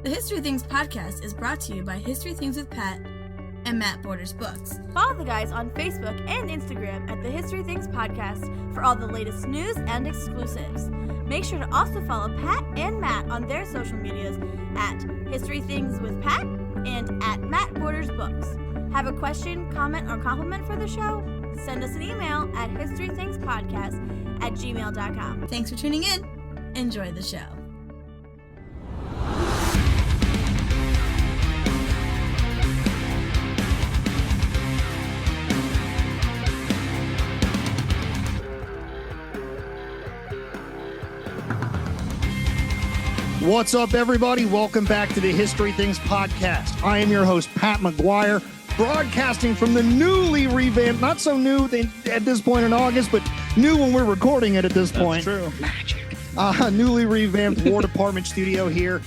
The History Things podcast is brought to you by History Things with Pat and Matt Borders Books. Follow the guys on Facebook and Instagram at the History Things podcast for all the latest news and exclusives. Make sure to also follow Pat and Matt on their social medias at History Things with Pat and at Matt Borders Books. Have a question, comment, or compliment for the show? Send us an email at historythingspodcast@gmail.com. Thanks for tuning in. Enjoy the show. What's up, everybody? Welcome back to the History Things podcast. I am your host, Pat McGuire, broadcasting from the newly revamped, not so new at this point in August, but new when we're recording it at this point. That's true. Magic. Newly revamped War Department studio here.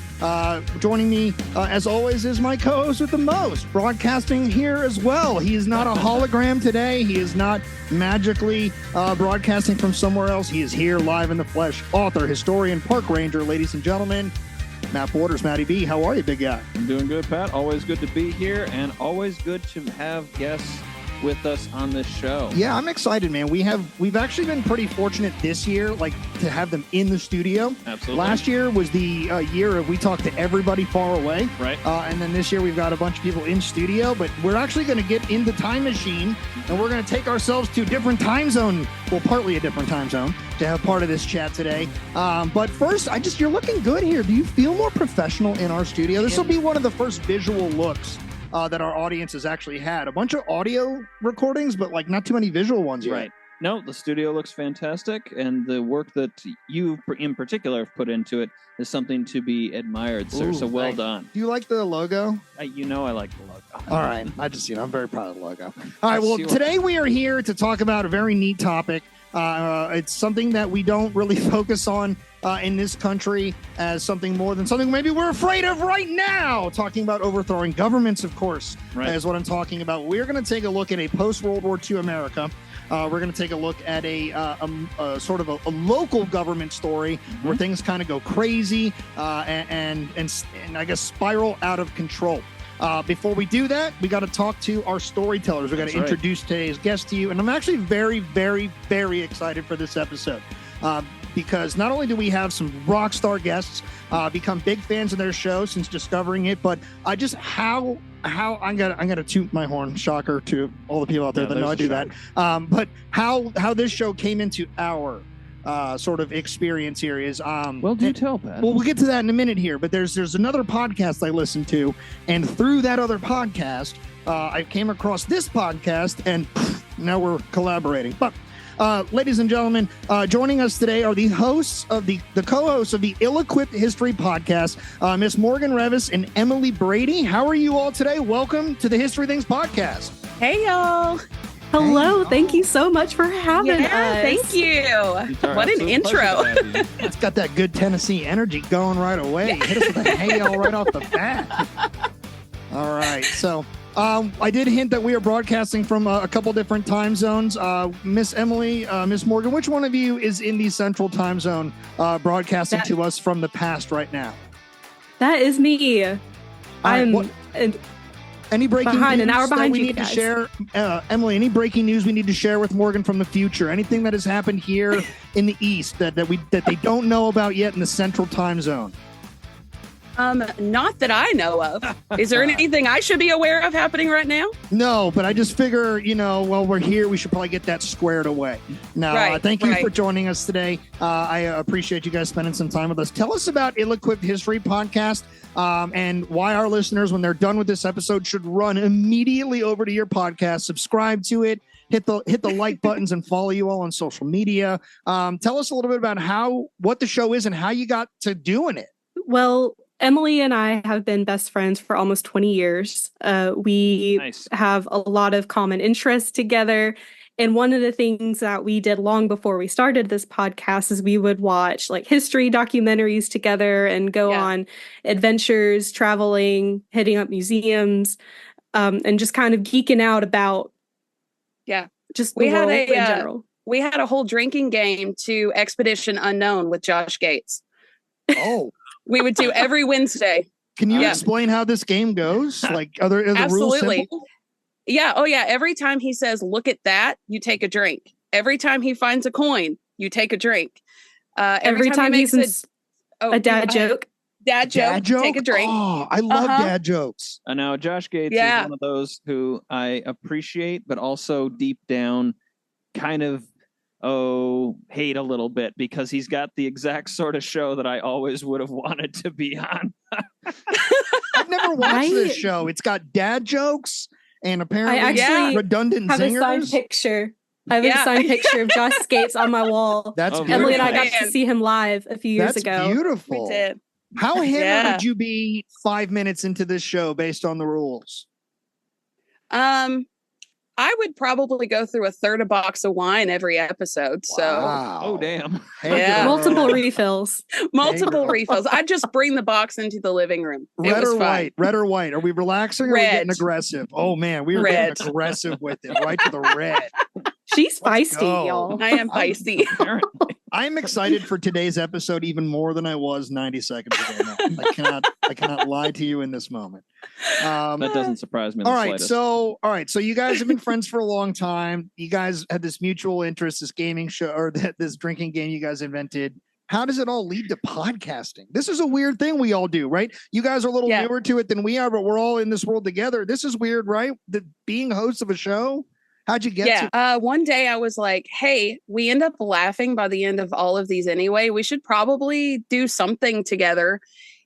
Joining me, as always, is my co-host with the most, broadcasting here as well. He is not a hologram today. He is not magically broadcasting from somewhere else. He is here live in the flesh. Author, historian, park ranger, ladies and gentlemen, Matt Borders. Matty B, how are you, big guy? I'm doing good, Pat. Always good to be here, and always good to have guests with us on this show. Yeah, I'm excited, man. We've actually been pretty fortunate this year, like, to have them in the studio. Absolutely. Last year was the year of we talked to everybody far away. Right. And then this year we've got a bunch of people in studio, but we're actually going to get in the time machine and we're going to take ourselves to a different time zone. Well, partly a different time zone to have part of this chat today. But first, you're looking good here. Do you feel more professional in our studio? This will be one of the first visual looks that our audience has actually had. A bunch of audio recordings, but like not too many visual ones yet. Right. No, the studio looks fantastic, and the work that you in particular have put into it is something to be admired, sir. Ooh, so well done. Do you like the logo? You know I like the logo. All right. I'm very proud of the logo. All right. Well, today we are here to talk about a very neat topic. It's something that we don't really focus on in this country as something more than something maybe we're afraid of right now. Talking about overthrowing governments, of course, is what I'm talking about. We're going to take a look at a post-World War II America. We're going to take a look at a sort of a local government story where things kind of go crazy and I guess spiral out of control. Before we do that, we got to talk to our storytellers. We got to introduce today's guest to you. And I'm actually very, very, very excited for this episode. Because not only do we have some rock star guests, become big fans of their show since discovering it, but I just how I'm gonna toot my horn, shocker to all the people out there that know I do that. But how this show came into our sort of experience here is well, do tell, Pat. Well, we'll get to that in a minute here, but there's another podcast I listened to, and through that other podcast, I came across this podcast, and now we're collaborating. But ladies and gentlemen, joining us today are the hosts of the co-hosts of the Ill-Equipped History podcast, Miss Morgan Reavis and Emileigh Brady. How are you all today? Welcome to the History Things podcast. Hey, y'all. Hello. Thank you so much for having us. Thank you. What an intro. It's got that good Tennessee energy going right away. Hit us with a hey all right off the bat. All right. So I did hint that we are broadcasting from a couple different time zones. Miss Emileigh, Miss Morgan, which one of you is in the central time zone broadcasting to us from the past right now? That is me. I'm any breaking behind news an hour behind that we you need guys. to share? Emileigh, any breaking news we need to share with Morgan from the future? Anything that has happened here in the East that they don't know about yet in the central time zone? Not that I know of. Is there anything I should be aware of happening right now? No, but I just figure, while we're here, we should probably get that squared away. Now, thank you for joining us today. I appreciate you guys spending some time with us. Tell us about Ill-Equipped History podcast and why our listeners, when they're done with this episode, should run immediately over to your podcast, subscribe to it, hit the like buttons, and follow you all on social media. Tell us a little bit about what the show is and how you got to doing it. Well, Emileigh and I have been best friends for almost 20 years. We have a lot of common interests together. And one of the things that we did long before we started this podcast is we would watch like history documentaries together and go on adventures, traveling, hitting up museums, and just kind of geeking out about just the world in general. We had a whole drinking game to Expedition Unknown with Josh Gates. Oh. We would do every Wednesday. Can you explain how this game goes? Like, are the rules simple? Yeah. Oh, yeah. Every time he says, look at that, you take a drink. Every time he finds a coin, you take a drink. Every time he makes a dad joke. Dad joke, take a drink. Oh, I love dad jokes. Now, Josh Gates is one of those who I appreciate, but also deep down kind of, hate a little bit, because he's got the exact sort of show that I always would have wanted to be on. I've never watched this show. It's got dad jokes and apparently redundant have zingers. A signed picture. I have a signed picture of Josh Gates on my wall. That's beautiful. Emily and I got to see him live a few years ago. That's beautiful. We did. How hammered would you be 5 minutes into this show based on the rules? I would probably go through a third a box of wine every episode. Wow. So, damn. Multiple refills. Multiple refills. I'd just bring the box into the living room. Red or white? Red or white? Are we relaxing or are we getting aggressive? Oh man, we were getting aggressive with it. Right to the red. She's feisty, y'all. I am feisty. I'm excited for today's episode even more than I was 90 seconds ago. Now. I cannot lie to you in this moment. That doesn't surprise me. All right. So you guys have been friends for a long time. You guys had this mutual interest, this gaming show, or this drinking game you guys invented. How does it all lead to podcasting? This is a weird thing we all do, right? You guys are a little newer to it than we are, but we're all in this world together. This is weird, right? Being hosts of a show. How'd you get to? One day I was like, hey, we end up laughing by the end of all of these anyway. We should probably do something together.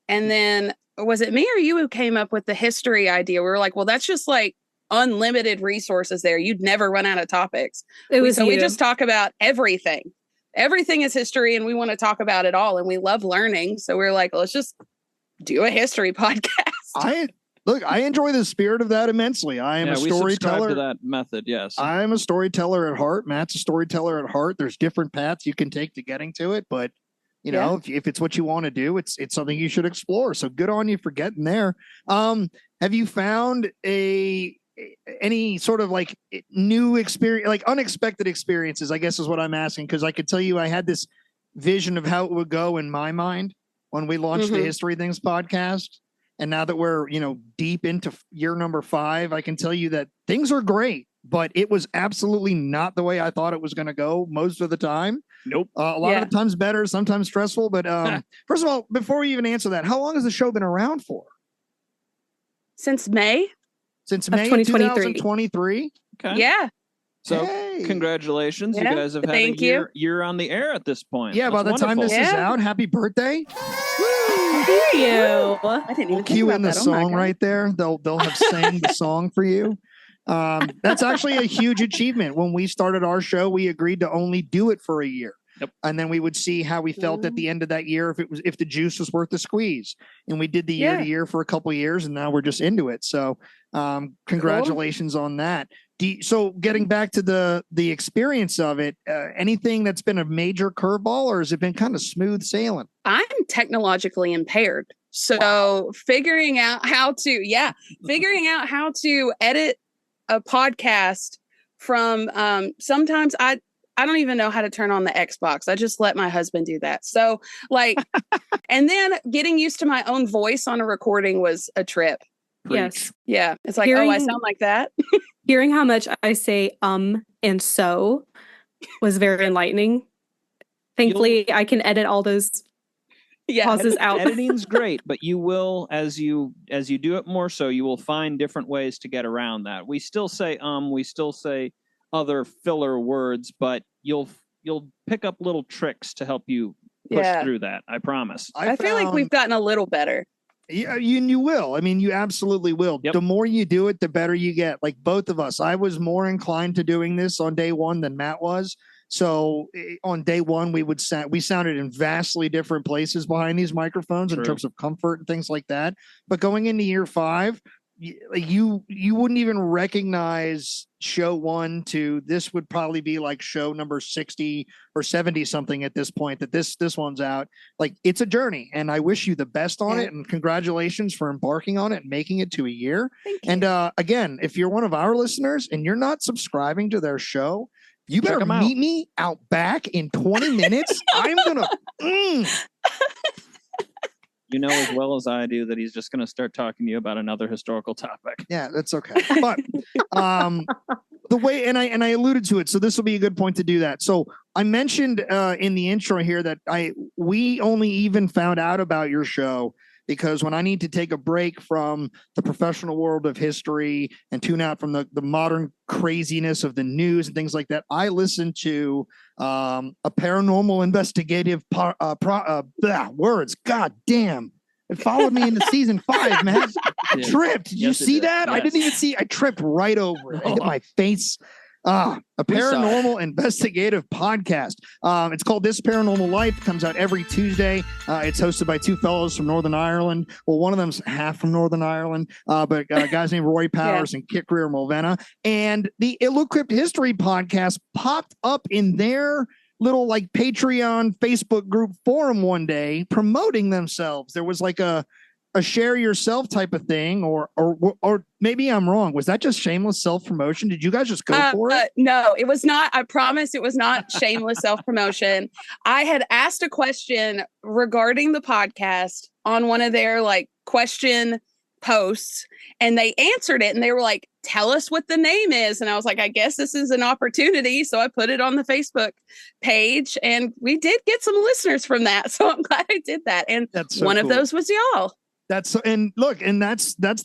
And then was it me or you who came up with the history idea? We were like, well, that's just like unlimited resources there. You'd never run out of topics. We just talk about everything. Everything is history and we want to talk about it all. And we love learning. So we're like, let's just do a history podcast. I enjoy the spirit of that immensely. I am a storyteller. To that method, yes. I'm a storyteller at heart. Matt's a storyteller at heart. There's different paths you can take to getting to it, but you know, if it's what you want to do, it's something you should explore. So good on you for getting there. Have you found any sort of like new experience, like unexpected experiences? I guess is what I'm asking, because I could tell you I had this vision of how it would go in my mind when we launched the History Things podcast. And now that we're, deep into year number 5, I can tell you that things are great, but it was absolutely not the way I thought it was going to go most of the time. Nope. A lot of the times better, sometimes stressful. But first of all, before we even answer that, how long has the show been around for? Since May. Since May 2023. Okay. Yeah. So congratulations. You guys have had a year on the air at this point. Yeah, by the time this is out, happy birthday. Thank you. I didn't even we'll cue in the song right there. They'll have sang the song for you. That's actually a huge achievement. When we started our show, we agreed to only do it for a year. Yep. And then we would see how we felt at the end of that year, if the juice was worth the squeeze. And we did the year to year for a couple of years, and now we're just into it. So congratulations on that. So getting back to the experience of it, anything that's been a major curveball, or has it been kind of smooth sailing? I'm technologically impaired. So figuring out how to edit a podcast from sometimes I don't even know how to turn on the Xbox. I just let my husband do that. So and then getting used to my own voice on a recording was a trip. Yes. Yeah. It's like, I sound like that. Hearing how much I say and so was very enlightening. Thankfully, I can edit all those pauses out. Editing's great, but you will, as you do it more so, you will find different ways to get around that. We still say we still say other filler words, but you'll pick up little tricks to help you push through that. I promise. I feel like we've gotten a little better. Yeah, you will. I mean, you absolutely will. Yep. The more you do it, the better you get. Like both of us, I was more inclined to doing this on day one than Matt was. So on day one, we sounded in vastly different places behind these microphones in terms of comfort and things like that. But going into year 5, you wouldn't even recognize show 1 to this would probably be like show number 60 or 70 something at this point that this one's out. Like it's a journey, and I wish you the best on it, and congratulations for embarking on it and making it to a year. Thank you. And again, if you're one of our listeners and you're not subscribing to their show, you better meet me out back in 20 minutes. I'm gonna You know as well as I do that he's just going to start talking to you about another historical topic. Yeah, that's okay. But the way, and I alluded to it, so this will be a good point to do that. So I mentioned in the intro here that we only even found out about your show because when I need to take a break from the professional world of history and tune out from the modern craziness of the news and things like that, I listen to a paranormal investigative words. God damn. It followed me into season 5, man. I tripped. Did you see that? Yes. I didn't even see. I tripped right over it. I hit my face. A paranormal investigative podcast. It's called This Paranormal Life. Comes out every Tuesday. It's hosted by two fellows from Northern Ireland. Well, one of them's half from Northern Ireland, but guys named Roy Powers and Kit Greer Mulvena. And the Ill-Equipped History podcast popped up in their little like Patreon Facebook group forum one day promoting themselves. There was like a share yourself type of thing, or maybe I'm wrong. Was that just shameless self-promotion? Did you guys just go for it? No, it was not. I promise it was not shameless self-promotion. I had asked a question regarding the podcast on one of their like question posts, and they answered it, and they were like, tell us what the name is. And I was like, I guess this is an opportunity. So I put it on the Facebook page, and we did get some listeners from that. So I'm glad I did that. And one of those was y'all. That's the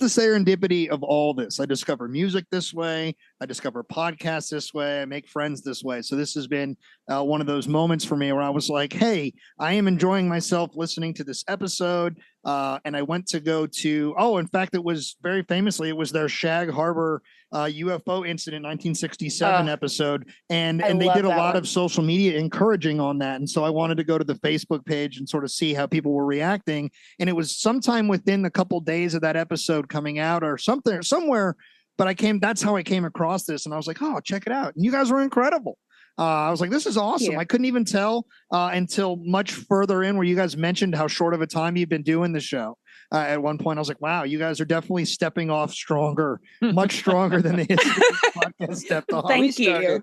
serendipity of all this. I discover music this way. I discover podcasts this way. I make friends this way. So this has been one of those moments for me where I was like, hey, I am enjoying myself listening to this episode. And I went to go to, in fact, it was very famously, it was their Shag Harbor UFO incident 1967 episode. And they did a lot of social media encouraging on that. And so I wanted to go to the Facebook page and sort of see how people were reacting. And it was sometime within a couple days of that episode coming out or somewhere. But that's how I came across this. And I was like, oh, check it out. And you guys were incredible. I was like, this is awesome. Yeah. I couldn't even tell until much further in where you guys mentioned how short of a time you've been doing the show. At one point, I was like, wow, you guys are definitely stepping off stronger, much stronger than the History podcast stepped off. Thank you.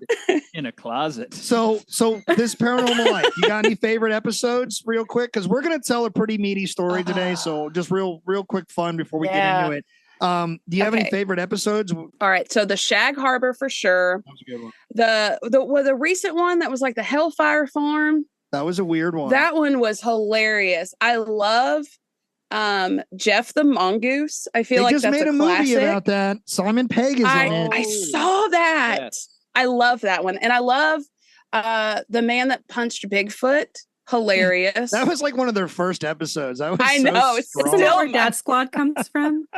In a closet. So This Paranormal Life, you got any favorite episodes real quick? Because we're going to tell a pretty meaty story today. So just real quick fun before we get into it. Do you have any favorite episodes? All right. So the Shag Harbor for sure. That was a good one. The recent one that was like the Hellfire Farm. That was a weird one. That one was hilarious. I love Jeff the Mongoose. I feel like that's a classic. They just made a movie about that. Simon Pegg is in it. I saw that. Yes. I love that one. And I love The Man That Punched Bigfoot. Hilarious. That was like one of their first episodes. I know. It's still where Dad Squad comes from.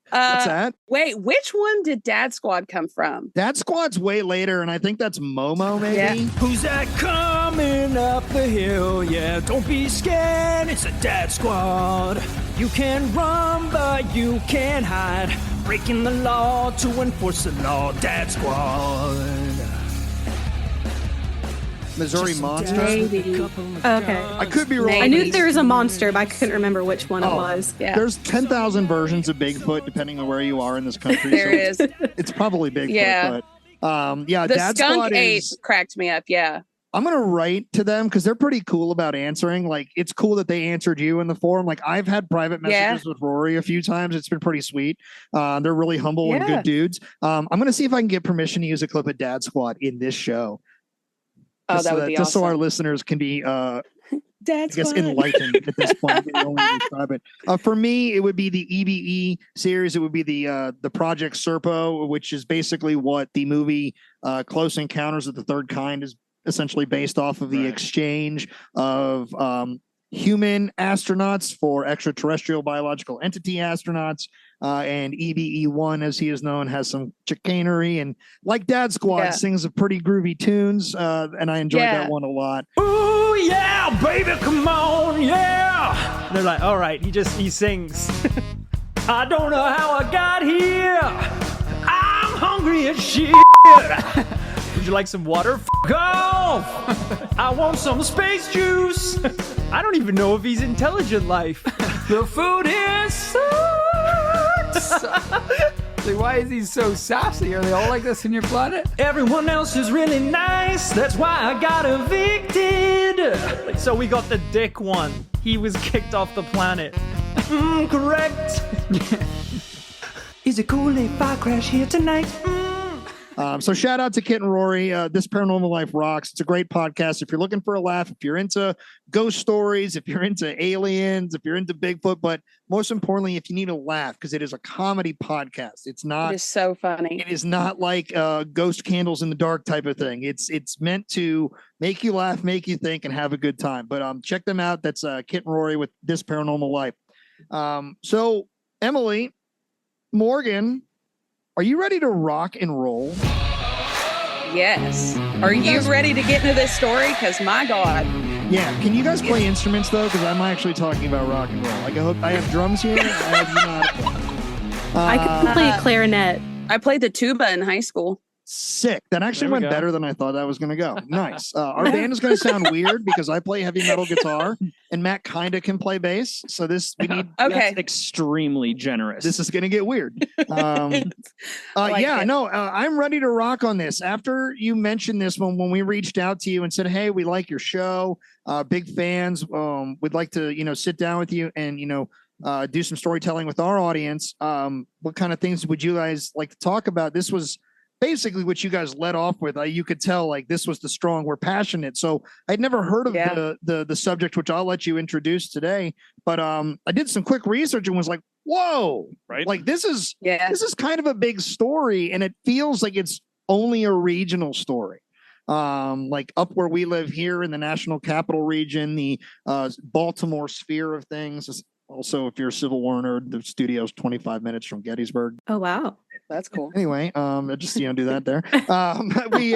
What's that? Wait, which one did Dad Squad come from? Dad Squad's way later, and I think that's Momo, maybe. Yeah. Who's that coming up the hill? Yeah, don't be scared, it's a Dad Squad. You can run, but you can't hide. Breaking the law to enforce the law, Dad Squad. Missouri Monster? Maybe. Okay. I could be wrong. I knew there was a monster, but I couldn't remember which one it was. Yeah. There's 10,000 versions of Bigfoot, depending on where you are in this country. There is. It's probably Bigfoot. Yeah. But, the Dad skunk Squad ape cracked me up. Yeah. I'm going to write to them because they're pretty cool about answering. Like, it's cool that they answered you in the forum. Like, I've had private messages with Rory a few times. It's been pretty sweet. They're really humble and good dudes. I'm going to see if I can get permission to use a clip of Dad Squad in this show. That would be awesome. Just so our listeners can be, Dad's enlightened at this point. Describe it. For me, it would be the EBE series. It would be the Project Serpo, which is basically what the movie Close Encounters of the Third Kind is essentially based off of the exchange of human astronauts for extraterrestrial biological entity astronauts. And EBE1, as he is known, has some chicanery, and like Dad Squad sings some pretty groovy tunes, and I enjoyed that one a lot. Ooh yeah, baby, come on, yeah. And they're like, all right, he sings. I don't know how I got here. I'm hungry as shit. Would you like some water? F off. I want some space juice. I don't even know if he's intelligent life. The food is Like, why is he so sassy? Are they all like this in your planet? Everyone else is really nice. That's why I got evicted. So we got the dick one. he was kicked off the planet. Correct. Is it cool if I crash here tonight? So shout out to Kit and Rory. This Paranormal Life rocks. It's a great podcast. If you're looking for a laugh, if you're into ghost stories, if you're into aliens, if you're into Bigfoot, but most importantly, if you need a laugh, because it is a comedy podcast. It's not. It is so funny. It is not like ghost candles in the dark type of thing. It's meant to make you laugh, make you think, and have a good time. But check them out. That's Kit and Rory with This Paranormal Life. So Emily, Morgan, are you ready to rock and roll? Yes. Are you ready to get into this story? Because my God. Yeah. Can you guys play instruments though? Because I'm actually talking about rock and roll. Like I hope I have drums here. I can play clarinet. I played the tuba in high school. Sick. That actually went better than I thought that was going to go. Nice. Our band is going to sound weird because I play heavy metal guitar and Matt kind of can play bass. So we need. Okay. That's extremely generous. This is going to get weird. I'm ready to rock on this. After you mentioned this when we reached out to you and said, hey, we like your show. Big fans. We'd like to, sit down with you and, do some storytelling with our audience. What kind of things would you guys like to talk about? This was basically what you guys led off with. You could tell like this was the strong, we're passionate. So I'd never heard of the subject, which I'll let you introduce today. But I did some quick research and was like, whoa, right? Like this is kind of a big story, and it feels like it's only a regional story. Like up where we live here in the National Capital Region, the Baltimore sphere of things. Also, if you're a Civil War nerd, the studio's 25 minutes from Gettysburg. Oh, wow. That's cool. Anyway, just, do that there. We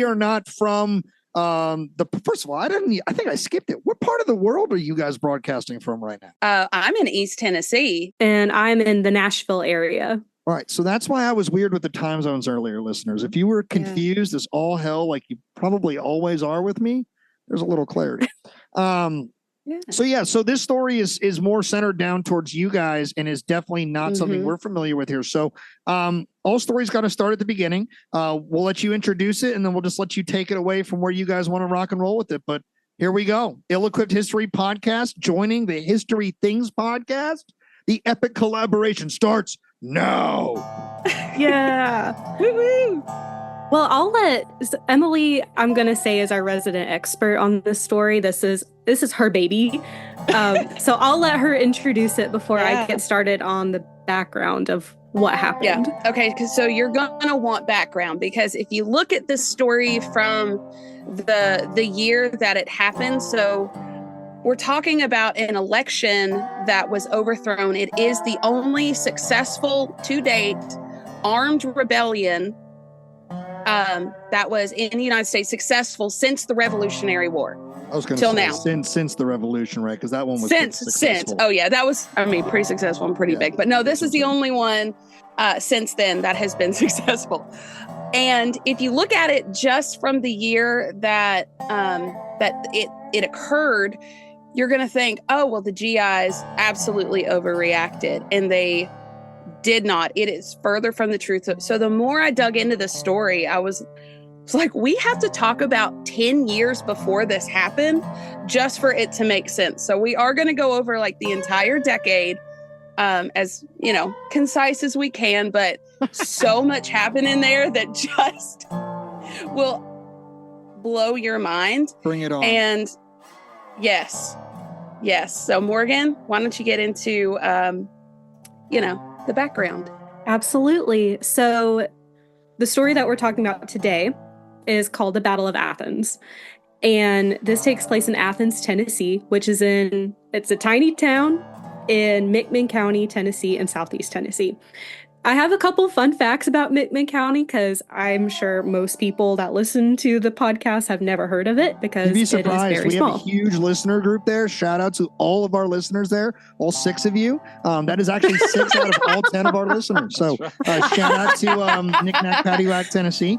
are not from first of all, I think I skipped it. What part of the world are you guys broadcasting from right now? I'm in East Tennessee. And I'm in the Nashville area. All right. So that's why I was weird with the time zones earlier, listeners. If you were confused as all hell, like you probably always are with me, there's a little clarity. So this story is more centered down towards you guys and is definitely not something we're familiar with here. So all stories got to start at the beginning. We'll let you introduce it and then we'll just let you take it away from where you guys want to rock and roll with it. But here we go. Ill-Equipped History Podcast joining the History Things Podcast. The epic collaboration starts now. Yeah. Woo-woo. Well, I'll let Emily, I'm going to say, is our resident expert on this story. This is her baby. So I'll let her introduce it before I get started on the background of what happened. Yeah. Okay. So you're going to want background because if you look at this story from the year that it happened, so we're talking about an election that was overthrown. It is the only successful to date armed rebellion that was in the United States successful since the Revolutionary War. I was going to say now. Since the Revolution, right? Because that one was since. Oh yeah, that was pretty successful and pretty big. But no, this is the only one since then that has been successful. And if you look at it just from the year that it occurred, you're going to think, oh well, the GIs absolutely overreacted, and they did not. It is further from the truth. So the more I dug into the story, I was like, we have to talk about 10 years before this happened just for it to make sense. So we are going to go over like the entire decade as, concise as we can, but so much happened in there that just will blow your mind. Bring it on. And yes. So Morgan, why don't you get into, the background? Absolutely. So the story that we're talking about today is called the Battle of Athens. And this takes place in Athens, Tennessee, which is it's a tiny town in McMinn County, Tennessee, and Southeast Tennessee. I have a couple fun facts about McMinn County because I'm sure most people that listen to the podcast have never heard of it because you'd be surprised. It is very small. Have a huge listener group there. Shout out to all of our listeners there, all 6 of you. That is actually 6 out of all 10 of our listeners. So shout out to Knick Knack Paddywhack, Tennessee.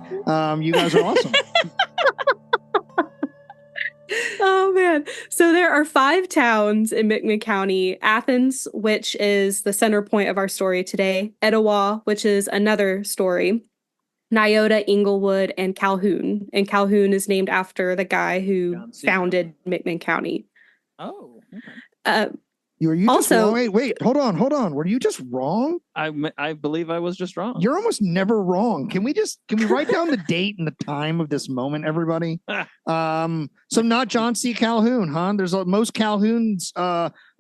You guys are awesome. Oh, man. So there are 5 towns in McMinn County. Athens, which is the center point of our story today. Etowah, which is another story. Nyota, Inglewood, and Calhoun. And Calhoun is named after the guy who founded McMinn County. Oh. Okay. Were you Also- just wrong? Wait, hold on. Were you just wrong? I believe I was just wrong. You're almost never wrong. Can we write down the date and the time of this moment, everybody? So not John C. Calhoun, huh? There's most Calhouns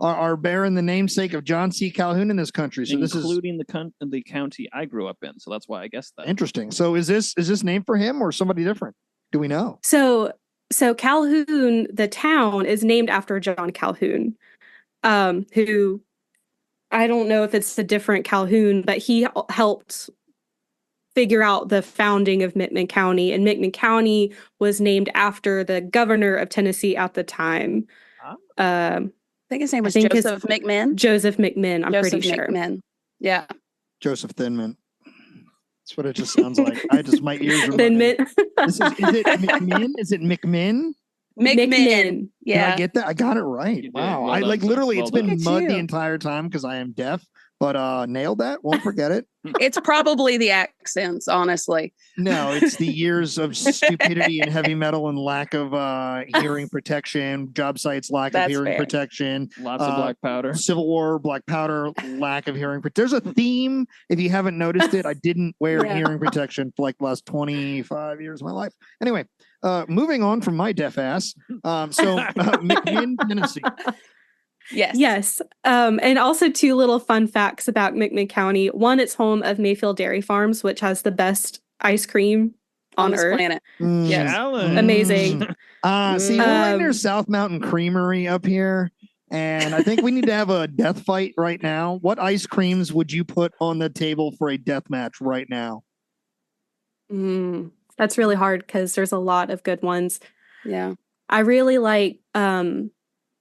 are bearing the namesake of John C. Calhoun in this country. So this is including the county I grew up in. So that's why I guess that. interesting. So is this named for him or somebody different? Do we know? So Calhoun, the town, is named after John Calhoun, who I don't know if it's a different Calhoun, but he helped figure out the founding of Mittman County, and Mittman County was named after the governor of Tennessee at the time. I think his name was think Joseph McMinn. Joseph McMinn, I'm Joseph pretty sure. McMinn. Yeah. Joseph Thinman. That's what it just sounds like. My ears are Thinman. Is it McMinn? Is it McMinn? McMinn. Did Yeah. I get that? I got it right. You did. Wow. Well I done, like sir. literally Well it's been done. mud Look at the you. entire time because I am deaf, but nailed that. Won't forget it. It's probably the accents, honestly. No, it's the years of stupidity and heavy metal and lack of hearing protection, job sites, lack of That's hearing fair. protection, Lots of black powder. Civil War, black powder, lack of hearing protection. There's a theme. If you haven't noticed it, I didn't wear Yeah. hearing protection for like the last 25 years of my life. Anyway, moving on from my deaf ass. McMinn, Tennessee. Yes. Yes. And also 2 little fun facts about McMinn County. One, it's home of Mayfield Dairy Farms, which has the best ice cream on this Earth. planet. Mm. Yes. Challenge. Amazing. See, we're right near Um, South Mountain Creamery up here. And I think we need to have a death fight right now. What ice creams would you put on the table for a death match right now? That's really hard because there's a lot of good ones. Yeah. I really like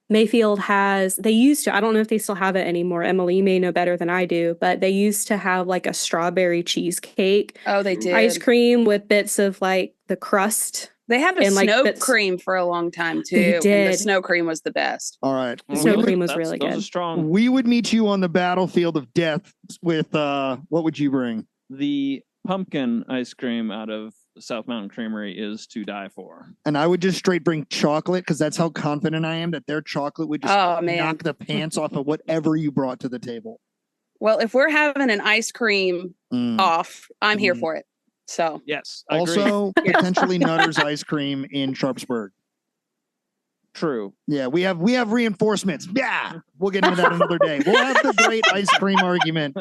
Mayfield they used to, I don't know if they still have it anymore. Emileigh may know better than I do, but they used to have like a strawberry cheesecake Oh, they did. ice cream with bits of like the crust. They had a and, like, snow bits- cream for a long time too. They And the did. snow cream was the best. All right. The snow We would- cream was really Those good. are strong. We would meet you on the battlefield of death with what would you bring? The pumpkin ice cream out of South Mountain Creamery is to die for. And I would just straight bring chocolate because that's how confident I am that their chocolate would just Oh, man. knock the pants off of whatever you brought to the table. Well, if we're having an ice cream Mm. off, I'm here Mm. for it. So Yes. I agree. Also, potentially Nutter's ice cream in Sharpsburg. True. Yeah, we have reinforcements. Yeah, we'll get into that another day. We'll have the great ice cream argument,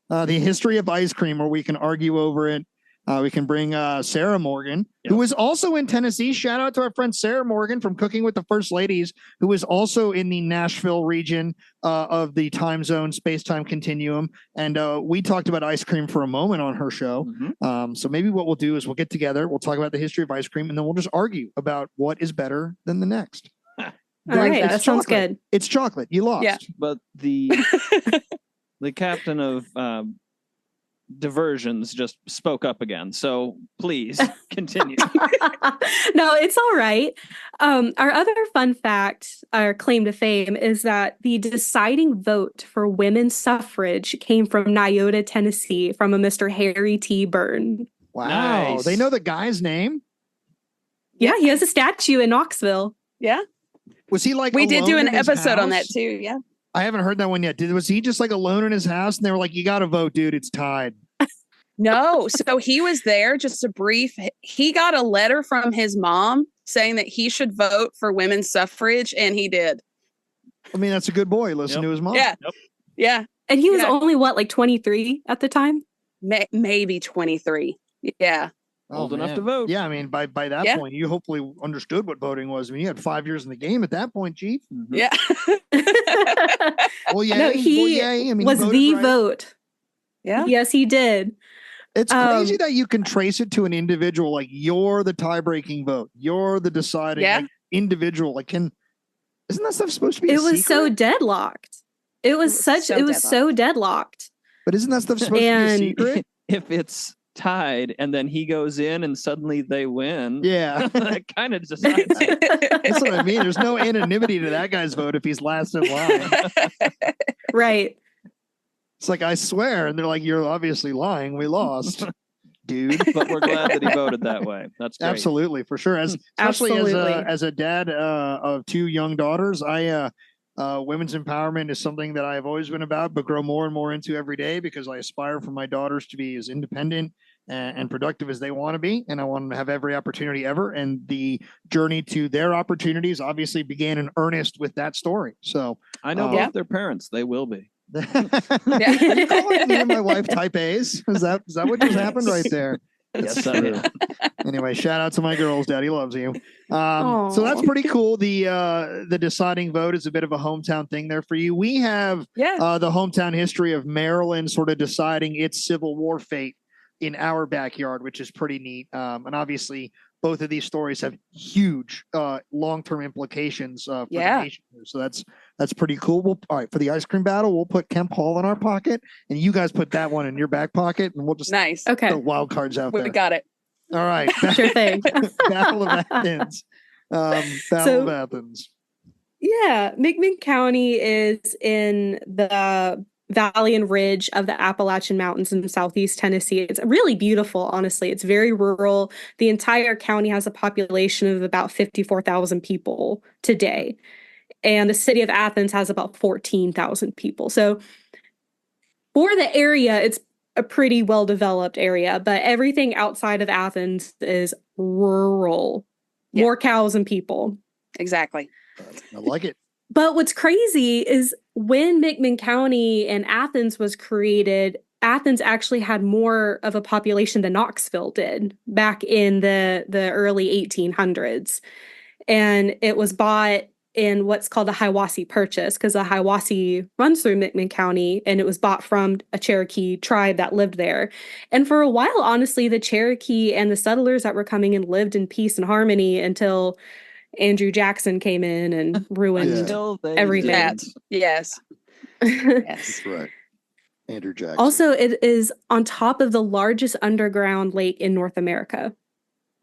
the history of ice cream, where we can argue over it. We can bring Sarah Morgan, who is also in Tennessee. Shout out to our friend Sarah Morgan from Cooking with the First Ladies, who is also in the Nashville region of the time zone space-time continuum. And we talked about ice cream for a moment on her show. Mhm. So maybe what we'll do is we'll get together, we'll talk about the history of ice cream, and then we'll just argue about what is better than the next. All right, that. that sounds chocolate. good. It's chocolate. You lost. Yeah. But the captain of diversions just spoke up again. So please continue. No, it's all right. Our other fun fact, our claim to fame, is that the deciding vote for women's suffrage came from Nyota, Tennessee, from a Mr. Harry T. Byrne. Wow. Nice. They know the guy's name? Yeah, he has a statue in Knoxville. yeah, Was he like we did do alone an in his episode on that house? too. Yeah. I haven't heard that one yet. Was he just like alone in his house and they were like, you got to vote, dude. It's tied. No, so he was there just a brief. He got a letter from his mom saying that he should vote for women's suffrage, and he did. I mean, that's a good boy. Listen Yep. to his mom. Yeah. Yep. Yeah. And he was Yeah. only, what, like 23 at the time? Maybe 23. Yeah. Old enough man. to vote. Yeah, I mean, by that Yeah. point, you hopefully understood what voting was. I mean, you had 5 years in the game at that point, Chief. Mhm. Yeah. Well, yeah. No, he I mean, he was voted the right. vote. Yeah. Yes, he did. It's crazy Um, that you can trace it to an individual. Like, you're the tie-breaking vote. You're the deciding Yeah. like, individual. Like, isn't that stuff supposed to be? It a was so secret? deadlocked. It was so deadlocked. But isn't that stuff supposed to And- be a secret? If it's tied and then he goes in and suddenly they win, Yeah. that kind of decides it. That's what I mean. There's no anonymity to that guy's vote if he's last in line. Right. It's like, I swear. And they're like, you're obviously lying. We lost. dude. But we're glad that he voted that way. That's great. Absolutely, for sure. Especially as a dad of two young daughters, women's empowerment is something that I have always been about, but grow more and more into every day because I aspire for my daughters to be as independent and productive as they want to be. And I want them to have every opportunity ever. And the journey to their opportunities obviously began in earnest with that story. So I know both their parents. They will be. Are you calling me and my wife type A's? Is that what just happened right there? Yes, I do. Anyway, shout out to my girls. Daddy loves you. So that's pretty cool. The deciding vote is a bit of a hometown thing there for you. We have the hometown history of Maryland sort of deciding its Civil War fate in our backyard, which is pretty neat. And obviously, both of these stories have huge long-term implications for the nation. So that's pretty cool. All right, for the ice cream battle, we'll put Kemp Hall in our pocket, and you guys put that one in your back pocket, and we'll just throw wild cards out there. We got it. All right. Sure thing. Battle of Athens. Battle of Athens. Yeah, McMinn County is in the valley and ridge of the Appalachian Mountains in southeast Tennessee. It's really beautiful, honestly. It's very rural. The entire county has a population of about 54,000 people today. And the city of Athens has about 14,000 people. So for the area, it's a pretty well-developed area, but everything outside of Athens is rural. More cows and people. Exactly. I like it. But what's crazy is when McMinn County and Athens was created, Athens actually had more of a population than Knoxville did back in the early 1800s. And it was bought in what's called a Hiwassee Purchase, because the Hiwassee runs through McMinn County, and it was bought from a Cherokee tribe that lived there. And for a while, honestly, the Cherokee and the settlers that were coming in lived in peace and harmony until Andrew Jackson came in and ruined everything. Yes. That's right. Andrew Jackson. Also, it is on top of the largest underground lake in North America.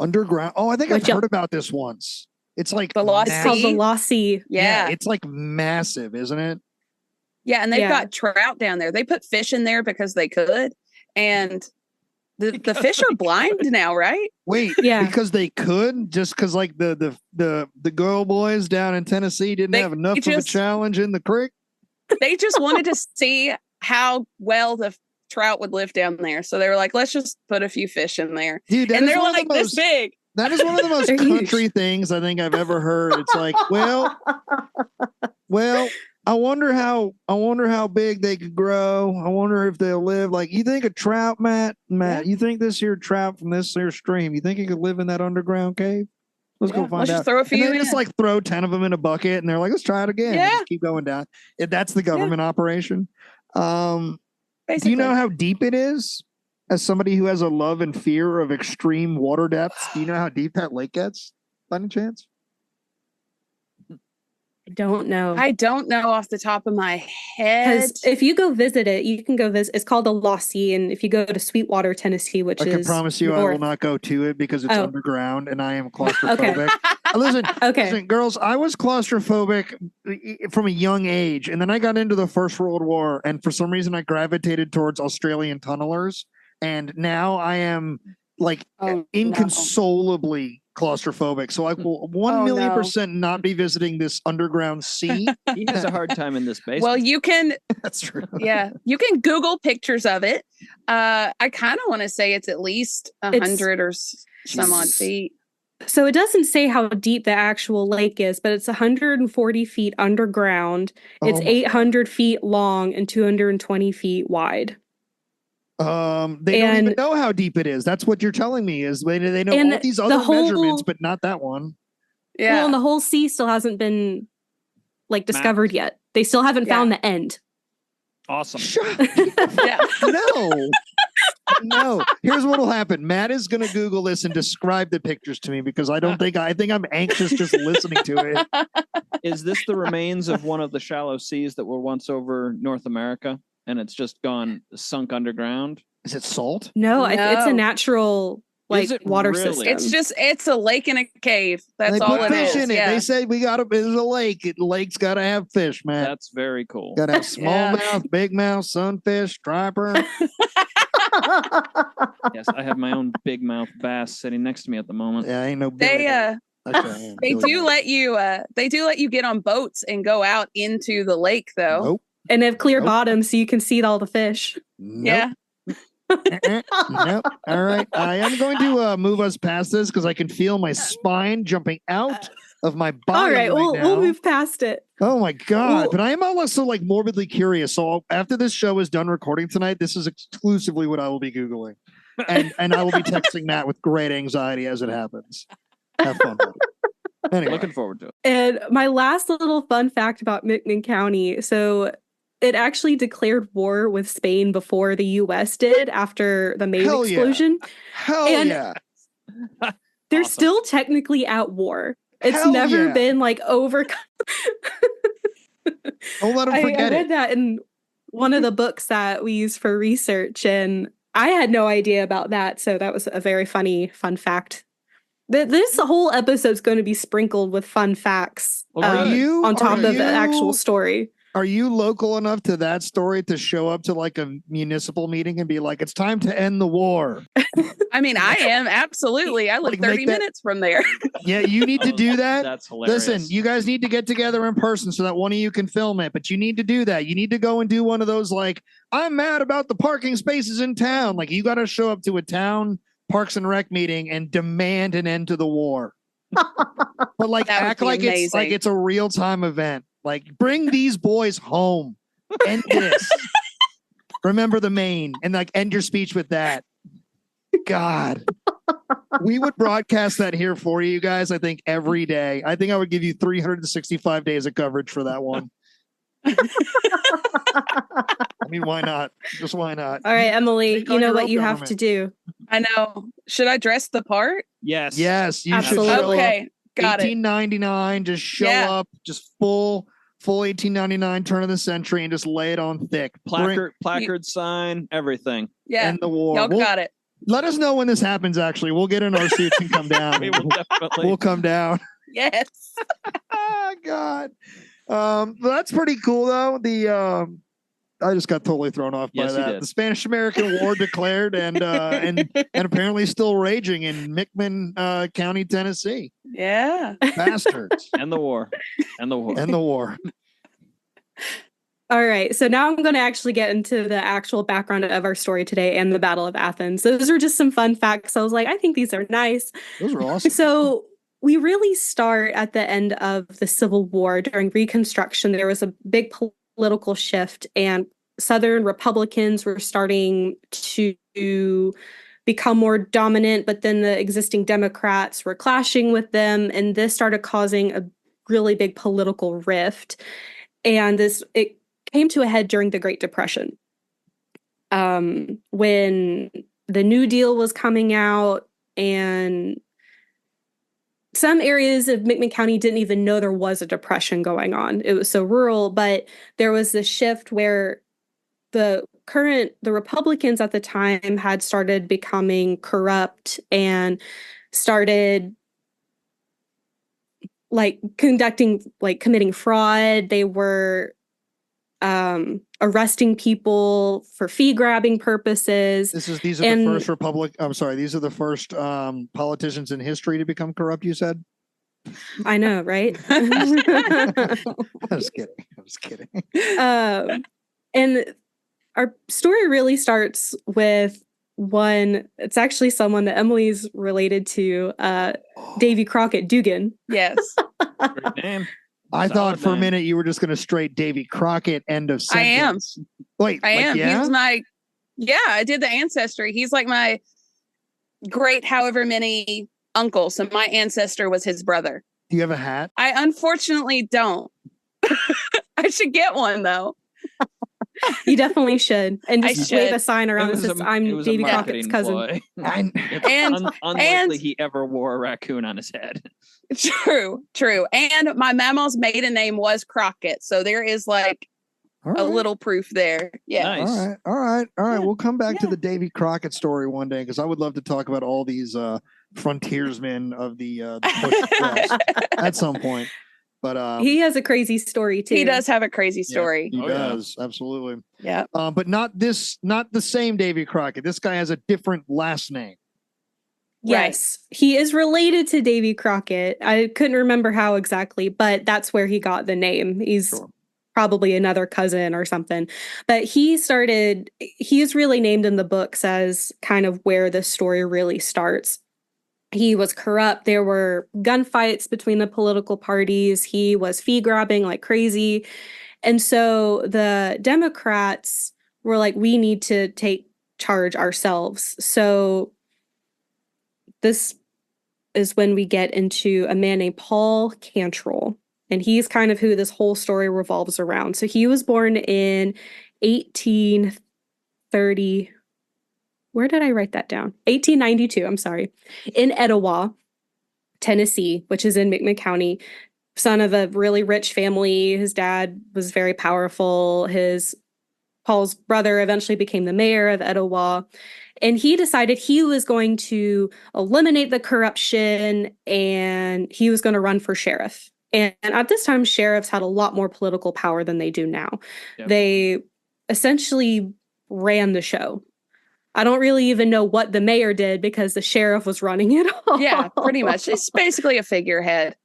Underground? Oh, I think I've heard about this once. It's like the Lost Sea. Called the Lost Sea. Yeah. It's like massive, isn't it? Yeah, and they've got trout down there. They put fish in there because they could. And the fish are blind now, right? Wait, because they could, just because like the girl boys down in Tennessee didn't have enough of a challenge in the creek. They just wanted to see how well the trout would live down there, so they were like, "Let's just put a few fish in there." Dude, and they're like this big. That is one of the most country things I think I've ever heard. It's like, well, I wonder how big they could grow. I wonder if they'll live. Like, you think a trout, Matt, you think this here trout from this here stream, you think he could live in that underground cave? Let's go find out. Just throw a few and they just like throw 10 of them in a bucket, and they're like, let's try it again. Yeah. Just keep going down. That's the government operation. Do Basically. you know how deep it is? As somebody who has a love and fear of extreme water depths, do you know how deep that lake gets by any chance? I don't know. I don't know off the top of my head. Because if you go visit it, you can go visit. It's called the Lost Sea, and if you go to Sweetwater, Tennessee, which is I can promise you, I will not go to it because it's underground, and I am claustrophobic. Listen, girls, I was claustrophobic from a young age, and then I got into the First World War, and for some reason, I gravitated towards Australian tunnelers, and now I am like inconsolably claustrophobic. So I will 1,000,000% not be visiting this underground sea. He has a hard time in this basement. Well, you can. That's true. Yeah, you can Google pictures of it. I kind of want to say it's at least 100 or some odd feet. So it doesn't say how deep the actual lake is, but it's 140 feet underground. It's 800 feet long and 220 feet wide. They don't even know how deep it is. That's what you're telling me is they know all these other measurements, but not that one. Yeah. Well, and the whole sea still hasn't been discovered yet. They still haven't found the end. Awesome. No. Here's what will happen. Matt is going to Google this and describe the pictures to me because I think I'm anxious just listening to it. Is this the remains of one of the shallow seas that were once over North America? And it's just sunk underground. Is it salt? No, it's a natural water system. It's a lake in a cave. That's all it is. In it. They said there's a lake. The lake's got to have fish, man. That's very cool. Got to have smallmouth, big mouth, sunfish, striper. Yes, I have my own big mouth bass sitting next to me at the moment. Yeah, ain't no. They do let you get on boats and go out into the lake though. Nope. And have clear bottoms so you can see all the fish. Nope. Yeah. Nope. All right. I am going to move us past this because I can feel my spine jumping out of my body. All right, we'll move past it. Oh my God. But I am also like morbidly curious. So after this show is done recording tonight, this is exclusively what I will be Googling. And I will be texting Matt with great anxiety as it happens. Have fun with it. Anyway. Looking forward to it. And my last little fun fact about McMinn County. So it actually declared war with Spain before the U.S. did after the Maine explosion. Yeah. They're Awesome. still technically at war. It's never been like overcome. Don't let them forget I read that in one of the books that we use for research, and I had no idea about that. So that was a very fun fact. This whole episode's going to be sprinkled with fun facts on top of the actual story. Are you local enough to that story to show up to like a municipal meeting and be like, it's time to end the war? I mean, I am absolutely. I live Like, 30 minutes from there. Yeah, you need to do that. That's hilarious. Listen, you guys need to get together in person so that one of you can film it, but you need to do that. You need to go and do one of those like, I'm mad about the parking spaces in town. Like you got to show up to a town Parks and Rec meeting and demand an end to the war. But like act like it's a real time event. Like bring these boys home. End this. Remember the Maine and like end your speech with that. God. We would broadcast that here for you guys, I think, every day. I think I would give you 365 days of coverage for that one. I mean, why not? Just why not? All right, Emileigh, you know what you have to do. I know. Should I dress the part? Yes. Yes, you Absolutely. should show Okay, up. got it. 1899, just show up, just full 1899 turn of the century and just lay it on thick. Placard sign, everything. Yeah. End the war. Y'all got it. Let us know when this happens, actually. We'll get in our suits and come down. We'll come down. Yes. Oh, God. That's pretty cool, though. I just got totally thrown off by that. The Spanish-American War declared and apparently still raging in McMinn County, Tennessee. Yeah. Bastards. And the war. All right, so now I'm going to actually get into the actual background of our story today and the Battle of Athens. Those are just some fun facts. I was like, I think these are nice. Those are awesome. So we really start at the end of the Civil War. During Reconstruction, there was a big political shift, and Southern Republicans were starting to become more dominant, but then the existing Democrats were clashing with them, and this started causing a really big political rift. And it came to a head during the Great Depression, when the New Deal was coming out, and some areas of McMinn County didn't even know there was a depression going on. It was so rural, but there was this shift where the Republicans at the time had started becoming corrupt and started committing fraud. They were arresting people for fee grabbing purposes. These are the first politicians in history to become corrupt, you said? I know, right? I was kidding. And our story really starts with it's actually someone that Emileigh's related to, Davy Crockett Dugan. Yes. Great name. I thought for a minute you were just going to straight Davy Crockett end of sentence. I am. Yeah? I did the ancestry. He's like my great however many uncle. So my ancestor was his brother. Do you have a hat? I unfortunately don't. I should get one though. You definitely should. And just wave a sign around that says, I'm Davy Crockett's cousin. It's unlikely he ever wore a raccoon on his head. True. And my mama's maiden name was Crockett. So there is like a little proof there. Yeah. Nice. All right. We'll come back to the Davy Crockett story one day because I would love to talk about all these frontiersmen of the at some point. But he has a crazy story too. He does have a crazy story. He does, absolutely. Yeah. But not the same Davy Crockett. This guy has a different last name. Yes, he is related to Davy Crockett. I couldn't remember how exactly, but that's where he got the name. He's probably another cousin or something. But he's really named in the books as kind of where the story really starts. He was corrupt. There were gunfights between the political parties. He was fee grabbing like crazy. And so the Democrats were like, we need to take charge ourselves. So this is when we get into a man named Paul Cantrell. And he's kind of who this whole story revolves around. So he was born in 1830. Where did I write that down? 1892, I'm sorry. In Etowah, Tennessee, which is in McMinn son of a really rich family. His dad was very powerful. Paul's brother eventually became the mayor of Etowah. And he decided he was going to eliminate the corruption and he was going to run for sheriff. And at this time, sheriffs had a lot more political power than they do now. Yep. They essentially ran the show. I don't really even know what the mayor did because the sheriff was running it all. Yeah, pretty much. It's basically a figurehead.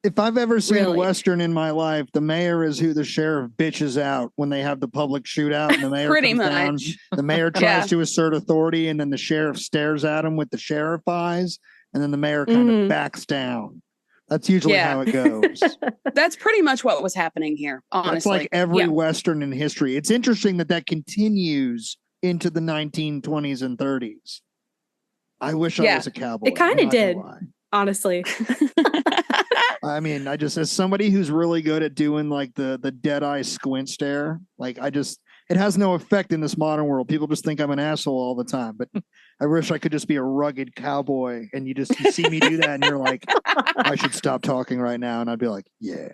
If I've ever seen a Western in my life, the mayor is who the sheriff bitches out when they have the public shootout and the mayor pretty comes much. down. The mayor tries to assert authority and then the sheriff stares at him with the sheriff eyes and then the mayor kind of backs down. That's usually how it goes. That's pretty much what was happening here, honestly. That's like every Western in history. It's interesting that continues into the 1920s and 30s. I wish I was a cowboy. It kind of did, honestly. I mean, as somebody who's really good at doing like the dead eye squint stare, like it has no effect in this modern world. People just think I'm an asshole all the time, but I wish I could just be a rugged cowboy and you see me do that and you're like, I should stop talking right now. And I'd be like, yeah.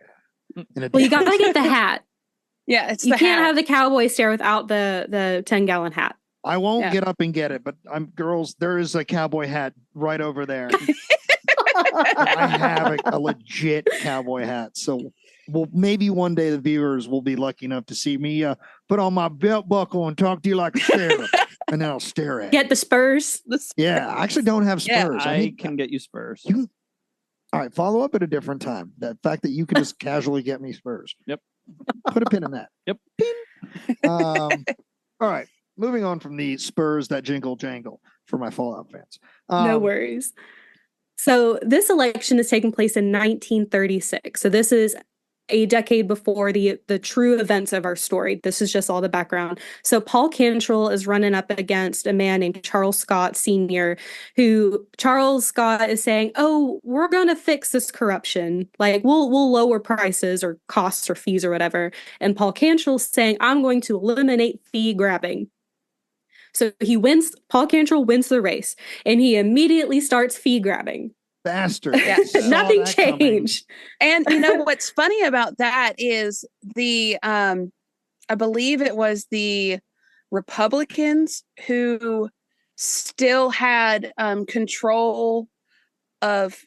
Well, you got to get the hat. Yeah, you can't have the cowboy stare without the 10-gallon hat. I won't get up and get it, but girls, there is a cowboy hat right over there. I have a legit cowboy hat. So maybe one day the viewers will be lucky enough to see me put on my belt buckle and talk to you like a sheriff. And then I'll stare at Get the spurs. Yeah, I actually don't have spurs. Yeah, I can get you spurs. All right, follow up at a different time. The fact that you can just casually get me spurs. Yep. Put a pin in that. Yep. Pin. All right. Moving on from the Spurs that jingle jangle for my Fallout fans. No worries. So this election is taking place in 1936. So this is a decade before the true events of our story. This is just all the background. So Paul Cantrell is running up against a man named Charles Scott Sr., who Charles Scott is saying, oh, we're going to fix this corruption. Like we'll lower prices or costs or fees or whatever. And Paul Cantrell's saying, I'm going to eliminate fee grabbing. So he wins. Paul Cantrell wins the race and he immediately starts fee grabbing. Bastard. Yeah. Nothing changed. And you know what's funny about that is I believe it was the Republicans who still had control of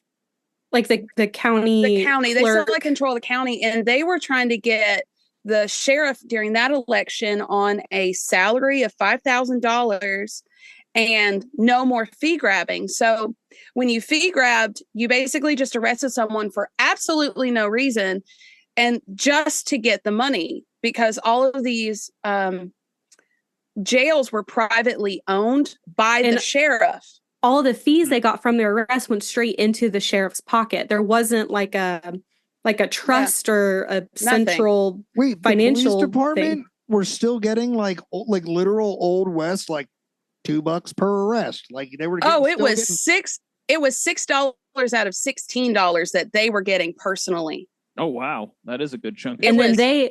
like the county. The county. They still had control of the county, and they were trying to get the sheriff during that election on a salary of $5,000 and no more fee grabbing. So when you fee grabbed, you basically just arrested someone for absolutely no reason and just to get the money, because all of these jails were privately owned by the sheriff. All the fees they got from their arrest went straight into the sheriff's pocket. There wasn't like a trust or a central financial the police department thing. Were still getting like literal Old West, like $2 per arrest. Like they were. It was $6 out of $16 that they were getting personally. Oh wow, that is a good chunk. And then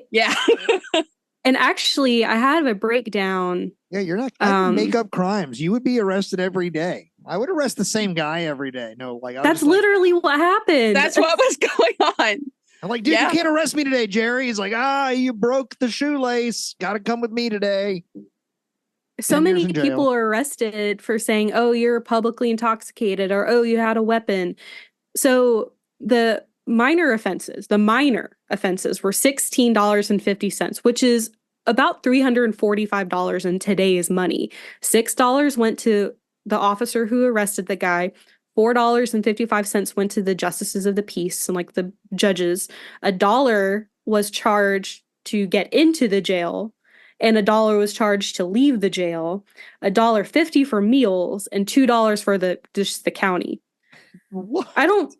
and actually, I had a breakdown. Yeah, you're not. I can make up crimes. You would be arrested every day. I would arrest the same guy every day. No, like that's literally what happened. That's what was going on. I'm like, dude, you can't arrest me today, Jerry. He's like, you broke the shoelace. Got to come with me today. So many people are arrested for saying, oh, you're publicly intoxicated or, oh, you had a weapon. So the minor offenses, the minor offenses were $16.50, which is about $345 in today's money. $6 went to the officer who arrested the guy. $4.55 went to the justices of the peace and like the judges. $1 was charged to get into the jail, and $1 was charged to leave the jail. $1.50 for meals, and $2 for just the county. What?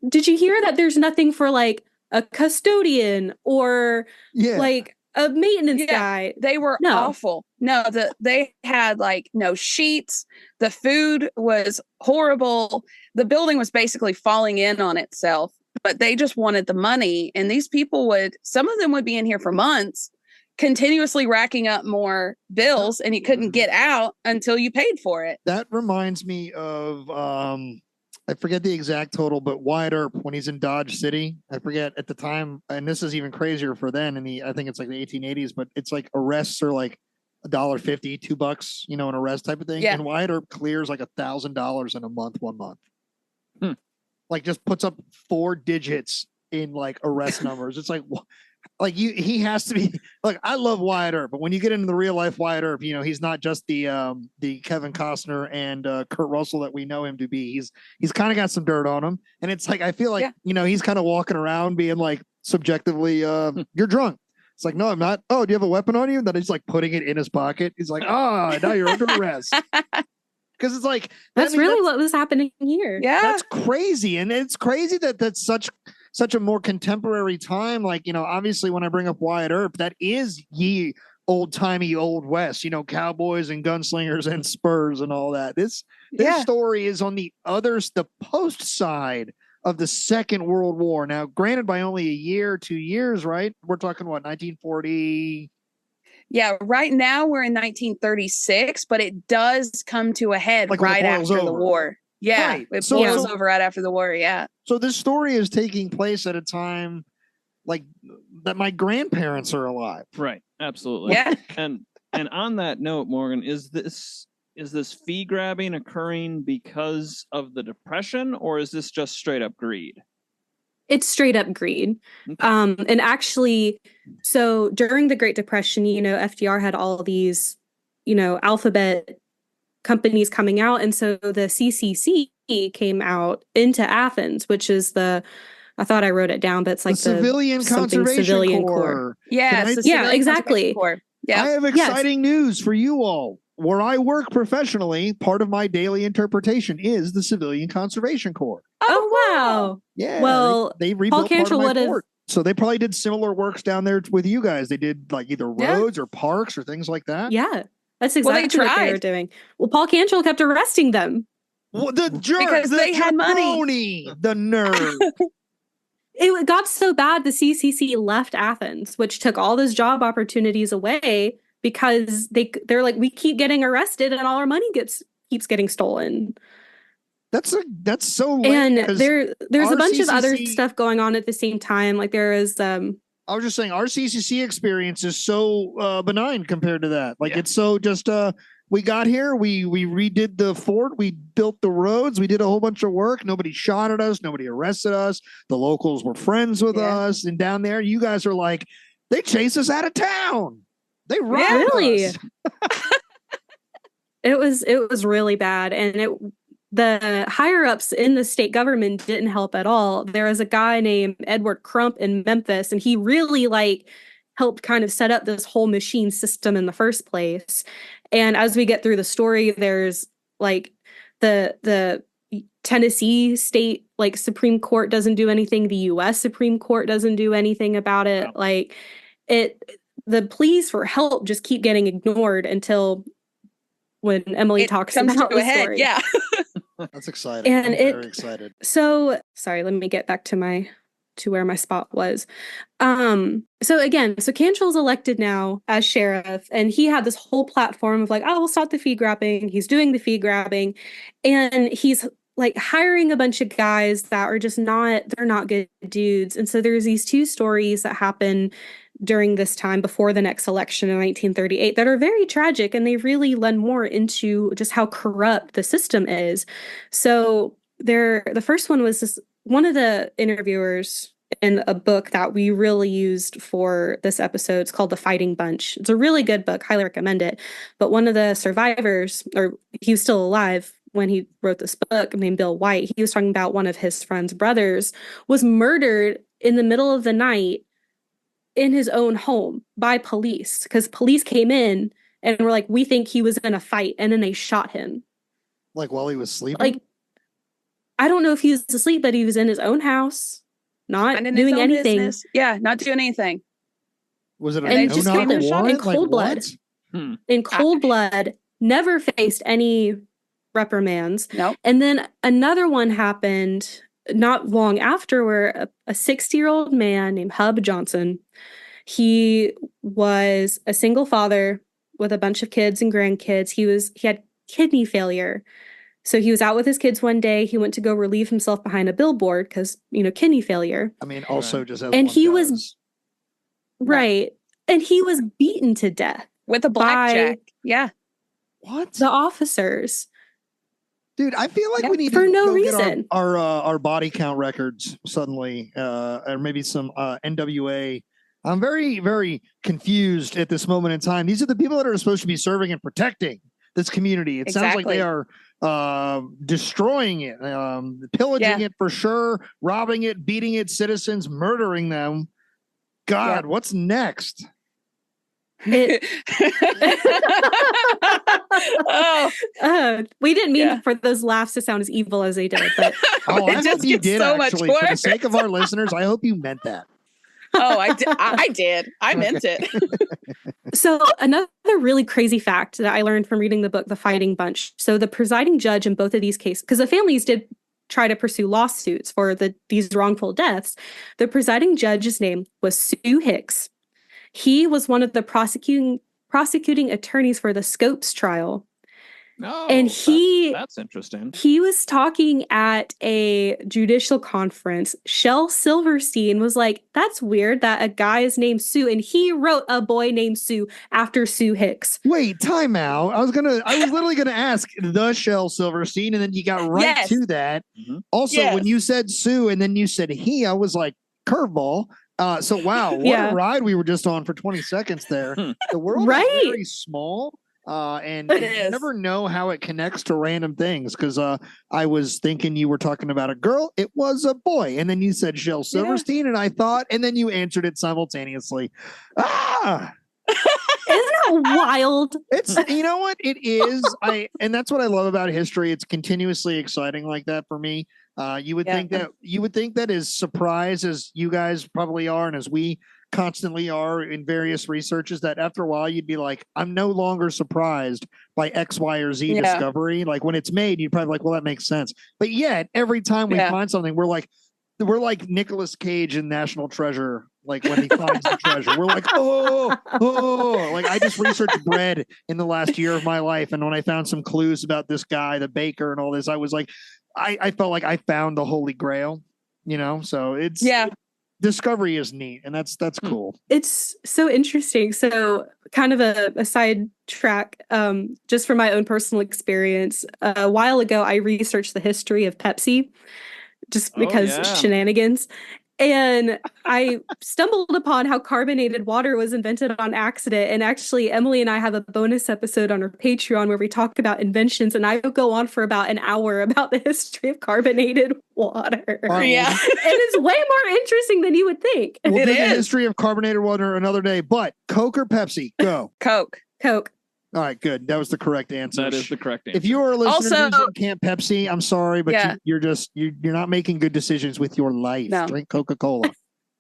Did you hear that there's nothing for like a custodian or like a maintenance guy? They were awful. No, they had like no sheets. The food was horrible. The building was basically falling in on itself, but they just wanted the money. And these people some of them would be in here for months, continuously racking up more bills, and you couldn't get out until you paid for it. That reminds me of I forget the exact total, but Wyatt Earp, when he's in Dodge City, I forget at the time, and this is even crazier for then, I think it's like the 1880s, but it's like arrests are like $1.50, $2, an arrest type of thing. Yeah. And Wyatt Earp clears like $1,000 in a month, 1 month. Like just puts up 4 digits in like arrest numbers. It's like he has to be like, I love Wyatt Earp, but when you get into the real life Wyatt Earp, he's not just the Kevin Costner and Kurt Russell that we know him to be. He's kind of got some dirt on him, and it's like I feel like he's kind of walking around being like subjectively, you're drunk. It's like, no, I'm not. Oh, do you have a weapon on you? That he's like putting it in his pocket. He's like, now you're under arrest. Because it's like that's what was happening here. Yeah, that's crazy, and it's crazy that's such a more contemporary time. Like, obviously when I bring up Wyatt Earp, that is ye old-timey old West, cowboys and gunslingers and spurs and all that. This story is on the post side of the Second World War. Now, granted by only a year, 2 years, right? We're talking what, 1940? Yeah, right now we're in 1936, but it does come to a head right after the war. Yeah, right. It boils over right after the war, yeah. So this story is taking place at a time like that my grandparents are alive. Right, absolutely. Yeah. And on that note, Morgan, is this fee grabbing occurring because of the Depression, or is this just straight up greed? It's straight up greed. Okay. And actually, so during the Great Depression, FDR had all these, alphabet companies coming out. And so the CCC came out into Athens, which is I thought I wrote it down, but it's like the Civilian Conservation Corps. Yeah, exactly. Yeah. I have exciting news for you all. Where I work professionally, part of my daily interpretation is the Civilian Conservation Corps. Oh, wow. Yeah. Well, they rebuilt Paul Cantrell part of my fort. So they probably did similar works down there with you guys. They did like either roads or parks or things like that. Yeah. That's exactly what they were doing. Well, Paul Cantrell kept arresting them. Well, the jerk, because they had money. The nerve. It got so bad the CCC left Athens, which took all those job opportunities away because they're like, we keep getting arrested and all our money keeps getting stolen. That's so late. And there's a bunch of other stuff going on at the same time. Like there is I was just saying our CCC experience is so benign compared to that. Like it's so just we got here, we redid the fort, we built the roads, we did a whole bunch of work. Nobody shot at us, nobody arrested us. The locals were friends with us, and down there you guys are like, they chase us out of town. They robbed us. It was really bad, and the higher ups in the state government didn't help at all. There was a guy named Edward Crump in Memphis, and he really helped kind of set up this whole machine system in the first place. And as we get through the story, there's the Tennessee state Supreme Court doesn't do anything. The U.S. Supreme Court doesn't do anything about it. Wow. The pleas for help just keep getting ignored until when Emileigh talks about the story. Yeah. That's exciting. And I'm very excited. So sorry, let me get back to where my spot was. So Cantrell's elected now as sheriff, and he had this whole platform of we'll stop the fee grabbing. He's doing the fee grabbing, and he's hiring a bunch of guys that are just they're not good dudes. And so there's these 2 stories that happen during this time before the next election in 1938 that are very tragic, and they really lend more into just how corrupt the system is. So the first one was one of the interviewers in a book that we really used for this episode. It's called The Fighting Bunch. It's a really good book. Highly recommend it. But one of the survivors, or he was still alive when he wrote this book, named Bill White, he was talking about one of his friend's brothers was murdered in the middle of the night in his own home by police, because police came in and were like, we think he was in a fight, and then they shot him. Like while he was sleeping? Like, I don't know if he was asleep, but he was in his own house, not doing anything. Business. Yeah, not doing anything. Was it and just killed him in cold blood? In cold blood, never faced any reprimands. Nope. And then another one happened not long after, where a 60-year-old man named Hub Johnson, he was a single father with a bunch of kids and grandkids. He had kidney failure. So he was out with his kids one day. He went to go relieve himself behind a billboard because, kidney failure. I mean, also just as and he does. Was right. And he was beaten to death with a blackjack. Yeah. What? The officers. Dude, I feel like we need for to no go reason. Get our body count records suddenly, or maybe some NWA. I'm very, very confused at this moment in time. These are the people that are supposed to be serving and protecting this community. It sounds like they are destroying it, pillaging it for sure, robbing it, beating its citizens, murdering them. God, what's next? We didn't mean for those laughs to sound as evil as they did, but I hope you did. So actually, for the sake of our listeners, I hope you meant that. Oh, I did. I meant it. So another really crazy fact that I learned from reading the book, The Fighting Bunch. So the presiding judge in both of these cases, because the families did try to pursue lawsuits for these wrongful deaths, the presiding judge's name was Sue Hicks. He was one of the prosecuting attorneys for the Scopes trial. Oh, and that's interesting. He was talking at a judicial conference. Shel Silverstein was like, that's weird that a guy is named Sue, and he wrote a boy named Sue after Sue Hicks. Wait, time out. I was literally gonna ask the Shel Silverstein, and then you got right to that. Mm-hmm. Also, when you said Sue and then you said he, I was like, curveball. So wow, what a ride we were just on for 20 seconds there. The world is very small. And you never know how it connects to random things, because I was thinking you were talking about a girl. It was a boy. And then you said Shel Silverstein, and I thought, and then you answered it simultaneously. Isn't that wild? It's, you know what it is. And that's what I love about history. It's continuously exciting like that for me. You would think that as surprised as you guys probably are, and as we constantly are in various researches, that after a while you'd be like, I'm no longer surprised by X, Y, or Z discovery. Like when it's made, you'd probably be like, well, that makes sense. But yet every time we find something, we're like Nicolas Cage in National Treasure. Like when he finds the treasure, we're like, oh, like I just researched bread in the last year of my life. And when I found some clues about this guy, the baker and all this, I was like, I felt like I found the Holy Grail, so it's, discovery is neat, and that's cool. It's so interesting. So kind of a side track, just from my own personal experience. A while ago, I researched the history of Pepsi just because shenanigans. And I stumbled upon how carbonated water was invented on accident. And actually, Emileigh and I have a bonus episode on our Patreon where we talk about inventions. And I will go on for about an hour about the history of carbonated water. Yeah. And it's way more interesting than you would think. We'll do the history of carbonated water another day. But Coke or Pepsi? Go. Coke. All right, good. That was the correct answer. That is the correct answer. If you are a listener who can't Pepsi, I'm sorry, but you're not making good decisions with your life. No. Drink Coca-Cola.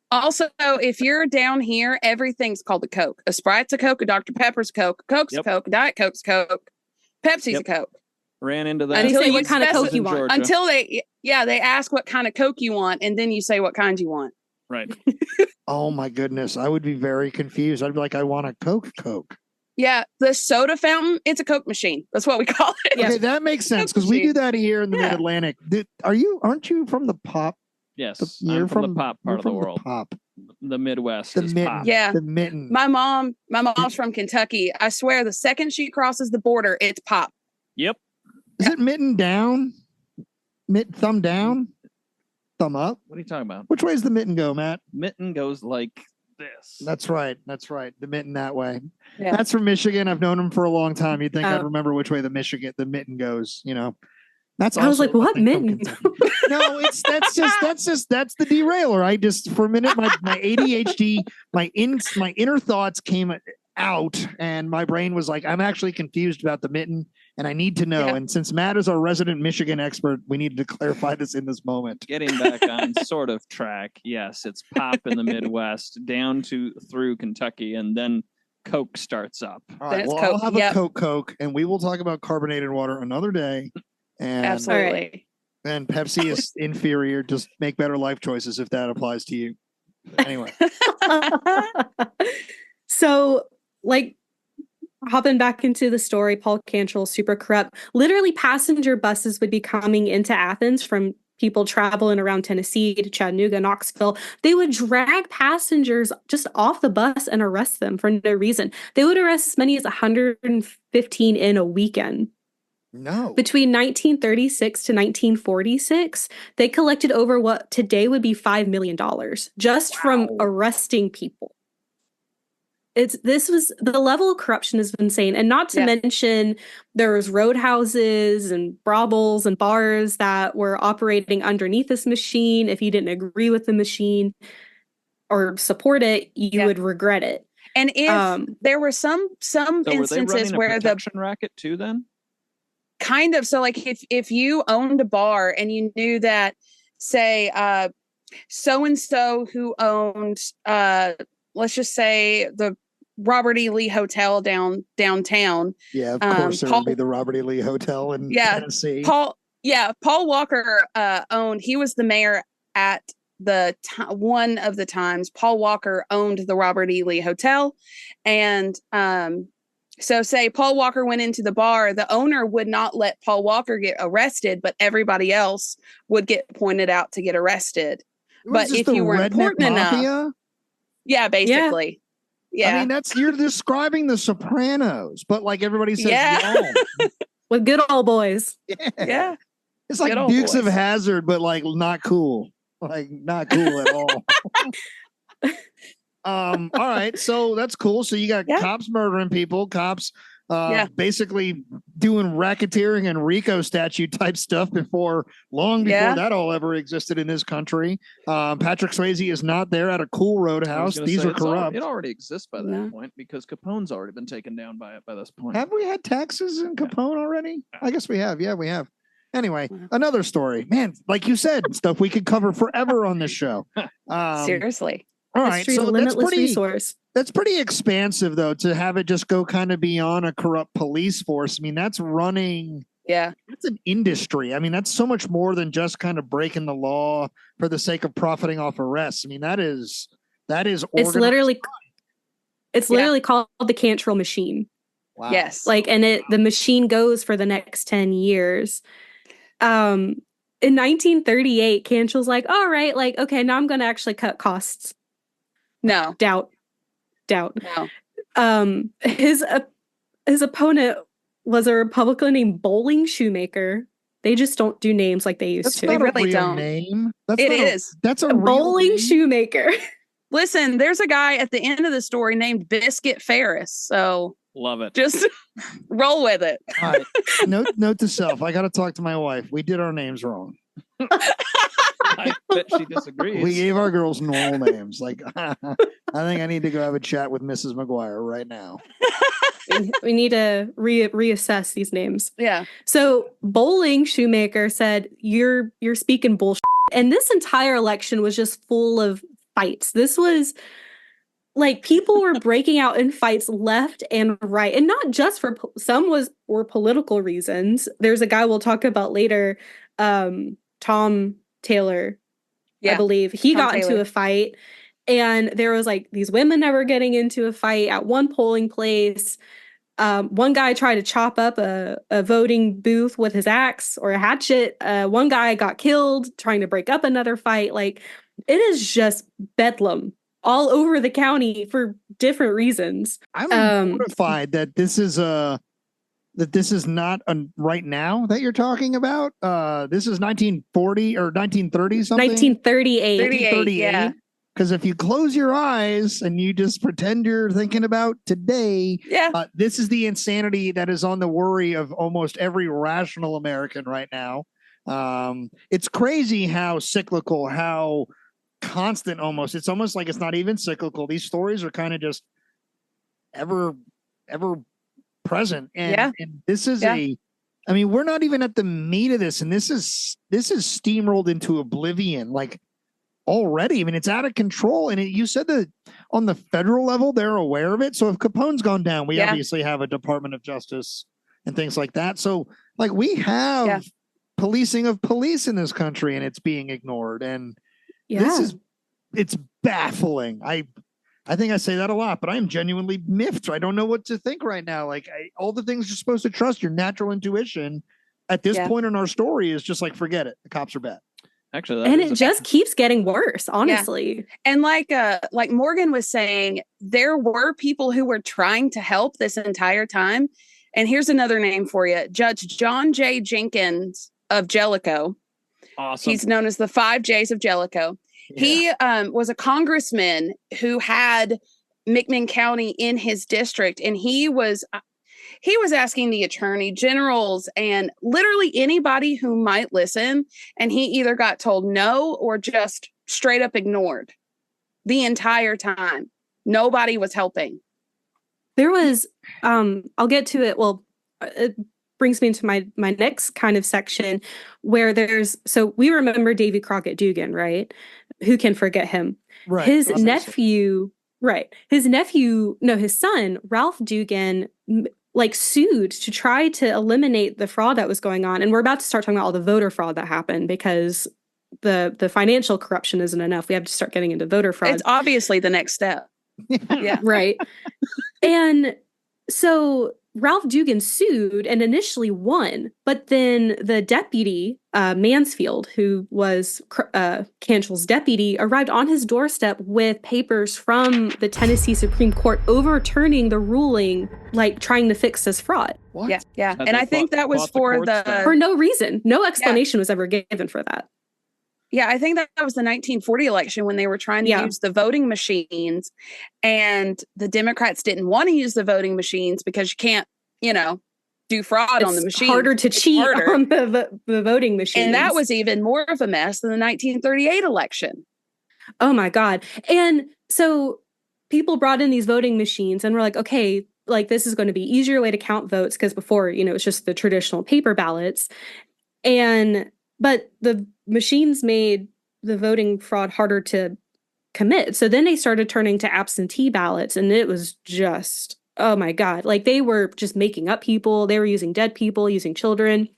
Also, if you're down here, everything's called a Coke. A Sprite's a Coke, a Dr. Pepper's a Coke, Coke's a Coke, Diet Coke's a Coke, Pepsi's a Coke. Ran into that. Until you what kind of Coke you want. Until they ask what kind of Coke you want, and then you say what kind you want. Right. Oh my goodness, I would be very confused. I'd be like, I want a Coke. Yeah, the soda fountain, it's a Coke machine. That's what we call it. Okay, that makes sense, because we do that here in the Mid-Atlantic. Aren't you from the pop? Yes, I'm from the pop part of the world. The Midwest is pop. Yeah, the mitten. My mom's from Kentucky. I swear, the second she crosses the border, it's pop. Yep. Is it mitten down? Thumb down? Thumb up. What are you talking about? Which way does the mitten go, Matt? Mitten goes like this. That's right. The mitten that way. Yeah. That's from Michigan. I've known him for a long time. You'd think I'd Oh. remember which way the mitten goes, you know. That's I was also like, what a thing from mitten? Kentucky. No, that's the derailer. I just for a minute my ADHD, my inner thoughts came out and my brain was like, I'm actually confused about the mitten and I need to know. Yeah. And since Matt is our resident Michigan expert, we needed to clarify this in this moment. Getting back on sort of track. Yes, it's pop in the Midwest down through Kentucky, and then Coke starts up. All right, Then it's well, I'll Coke. have Yep. a Coke, and we will talk about carbonated water another day. And Absolutely. And Pepsi is inferior. Just make better life choices if that applies to you. Anyway. So, like, hopping back into the story, Paul Cantrell, super corrupt. Literally, passenger buses would be coming into Athens from people traveling around Tennessee to Chattanooga, Knoxville. They would drag passengers just off the bus and arrest them for no reason. They would arrest as many as 115 in a weekend. No. Between 1936 to 1946, they collected over what today would be $5 million just from arresting people. This was the level of corruption is insane. And not to mention there was roadhouses and brothels and bars that were operating underneath this machine. If you didn't agree with the machine or support it, you would regret it. And if there were some instances where the protection racket too, then kind of, so like if you owned a bar and you knew that, say, so and so who owned let's just say the Robert E. Lee Hotel downtown. Yeah, of course there would be the Robert E. Lee Hotel in Tennessee. Paul Walker he was the mayor at one of the times. Paul Walker owned the Robert E. Lee Hotel. And so say Paul Walker went into the bar, the owner would not let Paul Walker get arrested, but everybody else would get pointed out to get arrested. But if you were important enough. Yeah, basically. Yeah. I mean, you're describing the Sopranos, but like everybody says, with good old boys. Yeah. It's like Dukes of Hazzard, but like not cool. Like not cool at all. All right, so that's cool. So you got cops murdering people, cops basically doing racketeering and RICO statute type stuff long before that all ever existed in this country. Patrick Swayze is not there at a cool roadhouse. These are corrupt. It already exists by that point because Capone's already been taken down by it by this point. Have we had taxes in Capone already? I guess we have. Yeah, we have. Anyway, another story. Man, like you said, stuff we could cover forever on this show. Seriously. All right, so resource. That's pretty expansive, though, to have it just go kind of beyond a corrupt police force. I mean, that's running. Yeah, that's an industry. I mean, that's so much more than just kind of breaking the law for the sake of profiting off arrests. I mean, that is. It's literally called the Cantrell machine. Wow. Yes, the machine goes for the next 10 years. In 1938, Cantrell's like, all right, like, okay, now I'm going to actually cut costs. No. Doubt. No. His opponent was a Republican named Bowling Shoemaker. They just don't do names like they used to. They really don't. Name. That's a Bowling Shoemaker. Listen, there's a guy at the end of the story named Biscuit Ferris. So love it. Just roll with it. All right. Note to self. I got to talk to my wife. We did our names wrong. I bet she disagrees. We gave our girls normal names. Like, I think I need to go have a chat with Mrs. McGuire right now. We need to reassess these names. Yeah. So Bowling Shoemaker said, "You're speaking bullshit," and this entire election was just full of fights. This was like people were breaking out in fights left and right, and not just for were political reasons. There's a guy we'll talk about later, Tom Taylor, I believe. He got into a fight, and there was like these women that were getting into a fight at one polling place. One guy tried to chop up a voting booth with his axe or a hatchet. One guy got killed trying to break up another fight. Like, it is just bedlam all over the county for different reasons. I'm mortified that this is that this is not right now that you're talking about? This is 1940 or 1930 something? 1938. 38, yeah. Because if you close your eyes and you just pretend you're thinking about today, this is the insanity that is on the worry of almost every rational American right now. It's crazy how cyclical, how constant almost. It's almost like it's not even cyclical. These stories are kind of just ever present. And this is we're not even at the meat of this. And this is steamrolled into oblivion. Like, already, I mean, it's out of control. And you said that on the federal level, they're aware of it. So if Capone's gone down, we obviously have a Department of Justice and things like that. So, like, we have policing of police in this country, and it's being ignored. And it's baffling. I think I say that a lot, but I am genuinely miffed. I don't know what to think right now. Like, all the things you're supposed to trust, your natural intuition at this point in our story is just like, forget it. The cops are bad. Actually, and it just keeps getting worse, honestly. Yeah. And like Morgan was saying, there were people who were trying to help this entire time. And here's another name for you. Judge John J. Jenkins of Jellicoe. Awesome. He's known as the 5 J's of Jellicoe. Yeah. He was a congressman who had McMinn County in his district, and he was asking the attorney generals and literally anybody who might listen, and he either got told no or just straight up ignored the entire time. Nobody was helping. There was, I'll get to it. Well, it brings me into my next kind of section where so we remember Davy Crockett Dugan, right? Who can forget him? Right. His son, Ralph Dugan, sued to try to eliminate the fraud that was going on. And we're about to start talking about all the voter fraud that happened because the financial corruption isn't enough. We have to start getting into voter fraud. It's obviously the next step. Yeah. Right. And so Ralph Dugan sued and initially won, but then the deputy, Mansfield, who was Cantrell's deputy, arrived on his doorstep with papers from the Tennessee Supreme Court overturning the ruling, trying to fix this fraud. What? Yeah, yeah. And I think that was for no reason. No explanation was ever given for that. Yeah, I think that was the 1940 election when they were trying to use the voting machines, and the Democrats didn't want to use the voting machines because you can't, do fraud on the machine. It's harder to cheat on the voting machines. And that was even more of a mess than the 1938 election. Oh my God. And so people brought in these voting machines and were like, okay, this is going to be easier way to count votes because before, it's just the traditional paper ballots. But the machines made the voting fraud harder to commit. So then they started turning to absentee ballots, and it was just, oh my God. They were just making up people. They were using dead people, using children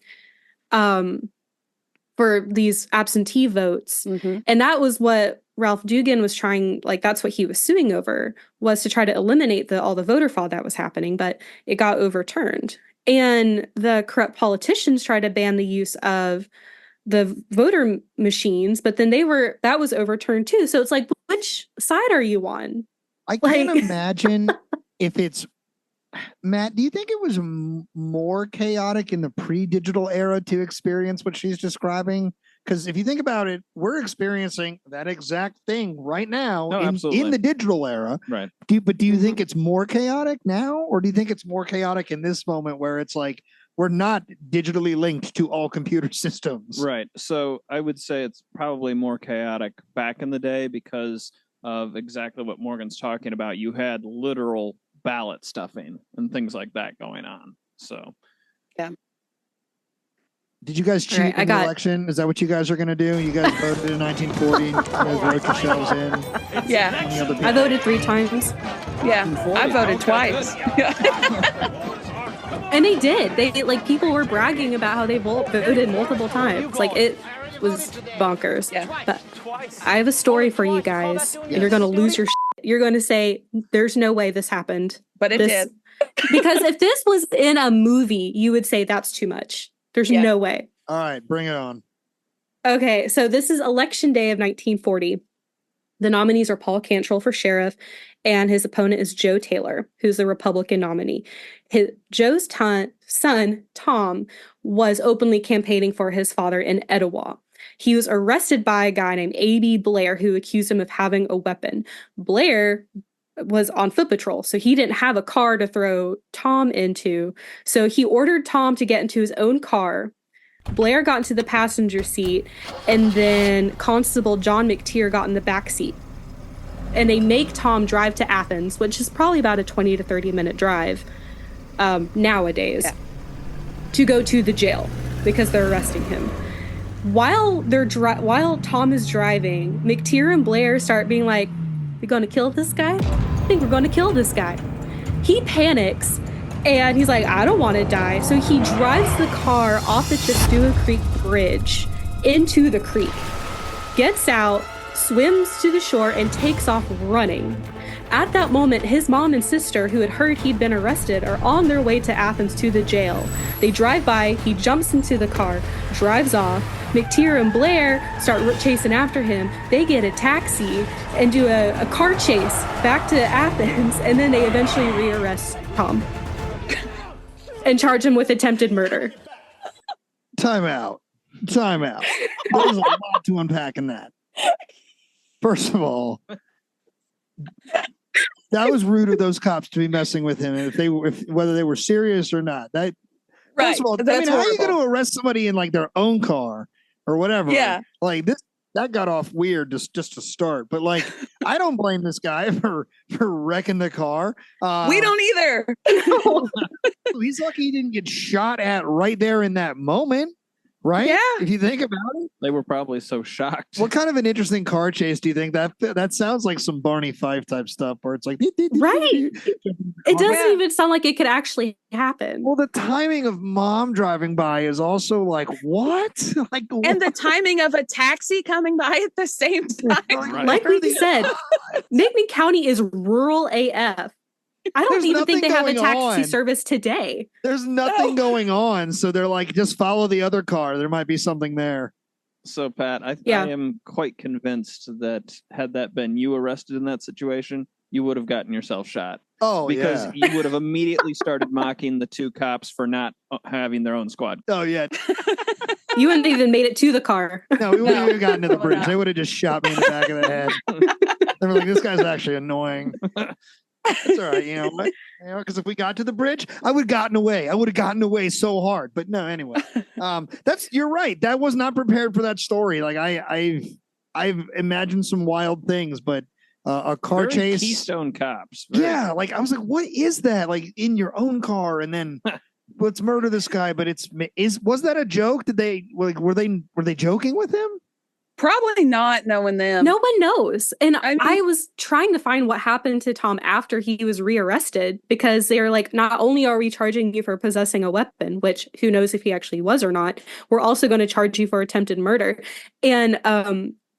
for these absentee votes. Mm-hmm. And that was what Ralph Dugan was trying, that's what he was suing over, was to try to eliminate all the voter fraud that was happening, but it got overturned. And the corrupt politicians tried to ban the use of the voter machines, but then that was overturned too. So it's which side are you on? I can't imagine if it's, Matt, do you think it was more chaotic in the pre-digital era to experience what she's describing? Because if you think about it, we're experiencing that exact thing right now in the digital era. Right. Do you think it's more chaotic now? Or do you think it's more chaotic in this moment where it's we're not digitally linked to all computer systems? Right. So I would say it's probably more chaotic back in the day because of exactly what Morgan's talking about. You had literal ballot stuffing and things like that going on. So, yeah. Did you guys cheat in the election? Is that what you guys are going to do? You guys voted in 1940. You guys wrote yourselves in. Yeah. I voted 3 times. Yeah. I voted twice. And they did. People were bragging about how they voted multiple times. It was bonkers. Yeah. But I have a story for you guys. And you're going to lose your shit. You're going to say, there's no way this happened. But it did. Because if this was in a movie, you would say that's too much. There's no way. All right, bring it on. Okay, so this is Election Day of 1940. The nominees are Paul Cantrell for sheriff and his opponent is Joe Taylor, who's the Republican nominee. Joe's son, Tom, was openly campaigning for his father in Etowah. He was arrested by a guy named A.B. Blair, who accused him of having a weapon. Blair was on foot patrol, so he didn't have a car to throw Tom into. So he ordered Tom to get into his own car. Blair got into the passenger seat, and then Constable John McTeer got in the back seat. And they make Tom drive to Athens, which is probably about a 20 to 30 minute drive nowadays, to go to the jail because they're arresting him. While Tom is driving, McTeer and Blair start being like, "We gonna kill this guy? I think we're gonna kill this guy." He panics and he's like, "I don't want to die." So he drives the car off the Chestua Creek Bridge into the creek, gets out, swims to the shore, and takes off running. At that moment, his mom and sister, who had heard he'd been arrested, are on their way to Athens to the jail. They drive by, he jumps into the car, drives off. McTeer and Blair start chasing after him. They get a taxi and do a car chase back to Athens, and then they eventually rearrest Tom and charge him with attempted murder. Time out. There's a lot to unpack in that. First of all, that was rude of those cops to be messing with him, if whether they were serious or not. That Right. First of all, That's how are you horrible. going to arrest somebody in like their own car or whatever? Yeah. Like this, that got off weird just to start. But like, I don't blame this guy for wrecking the car. We don't either. He's lucky he didn't get shot at right there in that moment. Right? Yeah. If you think about it. They were probably so shocked. What kind of an interesting car chase do you think that sounds like some Barney Fife type stuff where it's like right? It doesn't even sound like it could actually happen. Well, the timing of mom driving by is also like what? Like And the timing of a taxi coming by at the same time. Like we said, Macon County is rural AF. I don't even think they have a taxi service today. There's nothing going on. So they're like, just follow the other car. There might be something there. So, Pat, I am quite convinced that had that been you arrested in that situation, you would have gotten yourself shot. Oh, because you would have immediately started mocking the two cops for not having their own squad. Oh, yeah. You wouldn't even made it to the car. No, we wouldn't have gotten to the bridge. They would have just shot me in the back of the head. They were like, this guy's actually annoying. That's all right. You know what? Because if we got to the bridge, I would have gotten away. I would have gotten away so hard. But no, anyway, you're right. That was not prepared for that story. Like I've imagined some wild things, but a car chase, Keystone Cops. Yeah, like I was like, what is that? Like in your own car, and then let's murder this guy. But was that a joke? Did they were they joking with him? Probably not, knowing them. No one knows. And I was trying to find what happened to Tom after he was rearrested, because they're like, not only are we charging you for possessing a weapon, which who knows if he actually was or not, we're also going to charge you for attempted murder. And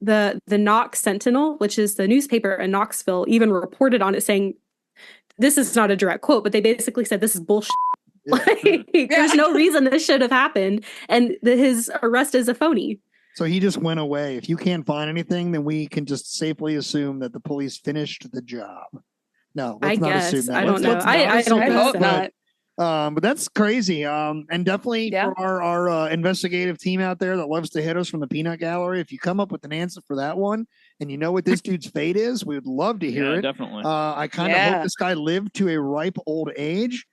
the Knox Sentinel, which is the newspaper in Knoxville, even reported on it saying, this is not a direct quote, but they basically said, this is bullshit. There's no reason this should have happened. And his arrest is a phony. So he just went away. If you can't find anything, then we can just safely assume that the police finished the job. No, let's not assume that. I don't know. I don't hope not. But that's crazy. And definitely for our investigative team out there that loves to hit us from the peanut gallery, if you come up with an answer for that one and you know what this dude's fate is, we would love to hear it. Definitely. I kind of hope this guy lived to a ripe old age.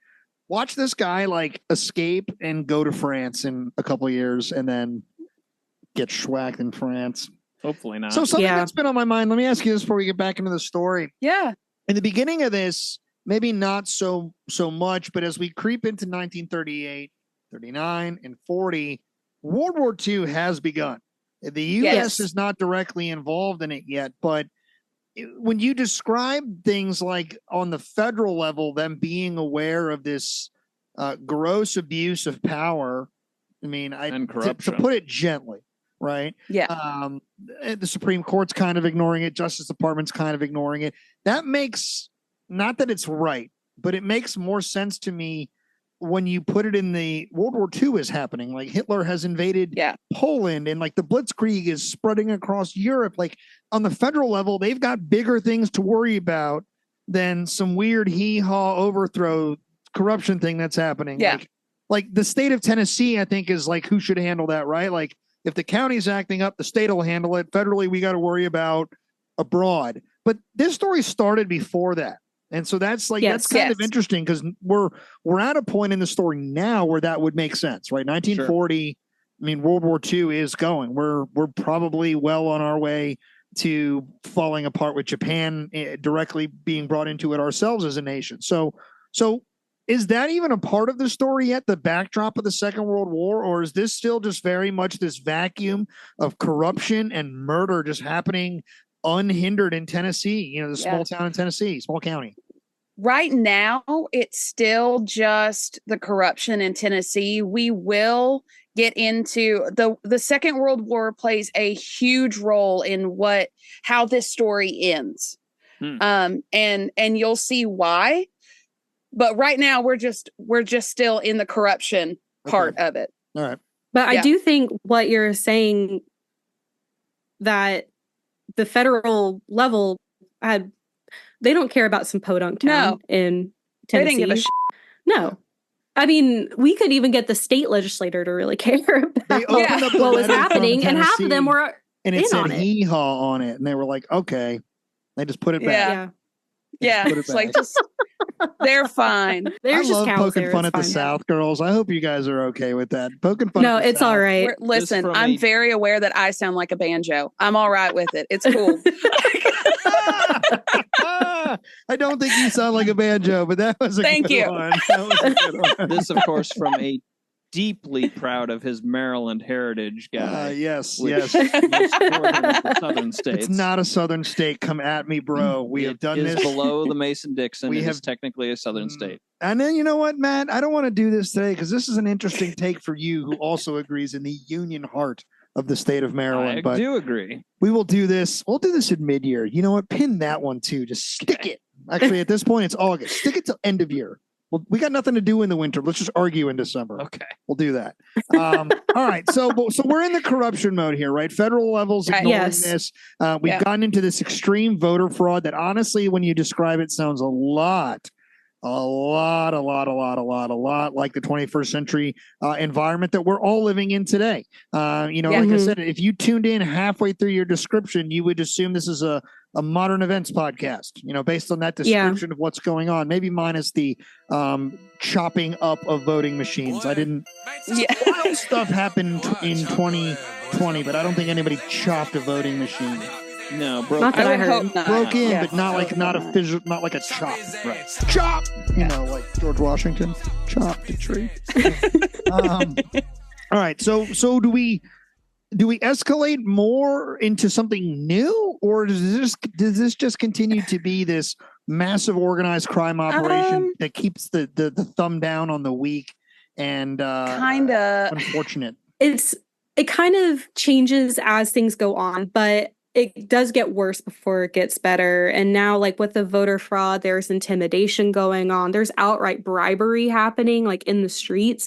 Watch this guy like escape and go to France in a couple of years and then get schwacked in France. Hopefully not. So something that's been on my mind. Let me ask you this before we get back into the story. Yeah. In the beginning of this, maybe not so much, but as we creep into 1938, 39, and 40, World War II has begun. The U.S. is not directly involved in it yet, but when you describe things like on the federal level, them being aware of this gross abuse of power, I mean, and corruption. To put it gently, right? Yeah. The Supreme Court's kind of ignoring it. Justice Department's kind of ignoring it. That makes, not that it's right, but it makes more sense to me when you put it in the World War II is happening. Like Hitler has invaded Poland and like the Blitzkrieg is spreading across Europe. Like on the federal level, they've got bigger things to worry about than some weird hee-haw overthrow corruption thing that's happening. Yeah. Like the state of Tennessee, I think, is like, who should handle that, right? Like, if the county's acting up, the state will handle it. Federally, we got to worry about abroad. But this story started before that. And so that's like, that's kind of interesting, because we're at a point in the story now where that would make sense, right? 1940, sure. I mean, World War II is going. We're probably well on our way to falling apart with Japan directly being brought into it ourselves as a nation. So is that even a part of the story yet, the backdrop of the Second World War? Or is this still just very much this vacuum of corruption and murder just happening unhindered in Tennessee, the small town in Tennessee, small county? Right now, it's still just the corruption in Tennessee. We will get into the Second World War plays a huge role in how this story ends. And you'll see why. But right now we're just still in the corruption part of it. All right. But I do think what you're saying, that the federal level they don't care about some podunk town in Tennessee. They didn't give a shit. No. I mean, we could even get the state legislator to really care about what was happening, and half of them were and it said hee-haw on it, and they were like, okay. They just put it back. Yeah. It's like, just they're fine. I love poking fun at the South, girls. I hope you guys are okay with that. Poking fun. No, it's all right. Listen, I'm very aware that I sound like a banjo. I'm all right with it. It's cool. I don't think you sound like a banjo, but that was a Thank good you. one. That was a good one. This, of course, from a deeply proud of his Maryland heritage guy. Yes. The Southern states. It's not a Southern state. Come at me, bro. We have done this below the Mason-Dixon. It is technically a Southern state. And then, you know what, Matt? I don't want to do this today because this is an interesting take for you, who also agrees in the Union heart of the state of Maryland. I do agree. We will do this. We'll do this in mid-year. You know what? Pin that one too. Just stick it. Actually, at this point, it's August. Stick it till end of year. Well, we got nothing to do in the winter. Let's just argue in December. Okay. We'll do that. All right. So we're in the corruption mode here, right? Federal levels ignoring this. We've gotten into this extreme voter fraud that, honestly, when you describe it, sounds a lot like the 21st century environment that we're all living in today. Like I said, if you tuned in halfway through your description, you would assume this is a modern events podcast, based on that description of what's going on, maybe minus the chopping up of voting machines. I didn't. Wild stuff happened in 2020, but I don't think anybody chopped a voting machine. No, broke in, but not like a chop. Right. Chop, like George Washington chopped a tree. All right, so do we escalate more into something new, or does this just continue to be this massive organized crime operation that keeps the thumb down on the weak and kind of unfortunate? It kind of changes as things go on, but it does get worse before it gets better. And now, like with the voter fraud, there's intimidation going on. There's outright bribery happening, like in the streets,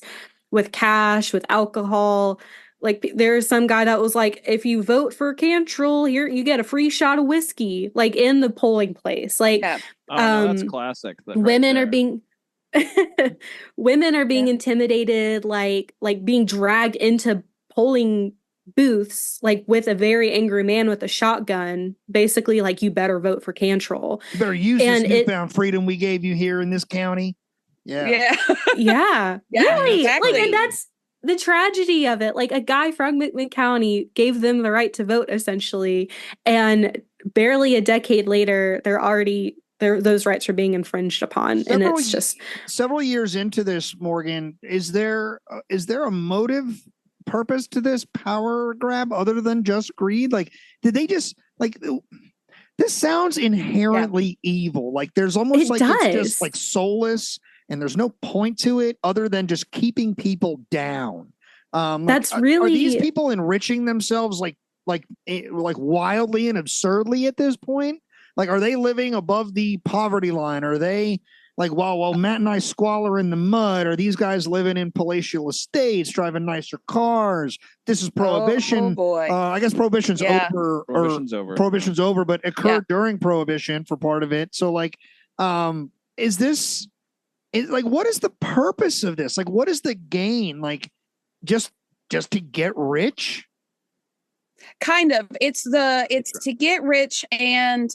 with cash, with alcohol. Like there's some guy that was like, if you vote for Cantrell, here you get a free shot of whiskey, like in the polling place. Like, that's classic. Women are being intimidated, like being dragged into polling booths, like with a very angry man with a shotgun, basically like, you better vote for Cantrell. You better use this newfound freedom we gave you here in this county. Yeah. Yeah, really. Exactly. Like, and that's the tragedy of it. Like, a guy from McMinn County gave them the right to vote, essentially, and barely a decade later, those rights are being infringed upon. And it's just several years into this, Morgan, is there a motive purpose to this power grab other than just greed? Like, did they just this sounds inherently evil. Like, there's almost it's just like soulless, and there's no point to it other than just keeping people down. That's are these people enriching themselves like wildly and absurdly at this point? Like, are they living above the poverty line? Are they like, while Matt and I squalor in the mud, are these guys living in palatial estates, driving nicer cars? This is Prohibition. Oh boy. I guess Prohibition's over. Prohibition's over. Prohibition's over, but occurred during Prohibition for part of it. So, like, Is this like, what is the purpose of this? Like, what is the gain? Like, just to get rich? Kind of. It's to get rich and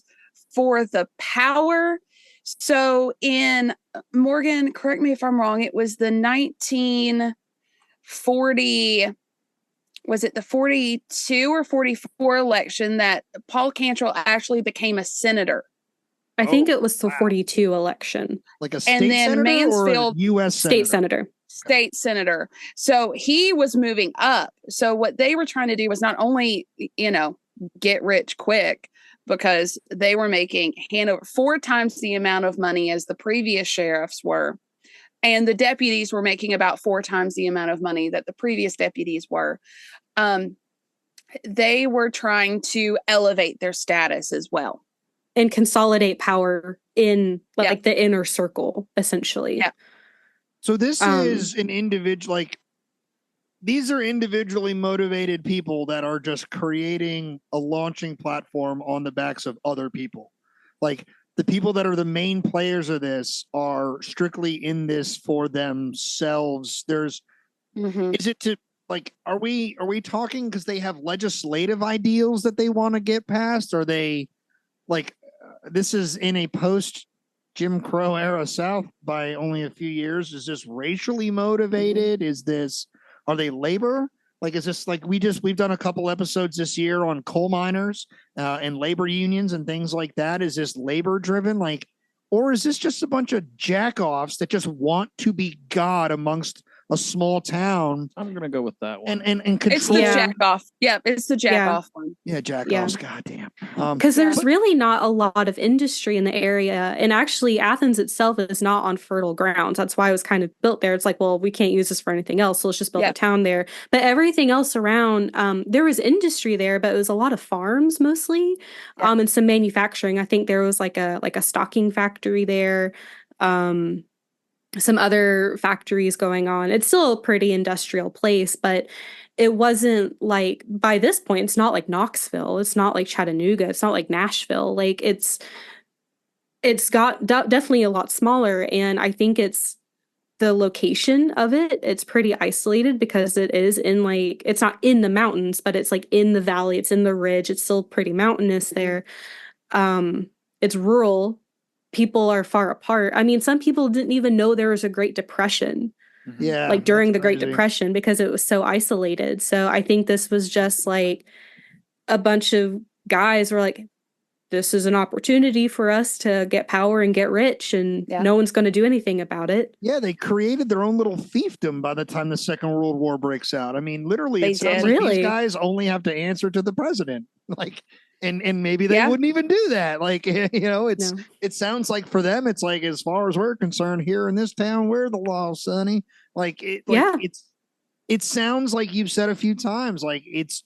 for the power. So in Morgan, correct me if I'm wrong, it was the 1940, was it the 42 or 44 election that Paul Cantrell actually became a senator? I think it was the 42 election. Like a state senator Mansfield, or a U.S. senator? State senator. State senator. So he was moving up. So what they were trying to do was not only, get rich quick, because they were making Hanover 4 times the amount of money as the previous sheriffs were. And the deputies were making about 4 times the amount of money that the previous deputies were. They were trying to elevate their status as well. And consolidate power in the inner circle, essentially. Yeah. So this is an individual, like, these are individually motivated people that are just creating a launching platform on the backs of other people. Like, the people that are the main players of this are strictly in this for themselves. Is it to, like, are we talking because they have legislative ideals that they want to get past? Are they, like, this is in a post Jim Crow era South by only a few years? Is this racially motivated? Are they labor? Like, is this like, we've done a couple episodes this year on coal miners and labor unions and things like that. Is this labor driven? Like, or is this just a bunch of jack-offs that just want to be God amongst a small town? I'm gonna go with that one. And it's the jack-off. Yeah, it's the jack-off one. Yeah, jack-offs. Goddamn. Because there's really not a lot of industry in the area, and actually Athens itself is not on fertile grounds. That's why it was kind of built there. It's like, well, we can't use this for anything else, so let's just build a town there. But everything else around, there was industry there, but it was a lot of farms mostly, and some manufacturing. I think there was like a stocking factory there. Some other factories going on. It's still a pretty industrial place, but it wasn't like, by this point, it's not like Knoxville. It's not like Chattanooga. It's not like Nashville. Like, it's got definitely a lot smaller. And I think it's the location of it. It's pretty isolated because it is in, like, it's not in the mountains, but it's like in the valley. It's in the ridge. It's still pretty mountainous there. It's rural. People are far apart. I mean, some people didn't even know there was a Great Depression. Yeah. Like during the Great Depression, because it was so isolated. So I think this was just like a bunch of guys were like, this is an opportunity for us to get power and get rich, and no one's going to do anything about it. Yeah, they created their own little fiefdom by the time the Second World War breaks out. I mean, literally, it sounds like these guys only have to answer to the president. Like, and maybe they wouldn't even do that. Like, it sounds like for them, it's like, as far as we're concerned, here in this town, we're the law, sonny. It sounds like you've said a few times, like it's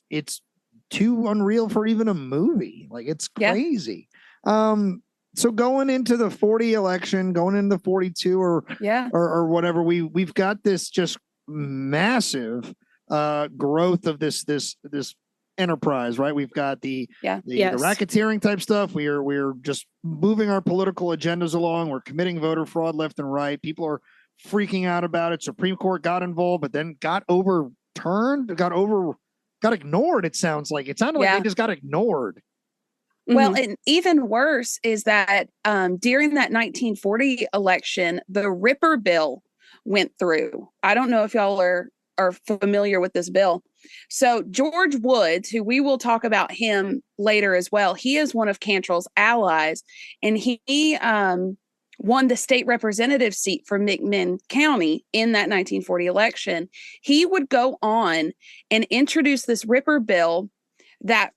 too unreal for even a movie. Like, it's crazy. So going into the 40 election, going into the 42 or whatever, we've got this just massive growth of this enterprise, right? We've got the racketeering type stuff. We're just moving our political agendas along. We're committing voter fraud left and right. People are freaking out about it. Supreme Court got involved, but then got overturned, got ignored. It sounded like they just got ignored. Well, and even worse is that during that 1940 election, the Ripper bill went through. I don't know if y'all are familiar with this bill. So George Woods, who we will talk about him later as well, he is one of Cantrell's allies, and he won the state representative seat for McMinn County in that 1940 election. He would go on and introduce this Ripper bill that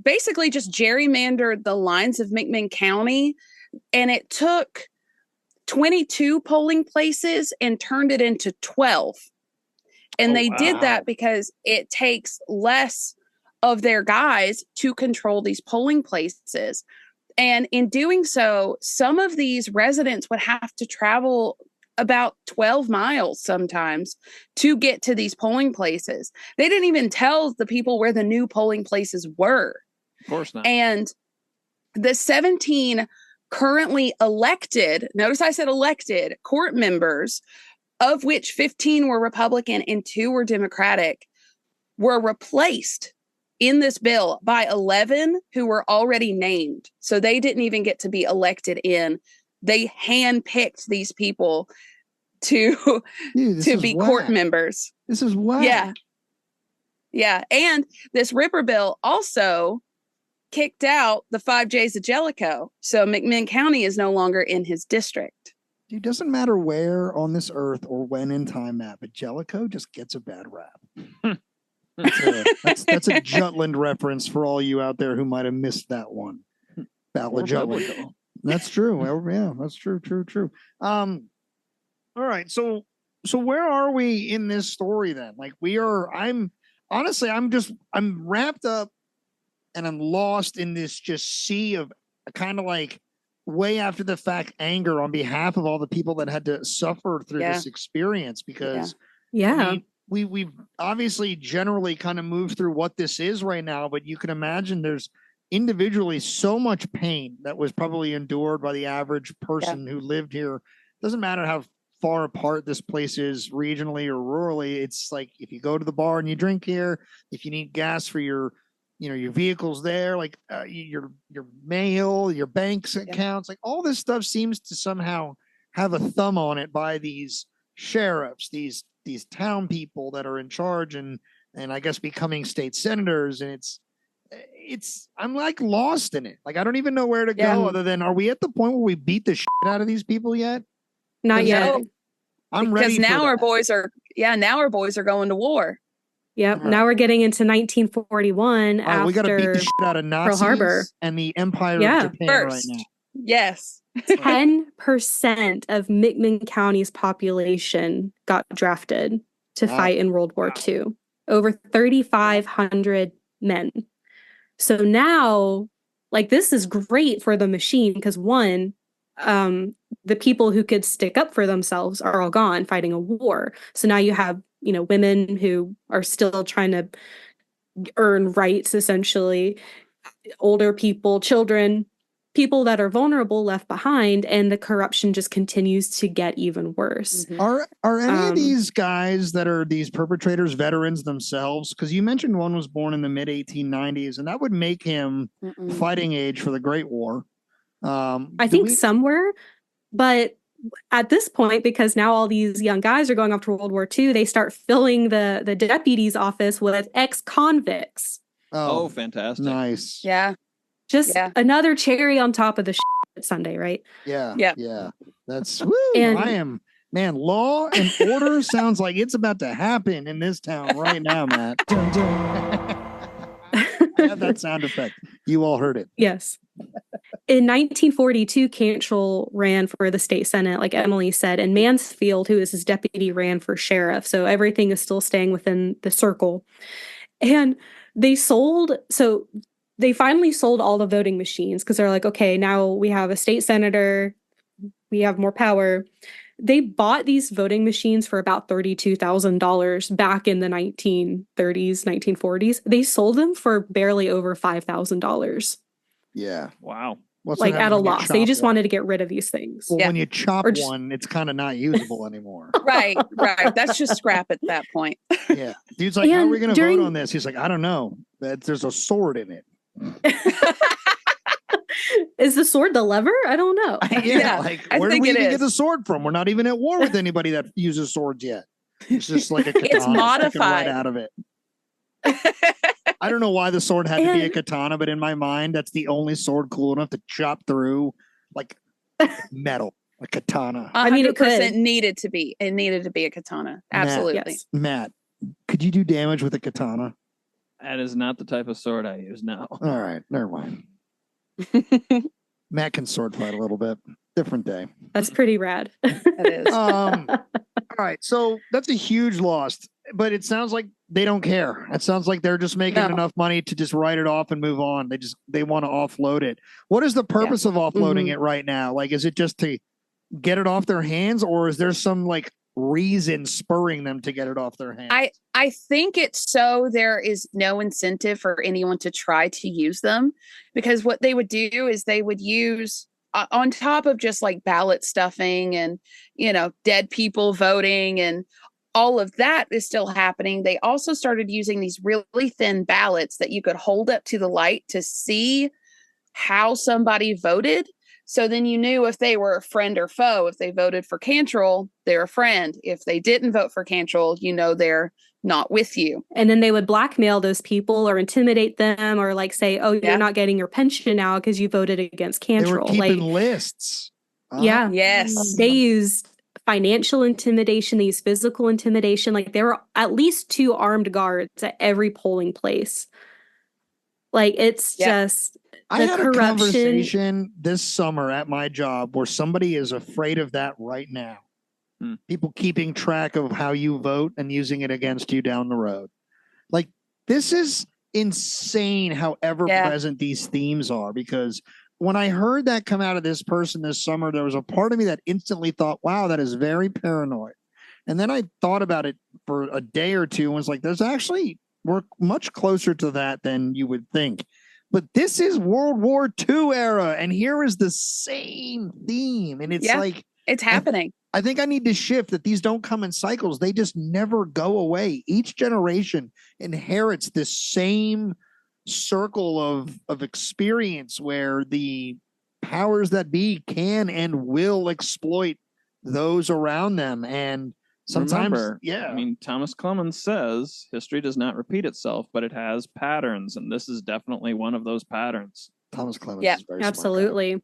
basically just gerrymandered the lines of McMinn County, and it took 22 polling places and turned it into 12. And they did that because it takes less of their guys to control these polling places. And in doing so, some of these residents would have to travel about 12 miles sometimes to get to these polling places. They didn't even tell the people where the new polling places were. Of course not. And the 17 currently elected, notice I said elected, court members, of which 15 were Republican and 2 were Democratic, were replaced in this bill by 11 who were already named. So they didn't even get to be elected in. They handpicked these people to be court members. This is whack. Yeah. Yeah. And this Ripper bill also kicked out the 5 J's of Jellicoe. So McMinn County is no longer in his district. It doesn't matter where on this earth or when in time, Matt, but Jellicoe just gets a bad rap. That's a Jutland reference for all you out there who might have missed that one. Battle of Jutland. That's true. Yeah, that's true. All right. So where are we in this story then? Like I'm wrapped up and I'm lost in this just sea of kind of like way after the fact anger on behalf of all the people that had to suffer through this experience because I mean, we've obviously generally kind of moved through what this is right now, but you can imagine there's individually so much pain that was probably endured by the average person who lived here. Doesn't matter how far apart this place is regionally or rurally. It's like if you go to the bar and you drink here, if you need gas for your vehicles there, like your mail, your bank's accounts, like all this stuff seems to somehow have a thumb on it by these sheriffs, these town people that are in charge and I guess becoming state senators. And it's I'm like lost in it. Like I don't even know where to go other than are we at the point where we beat the shit out of these people yet? Not yet. I'm ready because now for our that. boys are going to war. Yep. Now we're getting into 1941 after we got to beat the shit out of Nazis Pearl Harbor and the Empire of Japan right now. Yes. 10% of McMinn County's population got drafted to fight in World War II. Over 3,500 men. So now, like, this is great for the machine because one, the people who could stick up for themselves are all gone fighting a war. So now you have, women who are still trying to earn rights, essentially, older people, children, people that are vulnerable left behind, and the corruption just continues to get even worse. Are any of these guys that are these perpetrators veterans themselves? Because you mentioned one was born in the mid 1890s, and that would make him fighting age for the Great War. I think some were, but at this point, because now all these young guys are going off to World War II, they start filling the deputy's office with ex-convicts. Oh, fantastic. Nice. Yeah. Just another cherry on top of the Sunday, right? Yeah. That's woo. Law and order sounds like it's about to happen in this town right now, Matt. I have that sound effect. You all heard it. Yes. In 1942, Cantrell ran for the state senate, like Emileigh said, and Mansfield, who is his deputy, ran for sheriff. So everything is still staying within the circle. And they finally sold all the voting machines because they're like, okay, now we have a state senator, we have more power. They bought these voting machines for about $32,000 back in the 1930s, 1940s. They sold them for barely over $5,000. Yeah. Wow. What's like at a loss. They just wanted to get rid of these things. Well, when you chop one, it's kind of not usable anymore. Right. That's just scrap at that point. Yeah. Dude's like, how are we going to vote on this? He's like, I don't know. There's a sword in it. Is the sword the lever? I don't know. Like where do we even get the sword from? We're not even at war with anybody that uses swords yet. It's just like a katana. It's modified right out of it. I don't know why the sword had to be a katana, but in my mind, that's the only sword cool enough to chop through like metal, a katana. I mean, it needed to be. It needed to be a katana. Absolutely. Matt, could you do damage with a katana? That is not the type of sword I use. No. All right, never mind. Matt can sword fight a little bit. Different day. That's pretty rad. It is. All right, so that's a huge loss, but it sounds like they don't care. It sounds like they're just making enough money to just write it off and move on. They want to offload it. What is the purpose of offloading it right now? Like, is it just to get it off their hands, or is there some like reason spurring them to get it off their hands? I think it's so there is no incentive for anyone to try to use them, because what they would do is they would use on top of just like ballot stuffing and, dead people voting and all of that is still happening, they also started using these really thin ballots that you could hold up to the light to see how somebody voted. So then you knew if they were a friend or foe. If they voted for Cantrell, they're a friend. If they didn't vote for Cantrell, they're not with you. And then they would blackmail those people or intimidate them or like say, oh, you're not getting your pension now because you voted against Cantrell. They were keeping lists. Yeah. Yes. They used financial intimidation, they used physical intimidation. Like there were at least 2 armed guards at every polling place. Like it's just I had a conversation this summer at my job where somebody is afraid of that right now. People keeping track of how you vote and using it against you down the road. Like, this is insane how ever present these themes are, because when I heard that come out of this person this summer, there was a part of me that instantly thought, wow, that is very paranoid. And then I thought about it for a day or two and was like, we're much closer to that than you would think. But this is World War II era, and here is the same theme. And it's like, it's happening. I think I need to shift that these don't come in cycles. They just never go away. Each generation inherits this same circle of experience where the powers that be can and will exploit those around them. And sometimes, remember, Thomas Clemens says history does not repeat itself, but it has patterns. And this is definitely one of those patterns. Thomas Clemens is very absolutely smart.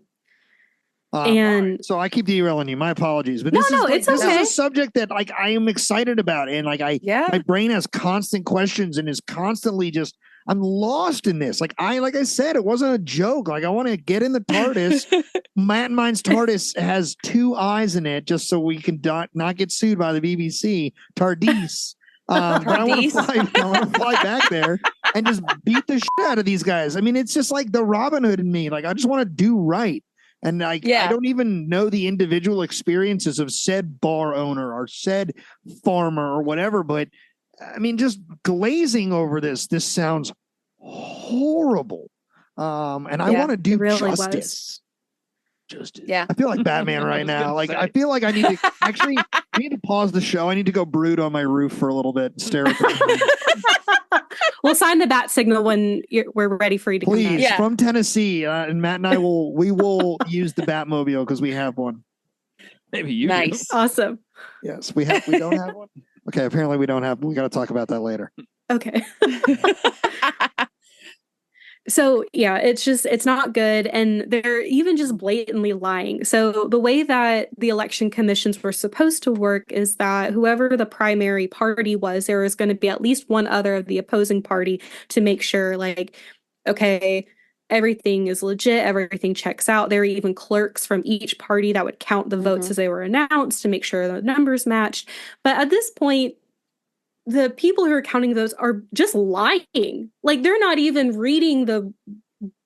And so I keep derailing you. My apologies, but this it's okay. This is a subject that like I am excited about, and like my brain has constant questions and is constantly just I'm lost in this. Like I said, it wasn't a joke. Like I want to get in the TARDIS. Matt and mine's TARDIS has 2 eyes in it, just so we can not get sued by the BBC. TARDIS. But I want to fly back there and just beat the shit out of these guys. I mean, it's just like the Robin Hood in me. Like I just want to do right. And I don't even know the individual experiences of said bar owner or said farmer or whatever. But I mean, just glazing over this sounds horrible. And I want to do justice. Justice. Yeah. I feel like Batman right now. Like I feel like I need to I need to pause the show. I need to go brood on my roof for a little bit and stare at the We'll sign the bat signal when we're ready for you to come back. Please, from Tennessee, and Matt and I will use the Batmobile because we have one. Maybe you do. Awesome. Yes, we don't have one. Okay, apparently we don't have. We got to talk about that later. Okay. So yeah, it's not good. And they're even just blatantly lying. So the way that the election commissions were supposed to work is that whoever the primary party was, there was going to be at least one other of the opposing party to make sure like, okay, everything is legit, everything checks out. There were even clerks from each party that would count the votes as they were announced to make sure the numbers matched. But at this point, the people who are counting those are just lying. Like they're not even reading the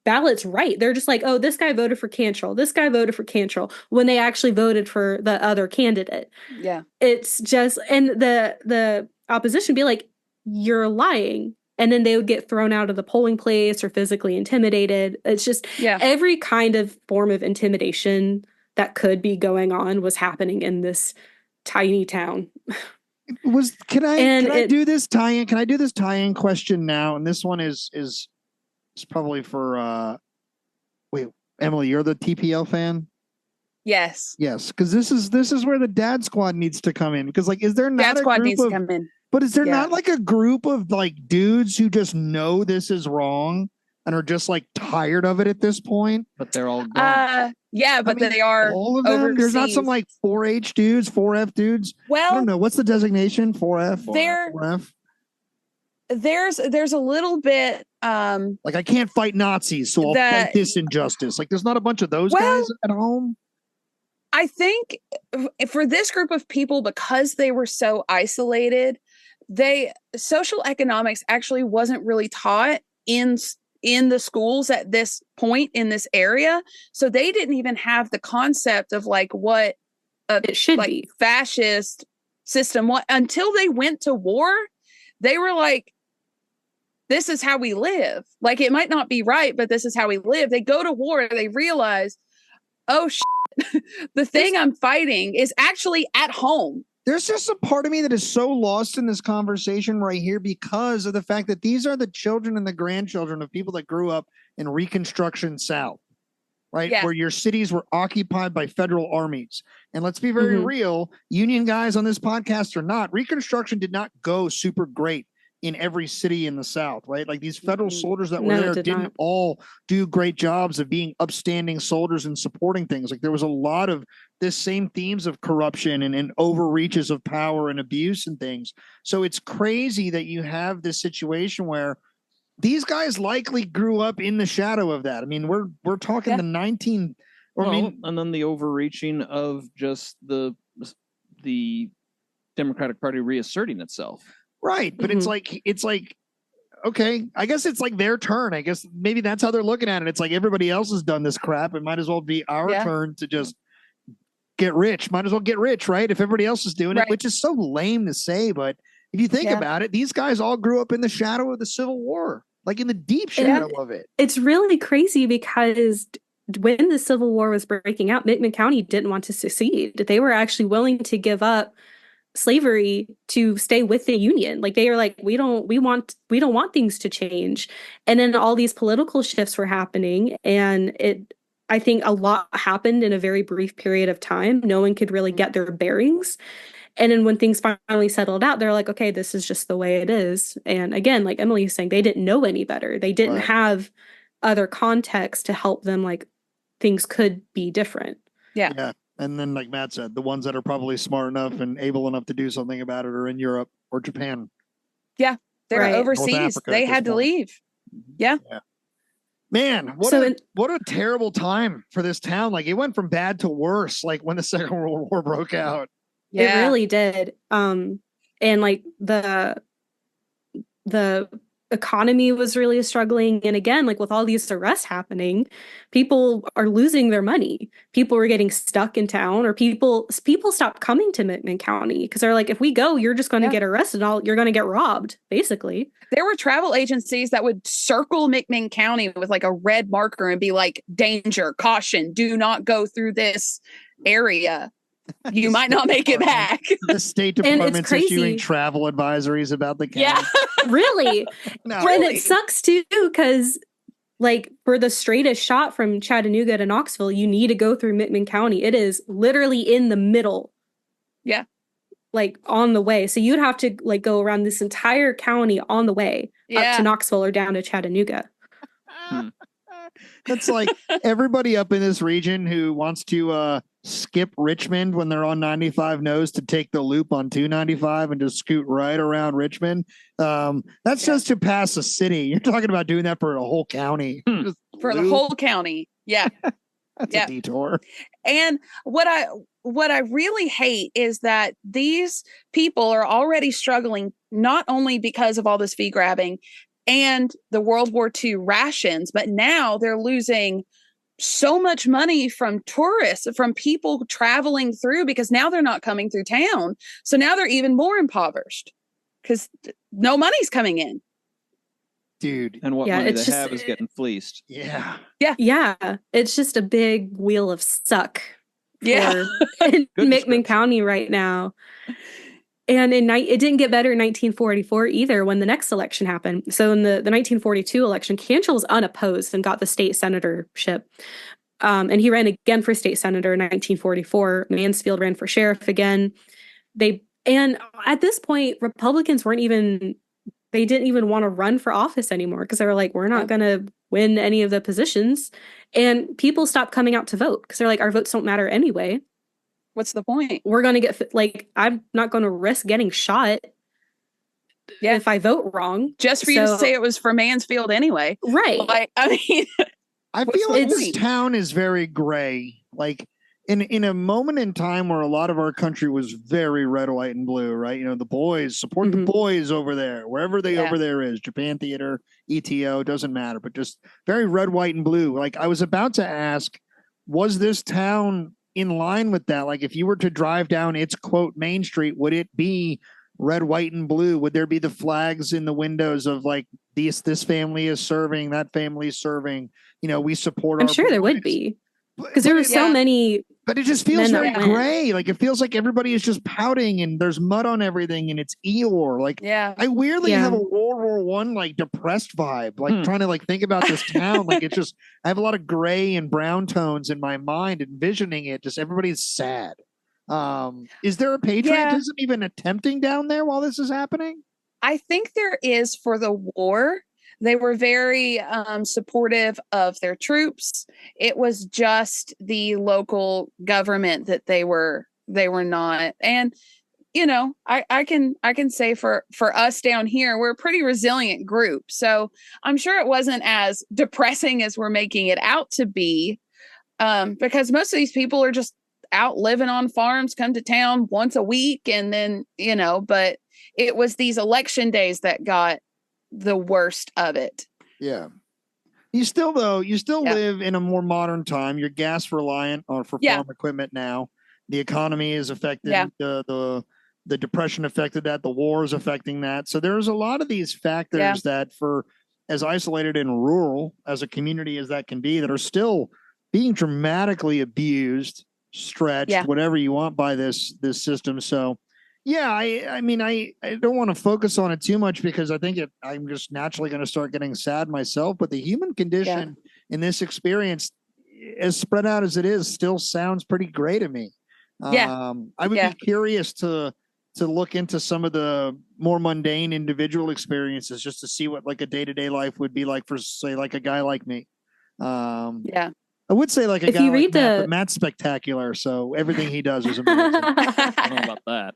ballots right. They're just like, oh, this guy voted for Cantrell. This guy voted for Cantrell when they actually voted for the other candidate. Yeah. It's just, and the opposition be like, you're lying. And then they would get thrown out of the polling place or physically intimidated. It's just every kind of form of intimidation that could be going on was happening in this tiny town. Can I do this tie-in? Can I do this tie-in question now? And this one is probably for Emileigh, you're the TPL fan? Yes. Yes, because this is where the dad squad needs to come in. Because like, is there not dad a squad group needs to come in? But is there not like a group of like dudes who just know this is wrong and are just like tired of it at this point? But they're all gone. But they are all of them. overseas. There's not some like 4H dudes, 4F dudes. Well, I don't know what's the designation. 4F. 4F. There's a little bit like I can't fight Nazis, so I'll fight this injustice. Like there's not a bunch of those guys at home. I think for this group of people, because they were so isolated, social economics actually wasn't really taught in the schools at this point in this area. So they didn't even have the concept of like what it should be fascist system. What until they went to war, they were like, this is how we live. Like it might not be right, but this is how we live. They go to war, they realize, oh, the thing I'm fighting is actually at home. There's just a part of me that is so lost in this conversation right here because of the fact that these are the children and the grandchildren of people that grew up in Reconstruction South, right? Yeah. Where your cities were occupied by federal armies. And let's be very real, Union guys on this podcast or not, Reconstruction did not go super great in every city in the South, right? Like these federal soldiers that were there didn't all do great jobs of being upstanding soldiers and supporting things. Like there was a lot of this same themes of corruption and overreaches of power and abuse and things. So it's crazy that you have this situation where these guys likely grew up in the shadow of that. I mean, we're talking the 19 or and then the overreaching of just the Democratic Party reasserting itself. Right. But it's like, okay, I guess it's like their turn. I guess maybe that's how they're looking at it. It's like everybody else has done this crap. It might as well be our turn to just get rich. Might as well get rich, right? If everybody else is doing it, which is so lame to say. But if you think about it, these guys all grew up in the shadow of the Civil War, like in the deep shadow of it. It's really crazy because when the Civil War was breaking out, McMinn County didn't want to secede. They were actually willing to give up slavery to stay with the Union. Like they were like, we don't want things to change. And then all these political shifts were happening, and I think a lot happened in a very brief period of time. No one could really get their bearings. And then when things finally settled out, they're like, okay, this is just the way it is. And again, like Emileigh is saying, they didn't know any better. They didn't have other context to help them, like things could be different. Yeah. And then, like Matt said, the ones that are probably smart enough and able enough to do something about it are in Europe or Japan. Yeah, they're overseas. They had to leave. Yeah. Man, what a terrible time for this town. Like it went from bad to worse, like when the Second World War broke out. Yeah. It really did. And like the economy was really struggling. And again, like with all these arrests happening, people are losing their money. People were getting stuck in town, or people stopped coming to McMinn County because they're like, if we go, you're just going to get arrested. You're going to get robbed, basically. There were travel agencies that would circle McMinn County with like a red marker and be like, danger, caution, do not go through this area. You might not make it back. The State Department's issuing travel advisories about the county. Yeah. Really? And it sucks too, because like for the straightest shot from Chattanooga to Knoxville, you need to go through McMinn County. It is literally in the middle. Yeah. Like on the way. So you'd have to like go around this entire county on the way up to Knoxville or down to Chattanooga. That's like everybody up in this region who wants to skip Richmond when they're on 95 knows to take the loop on 295 and just scoot right around Richmond. That's just to pass a city. You're talking about doing that for a whole county. For the whole county. Yeah. That's a detour. And what I really hate is that these people are already struggling, not only because of all this fee grabbing and the World War II rations, but now they're losing so much money from tourists, from people traveling through, because now they're not coming through town. So now they're even more impoverished because no money's coming in. Dude. And what money they have is getting fleeced. Yeah. It's just a big wheel of suck in McMinn County right now. And it didn't get better in 1944 either when the next election happened. So in the 1942 election, Cantrell was unopposed and got the state senatorship. And he ran again for state senator in 1944. Mansfield ran for sheriff again. And at this point, Republicans didn't even want to run for office anymore because they were like, we're not going to win any of the positions. And people stopped coming out to vote because they're like, our votes don't matter anyway. What's the point? We're going to get, like, I'm not going to risk getting shot if I vote wrong. Just for you to say it was for Mansfield anyway. Right. Like, I mean, I feel like this town is very gray. Like, in a moment in time where a lot of our country was very red, white, and blue, right? You know, the boys, support the boys over there, wherever they over there is, Japan Theater, ETO, doesn't matter, but just very red, white, and blue. Like, I was about to ask, was this town in line with that? Like if you were to drive down its quote Main Street, would it be red, white, and blue? Would there be the flags in the windows of like this family is serving, that family is serving? You know, we support. I'm sure there would be. Because there were so many. But it just feels very gray. Like, it feels like everybody is just pouting and there's mud on everything and it's Eeyore. Like, I weirdly have a World War I, like, depressed vibe. Like, trying to, like, think about this town. Like, it's just, I have a lot of gray and brown tones in my mind, envisioning it. Just everybody's sad. Is there a patriotism even attempting down there while this is happening? I think there is for the war. They were very supportive of their troops. It was just the local government that they were not. And you know, I can say for us down here, we're a pretty resilient group. So I'm sure it wasn't as depressing as we're making it out to be, because most of these people are just out living on farms, come to town once a week, and then but it was these election days that got the worst of it. Yeah. You still live in a more modern time. You're gas reliant for farm equipment now. The economy is affected. The depression affected that. The war is affecting that. So there's a lot of these factors that, for as isolated and rural as a community as that can be, that are still being dramatically abused, stretched, whatever you want, by this system. So yeah, I mean, I don't want to focus on it too much, because I think I'm just naturally going to start getting sad myself. But the human condition in this experience, as spread out as it is, still sounds pretty gray to me. I would be curious to look into some of the more mundane individual experiences, just to see what like a day-to-day life would be like for, say, like a guy like me. I would say like a guy like Matt, but Matt's spectacular, so everything he does is amazing. I don't know about that.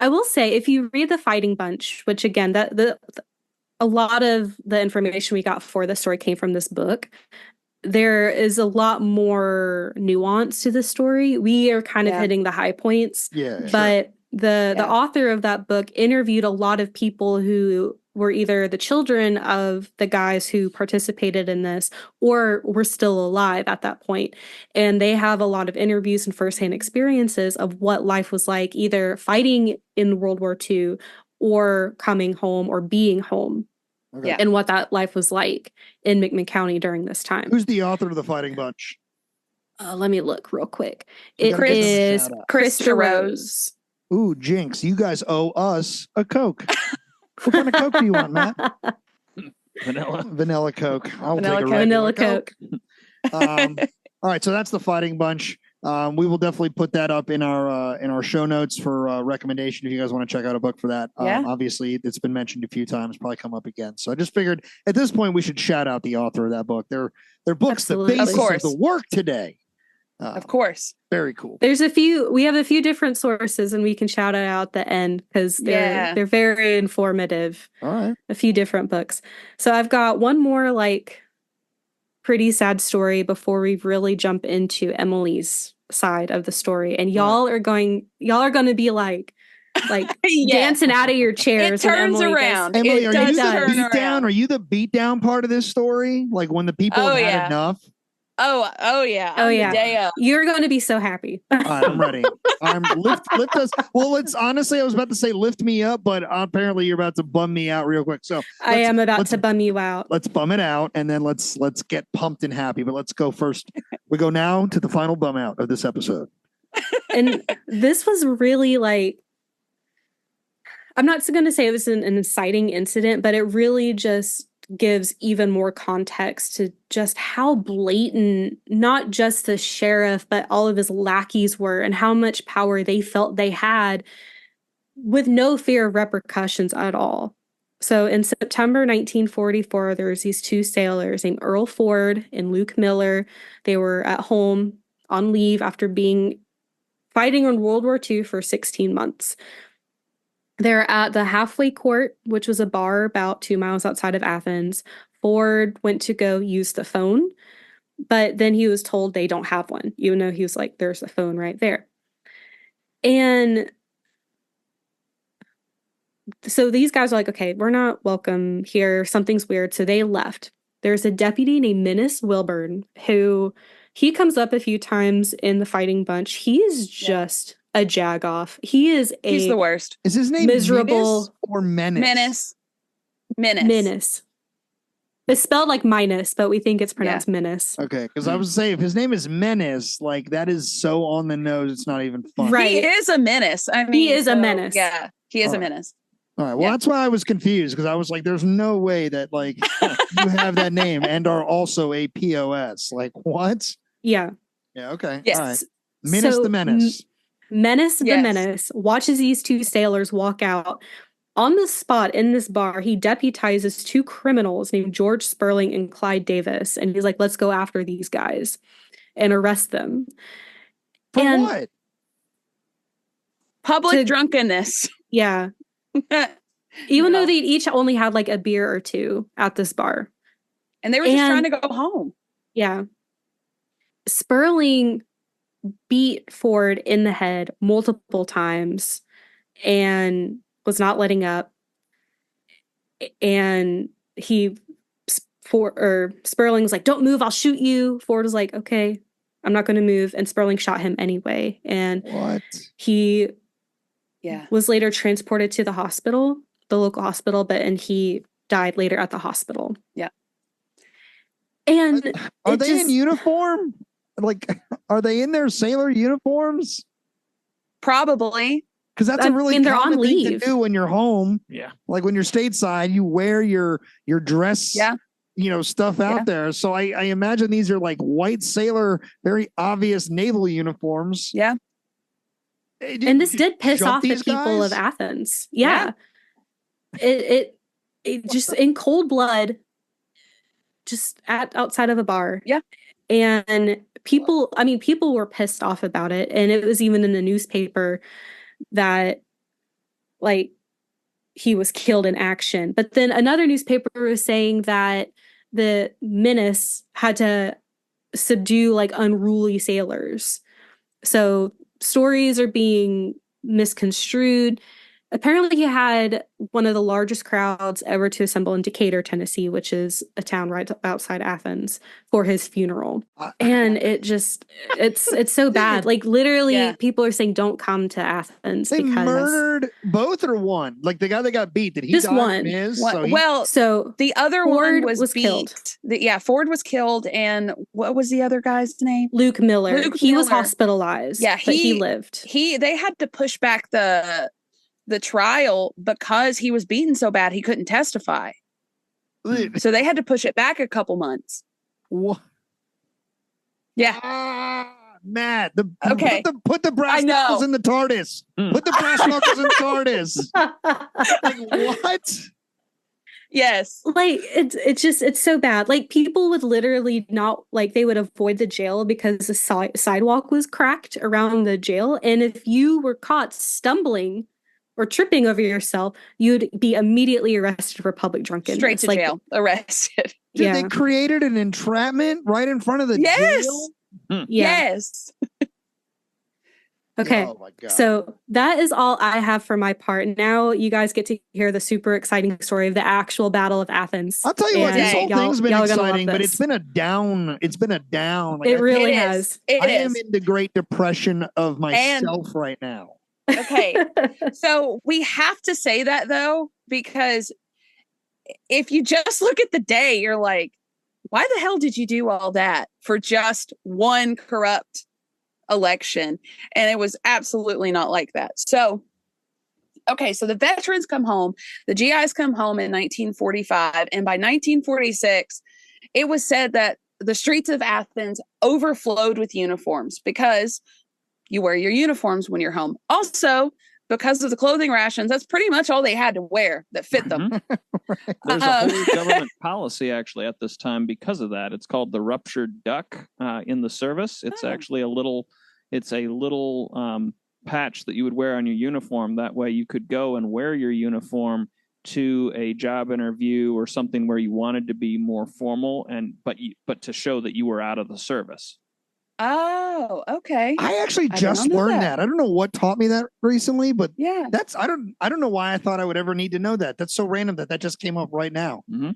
I will say, if you read The Fighting Bunch, which again, a lot of the information we got for the story came from this book, there is a lot more nuance to the story. We are kind of hitting the high points, but the author of that book interviewed a lot of people who were either the children of the guys who participated in this or were still alive at that point. And they have a lot of interviews and firsthand experiences of what life was like, either fighting in World War II or coming home or being home. And what that life was like in McMinn County during this time. Who's the author of The Fighting Bunch? Let me look real quick. It is Krista Rose. Ooh, jinx. You guys owe us a Coke. What kind of Coke do you want, Matt? Vanilla Coke. I'll take a regular Coke. All right, so that's The Fighting Bunch. We will definitely put that up in our show notes for recommendation if you guys want to check out a book for that. Obviously, it's been mentioned a few times, probably come up again. So I just figured at this point we should shout out the author of that book. Their book's the basis of the work today. Of course. Very cool. We have a few different sources, and we can shout it out at the end because they're very informative. All right. A few different books. So I've got one more like pretty sad story before we really jump into Emileigh's side of the story. And y'all are going to be like dancing out of your chairs. It turns around. Emileigh, are you the beat down? Are you the beat down part of this story? Like when the people have had enough? Oh yeah. You're going to be so happy. All right, I'm ready. Lift us. Well, honestly, I was about to say lift me up, but apparently you're about to bum me out real quick. So I am about to bum you out. Let's bum it out, and then let's get pumped and happy. But let's go first. We go now to the final bum out of this episode. And this was really like, I'm not going to say it was an inciting incident, but it really just gives even more context to just how blatant not just the sheriff but all of his lackeys were, and how much power they felt they had with no fear of repercussions at all. So in September 1944, there was these two sailors named Earl Ford and Luke Miller. They were at home on leave after fighting in World War II for 16 months. They're at the Halfway Court, which was a bar about 2 miles outside of Athens. Ford went to go use the phone, but then he was told they don't have one, even though he was like, there's a phone right there. And so these guys are like, okay, we're not welcome here. Something's weird. So they left. There's a deputy named Menace Wilburn who he comes up a few times in The Fighting Bunch. He is just a jagoff. He's the worst. Is his name miserable Menace or Menace? Menace. It's spelled like minus, but we think it's pronounced menace. Okay, because I was saying if his name is Menace, like that is so on the nose, it's not even funny. Right. He is a menace. I mean, He is a menace. Yeah, he is a menace. All right. Well, that's why I was confused because I was like, "There's no way that like you have that name and are also a POS." Like what? Yeah. Yeah. Okay. Yes. All right. Menace the Menace. Menace the Menace watches these two sailors walk out. On the spot in this bar, he deputizes two criminals named George Sperling and Clyde Davis. And he's like, let's go after these guys and arrest them. For what? Public drunkenness. Yeah. Even though they each only had like a beer or two at this bar. And they were just trying to go home. Yeah. Sperling beat Ford in the head multiple times and was not letting up. And Sperling was like, don't move, I'll shoot you. Ford was like, okay, I'm not going to move. And Sperling shot him anyway. And he was later transported to the hospital, the local hospital, and he died later at the hospital. Yeah. And are they in uniform? Like, are they in their sailor uniforms? Probably. Because that's a really they're common on thing leave. to do when you're home. Yeah. Like when you're stateside, you wear your dress, stuff out there. So I imagine these are like white sailor, very obvious naval uniforms. Yeah. And this did piss off the people of Athens. Yeah. It just in cold blood, just outside of a bar. Yeah. And people were pissed off about it. And it was even in the newspaper that like he was killed in action. But then another newspaper was saying that the menace had to subdue like unruly sailors. So stories are being misconstrued. Apparently he had one of the largest crowds ever to assemble in Decatur, Tennessee, which is a town right outside Athens, for his funeral. And it's so bad. Like literally people are saying don't come to Athens. They because murdered both or one? Like the guy that got beat, did he just die one. from his? So the other Ford one was beat. Killed. Ford was killed. And what was the other guy's name? Luke Miller. He was hospitalized. Yeah, but he lived. They had to push back the trial because he was beaten so bad he couldn't testify. So they had to push it back a couple months. What? Yeah. Matt, put the brass knuckles in the TARDIS. Put the brass knuckles in TARDIS. Like what? Yes. Like it's so bad. Like people would literally they would avoid the jail because the sidewalk was cracked around the jail. And if you were caught stumbling or tripping over yourself, you'd be immediately arrested for public drunkenness. Straight to jail. Arrested. They created an entrapment right in front of the jail? Yes. Okay. Oh my God. So that is all I have for my part. Now you guys get to hear the super exciting story of the actual Battle of Athens. I'll tell you what, this whole thing's been exciting, but it's been a down. Like, it really has. I am in the Great Depression of myself right now. Okay. So we have to say that though, because if you just look at the day, you're like, why the hell did you do all that for just one corrupt election? And it was absolutely not like that. So, okay. So the veterans come home, the GIs come home in 1945. And by 1946, it was said that the streets of Athens overflowed with uniforms because you wear your uniforms when you're home. Also, because of the clothing rations, that's pretty much all they had to wear that fit them. There's a whole government policy actually at this time because of that. It's called the ruptured duck in the service. It's actually a little patch that you would wear on your uniform. That way you could go and wear your uniform to a job interview or something where you wanted to be more formal but to show that you were out of the service. Oh, okay. I actually just learned that. I don't know what taught me that recently, but yeah, I don't know why I thought I would ever need to know that. That's so random that just came up right now. Mm-hmm.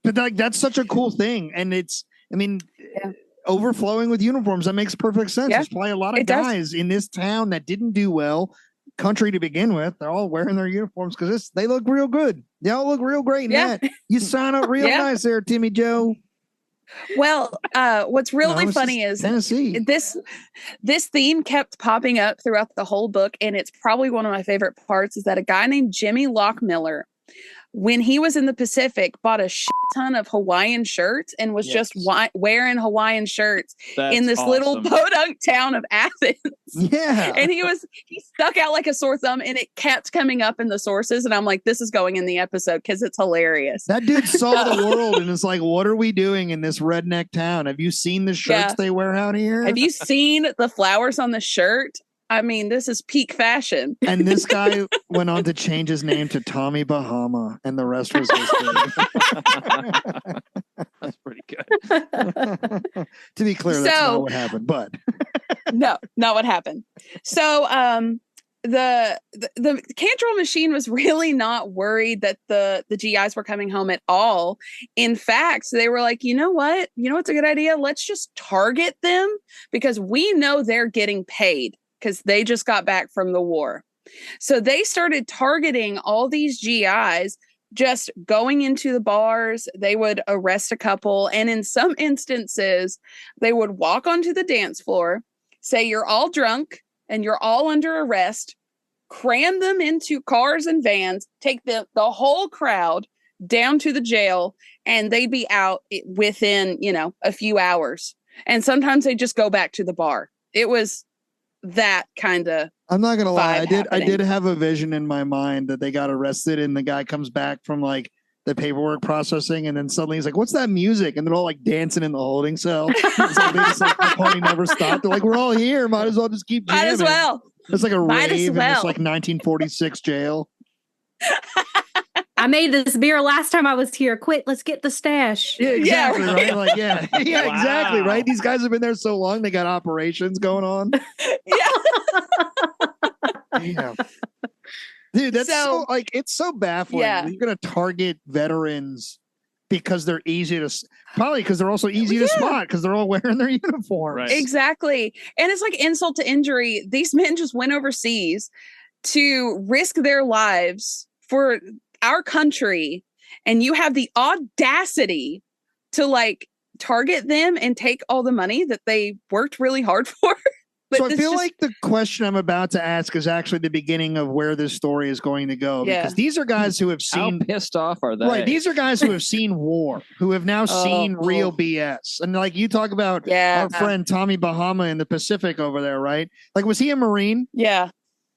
But that's such a cool thing. And overflowing with uniforms. That makes perfect sense. Yeah, There's probably a lot of guys in this town that didn't do well country to begin with. They're all wearing their uniforms because they look real good. They all look real great in that. You sign up real nice there, Timmy Joe. Well, what's really funny is Tennessee. This theme kept popping up throughout the whole book, and it's probably one of my favorite parts is that a guy named Jimmy Lockmiller, when he was in the Pacific, bought a shit ton of Hawaiian shirts and was just wearing Hawaiian shirts in this little podunk town of Athens. Yeah. And he stuck out like a sore thumb, and it kept coming up in the sources. And I'm like, this is going in the episode because it's hilarious. That dude saw the world and is like, what are we doing in this redneck town? Have you seen the shirts they wear out here? Have you seen the flowers on the shirt? I mean, this is peak fashion. And this guy went on to change his name to Tommy Bahama, and the rest was history. That's pretty good. To be clear, that's not what happened, but no, not what happened. So the Cantrell machine was really not worried that the GIs were coming home at all. In fact, they were like, you know what? You know what's a good idea? Let's just target them because we know they're getting paid. Because they just got back from the war. So they started targeting all these GIs, just going into the bars. They would arrest a couple. And in some instances, they would walk onto the dance floor, say you're all drunk and you're all under arrest, cram them into cars and vans, take the whole crowd down to the jail, and they'd be out within, a few hours. And sometimes they just go back to the bar. It was that kind of I'm not gonna lie, I did have a vision in my mind that they got arrested and the guy comes back from like the paperwork processing and then suddenly he's like, what's that music? And they're all like dancing in the holding cell. So they just like the party never stopped. They're like, we're all here, might as well just keep jamming. Might as well. It's like a rave in this like 1946 jail. I made this beer last time I was here. Quick, let's get the stash. Yeah, exactly. Right. Like, yeah, exactly. Right. These guys have been there so long. They got operations going on. Yeah. Dude, that's so like, it's so baffling. Yeah. You're going to target veterans because they're easy to, probably because they're also easy to spot because they're all wearing their uniforms. Right. Exactly. And it's like insult to injury. These men just went overseas to risk their lives for our country, and you have the audacity to like target them and take all the money that they worked really hard for. So I feel like the question I'm about to ask is actually the beginning of where this story is going to go, because these are guys who have seen. How pissed off are they? Right, these are guys who have seen war, who have now seen real BS, and like you talk about our friend Tommy Bahama in the Pacific over there, right? Like, was he a Marine? Yeah.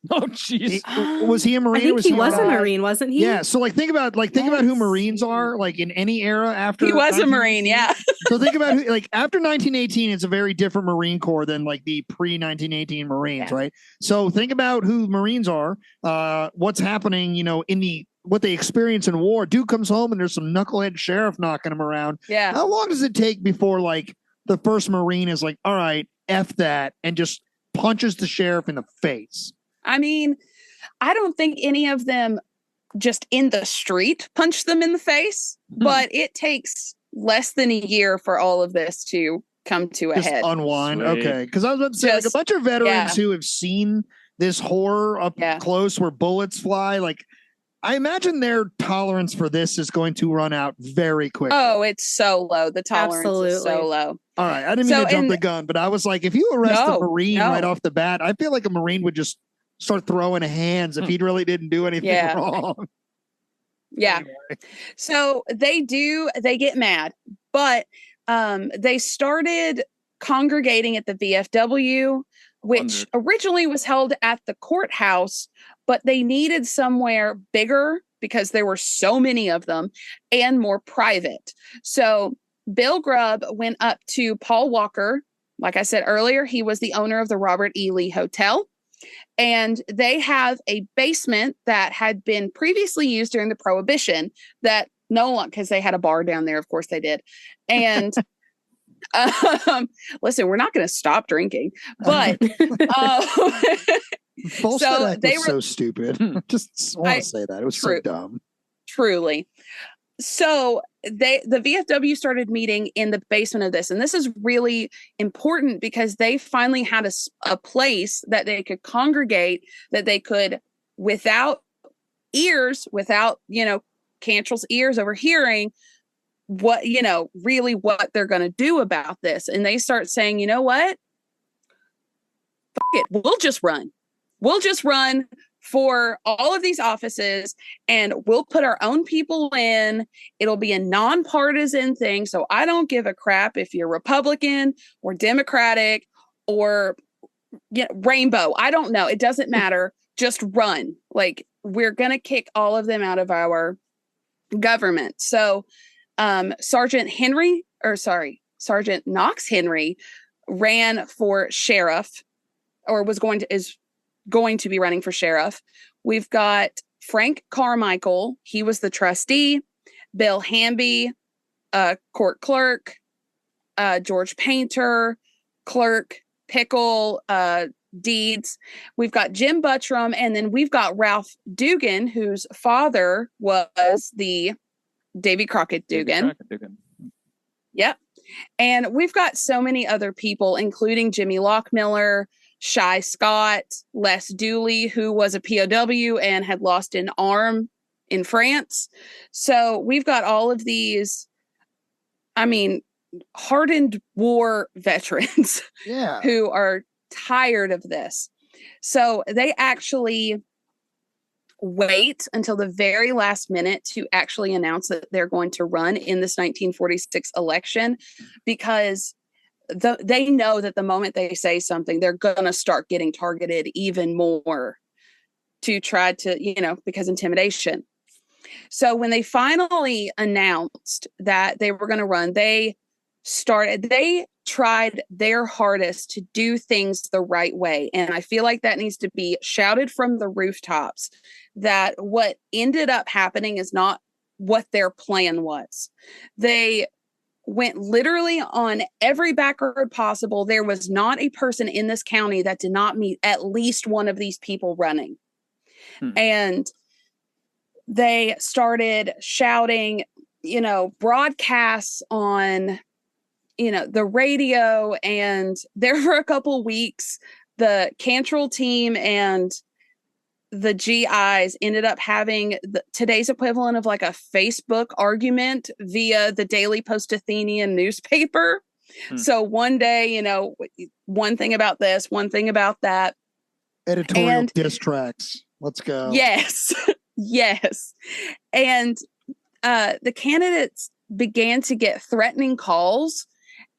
Oh, jeez. Was he a Marine? I think he was a Marine, wasn't he? Yeah. So like, think about who Marines are like in any era after. He was a Marine. Yeah. So think about who, like after 1918, it's a very different Marine Corps than like the pre-1918 Marines, right? So think about who Marines are, what's happening, in what they experience in war. Dude comes home and there's some knucklehead sheriff knocking him around. Yeah. How long does it take before like the first Marine is like, all right, F that, and just punches the sheriff in the face? I mean, I don't think any of them just in the street punch them in the face, but it takes less than a year for all of this to come to a head. Unwind. Sweet. Okay. Because I was about to say, like, a bunch of veterans who have seen this horror up close where bullets fly, like, I imagine their tolerance for this is going to run out very quickly. Oh, it's so low. The tolerance is so low. All right. I didn't mean to jump the gun, but I was like, if you arrest a Marine right off the bat, I feel like a Marine would just start throwing hands if he really didn't do anything wrong. Yeah. Anyway. So they get mad, but they started congregating at the VFW, which originally was held at the courthouse, but they needed somewhere bigger because there were so many of them and more private. So Bill Grubb went up to Paul Walker. Like I said earlier, he was the owner of the Robert E. Lee Hotel. And they have a basement that had been previously used during the Prohibition that no one, because they had a bar down there. Of course they did. And listen, we're not going to stop drinking, but so they were so stupid. Just want to say that it was so dumb. Truly. So the VFW started meeting in the basement of this. And this is really important because they finally had a place that they could congregate, that they could, without ears, without, Cantrell's ears overhearing, what, really what they're going to do about this. And they start saying, you know what? Fuck it. We'll just run. We'll just run for all of these offices and we'll put our own people in. It'll be a nonpartisan thing. So I don't give a crap if you're Republican or Democratic or rainbow. I don't know. It doesn't matter. Just run. Like, we're going to kick all of them out of our government. So Sergeant Knox Henry ran for sheriff, or is going to be running for sheriff. We've got Frank Carmichael. He was the trustee. Bill Hamby, court clerk. George Painter, clerk. Pickle, deeds. We've got Jim Buttram, and then we've got Ralph Dugan, whose father was the Davy Crockett Dugan. Yep. And we've got so many other people, including Jimmy Lockmiller, Shy Scott, Les Dooley, who was a POW and had lost an arm in France. So we've got all of these, hardened war veterans who are tired of this. So they actually wait until the very last minute to actually announce that they're going to run in this 1946 election, because they know that the moment they say something, they're going to start getting targeted even more to try to, because intimidation. So when they finally announced that they were going to run, they tried their hardest to do things the right way. And I feel like that needs to be shouted from the rooftops, that what ended up happening is not what their plan was. They went literally on every back road possible. There was not a person in this county that did not meet at least one of these people running. And they started shouting, broadcasts on the radio. And there for a couple weeks, the Cantrell team and the GIs ended up having today's equivalent of like a Facebook argument via the Daily Post-Athenian newspaper. So one day, one thing about this, one thing about that. Editorial diss tracks. Let's go. Yes. Yes. And the candidates began to get threatening calls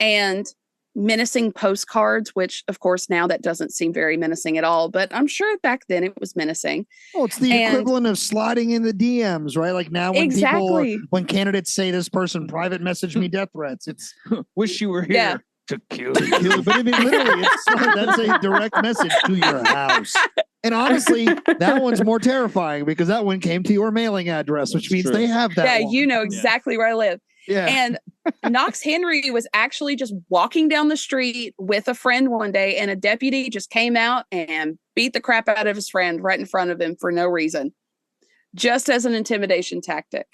and menacing postcards, which of course now that doesn't seem very menacing at all, but I'm sure back then it was menacing. Oh, it's the equivalent of sliding in the DMs, right? Like now when when candidates say this person private messaged me death threats, it's wish you were here to kill. But literally that's a direct message to your house. And honestly, that one's more terrifying because that one came to your mailing address, which means they have that. Yeah, you know exactly where I live. Yeah. And Knox Henry was actually just walking down the street with a friend one day, and a deputy just came out and beat the crap out of his friend right in front of him for no reason, just as an intimidation tactic.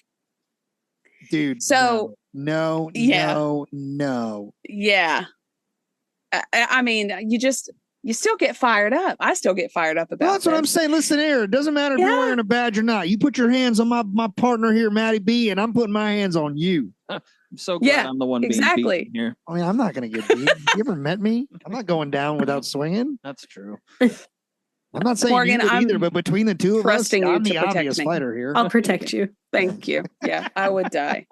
Dude. So no. Yeah. I mean, you still get fired up. I still get fired up about that's what I'm saying. Listen here. It doesn't matter if you're wearing a badge or not. You put your hands on my partner here, Maddie B, and I'm putting my hands on you. I'm so glad I'm the one being beaten here. I mean, I'm not going to get beat. You ever met me? I'm not going down without swinging. That's true. I'm not saying Morgan, you either, but between the two of us, I'm the obvious fighter here. I'll protect you. Thank you. Yeah, I would die.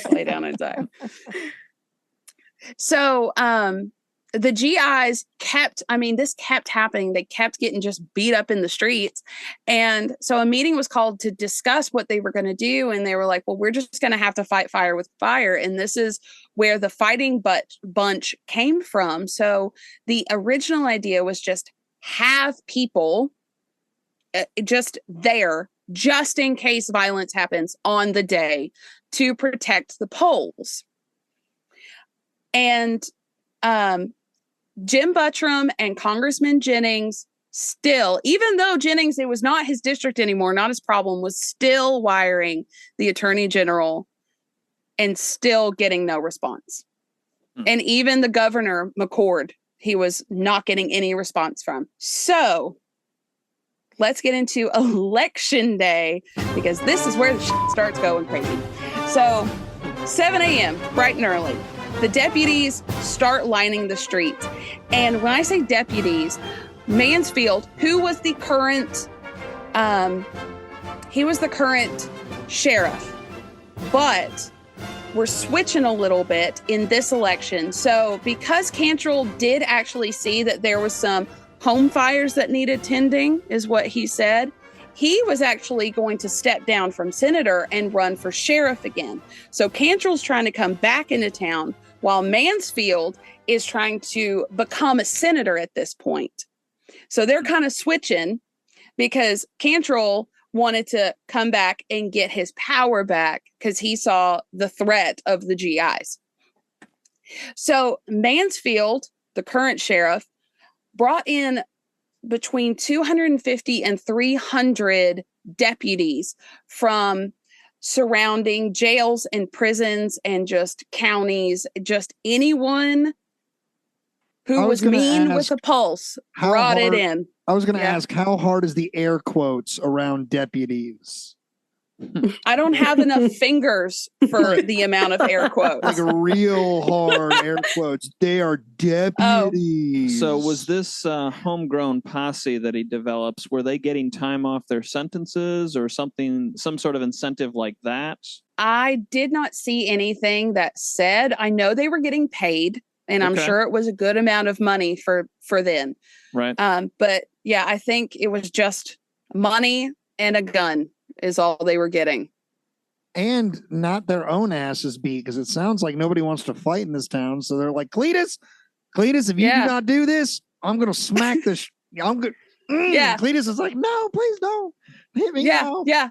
Lay down and die. So, the GIs this kept happening. They kept getting just beat up in the streets. And so a meeting was called to discuss what they were going to do. And they were like, well, we're just going to have to fight fire with fire. And this is where the fighting bunch came from. So the original idea was just have people just there, just in case violence happens on the day, to protect the polls. And, Jim Buttram and Congressman Jennings still, even though Jennings, it was not his district anymore, not his problem, was still wiring the attorney general and still getting no response. And even the governor, McCord, he was not getting any response from. So let's get into election day, because this is where the shit starts going crazy. So 7 a.m., bright and early, the deputies start lining the streets. And when I say deputies, Mansfield, who was the current, he was the current sheriff, but we're switching a little bit in this election. So because Cantrell did actually see that there was some home fires that needed tending, is what he said, he was actually going to step down from senator and run for sheriff again. So Cantrell's trying to come back into town, while Mansfield is trying to become a senator at this point. So they're kind of switching, because Cantrell wanted to come back and get his power back because he saw the threat of the GIs. So Mansfield, the current sheriff, brought in between 250 and 300 deputies from surrounding jails and prisons and just counties, just anyone who was mean with a pulse brought it in. I was going to ask, how hard is the air quotes around deputies? I don't have enough fingers for the amount of air quotes. Like a real hard air quotes. They are deputies. So was this homegrown posse that he develops, were they getting time off their sentences or something, some sort of incentive like that? I did not see anything that said. I know they were getting paid, and I'm sure it was a good amount of money for them. Right. But yeah, I think it was just money and a gun is all they were getting. And not their own asses beat, because it sounds like nobody wants to fight in this town. So they're like, Cletus, if you do not do this, I'm going to smack this. I'm good. Cletus is like, no, please don't hit me. Yeah.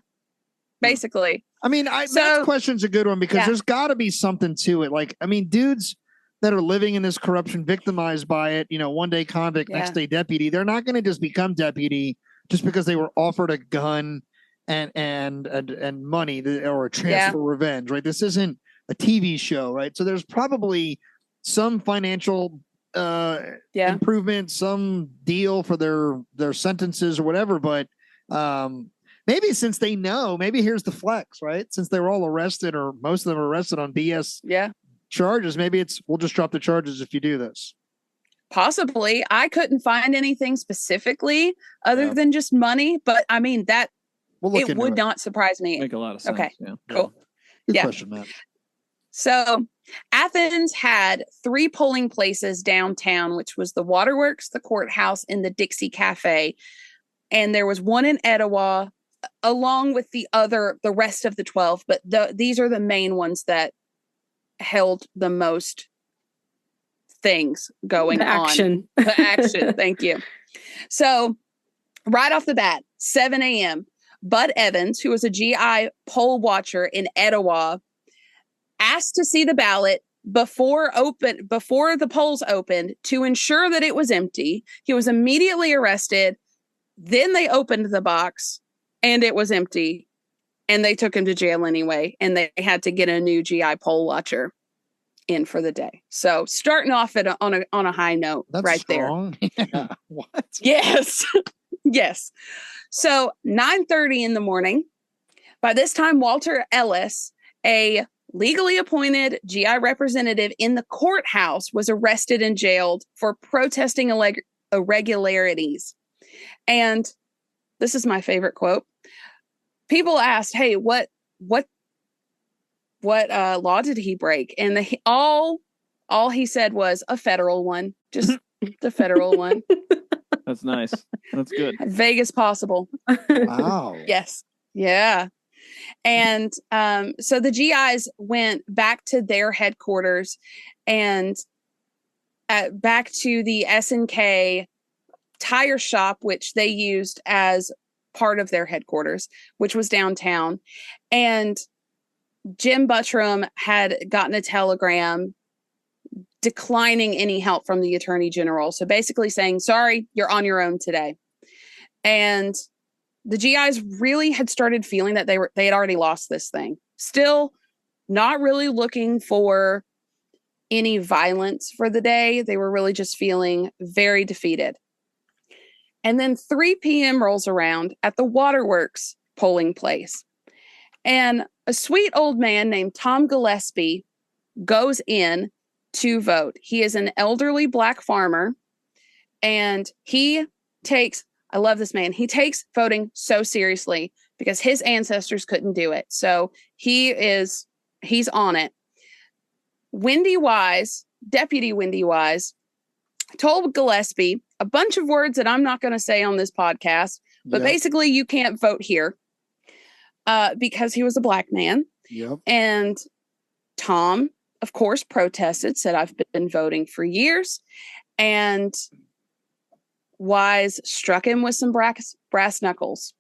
Basically. I mean, that question's a good one, because there's got to be something to it. Like, I mean, dudes that are living in this corruption, victimized by it, one day convict, next day deputy, they're not going to just become deputy just because they were offered a gun and money or a chance for revenge, right? This isn't a TV show, right? So there's probably some financial improvement, some deal for their sentences or whatever. But maybe since they know, maybe here's the flex, right? Since they were all arrested, or most of them are arrested on BS charges, maybe it's, we'll just drop the charges if you do this. Possibly. I couldn't find anything specifically other than just money, but I mean that it would not surprise me. Make a lot of sense. Okay, yeah. cool. Good question, Matt. So Athens had 3 polling places downtown, which was the Waterworks, the Courthouse, and the Dixie Cafe. And there was one in Etowah, along with the rest of the 12. But these are the main ones that held the most things going on. The action. Thank you. So right off the bat, 7 a.m., Bud Evans, who was a GI poll watcher in Etowah, asked to see the ballot before the polls opened to ensure that it was empty. He was immediately arrested. Then they opened the box and it was empty, and they took him to jail anyway. And they had to get a new GI poll watcher in for the day. So starting off on a high note. That's right strong. There. Yeah. What? Yes. Yes. So 9:30 in the morning. By this time, Walter Ellis, a legally appointed GI representative in the courthouse, was arrested and jailed for protesting irregularities. And this is my favorite quote. People asked, "Hey, what law did he break?" And all he said was a federal one, just the federal one. That's nice. That's good. Vague as possible. Wow. Yes. Yeah. And so the GIs went back to their headquarters and back to the S&K tire shop, which they used as part of their headquarters, which was downtown. And Jim Buttram had gotten a telegram declining any help from the Attorney General. So basically saying, sorry, you're on your own today. And the GIs really had started feeling that they had already lost this thing. Still, not really looking for any violence for the day. They were really just feeling very defeated. And then 3 p.m. rolls around at the waterworks polling place. And a sweet old man named Tom Gillespie goes in to vote. He is an elderly black farmer, and he takes, I love this man, he takes voting so seriously because his ancestors couldn't do it. So he's on it. Wendy Wise, Deputy Wendy Wise, told Gillespie a bunch of words that I'm not going to say on this podcast, but basically you can't vote here because he was a black man. Yep. And Tom, of course, protested, said, I've been voting for years. And Wise struck him with some brass knuckles.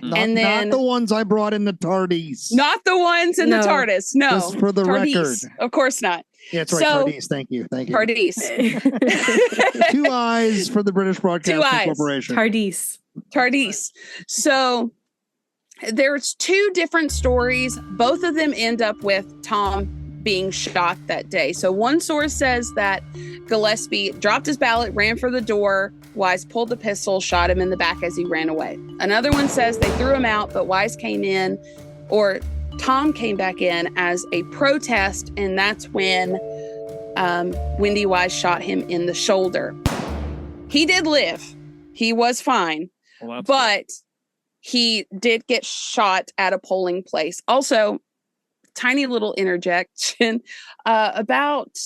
Not the ones I brought in the TARDIS. Not the ones in the TARDIS. No. Just for the TARDIS. record. Of course not. Yeah, that's right. TARDIS. Thank you. TARDIS. 2 eyes for the British Broadcasting Corporation. TARDIS. So there's 2 different stories. Both of them end up with Tom being shot that day. So one source says that Gillespie dropped his ballot, ran for the door. Wise pulled the pistol, shot him in the back as he ran away. Another one says they threw him out, but Wise came in, or Tom came back in as a protest, and that's when Wendy Wise shot him in the shoulder. He did live. He was fine, but he did get shot at a polling place. Also, tiny little interjection. About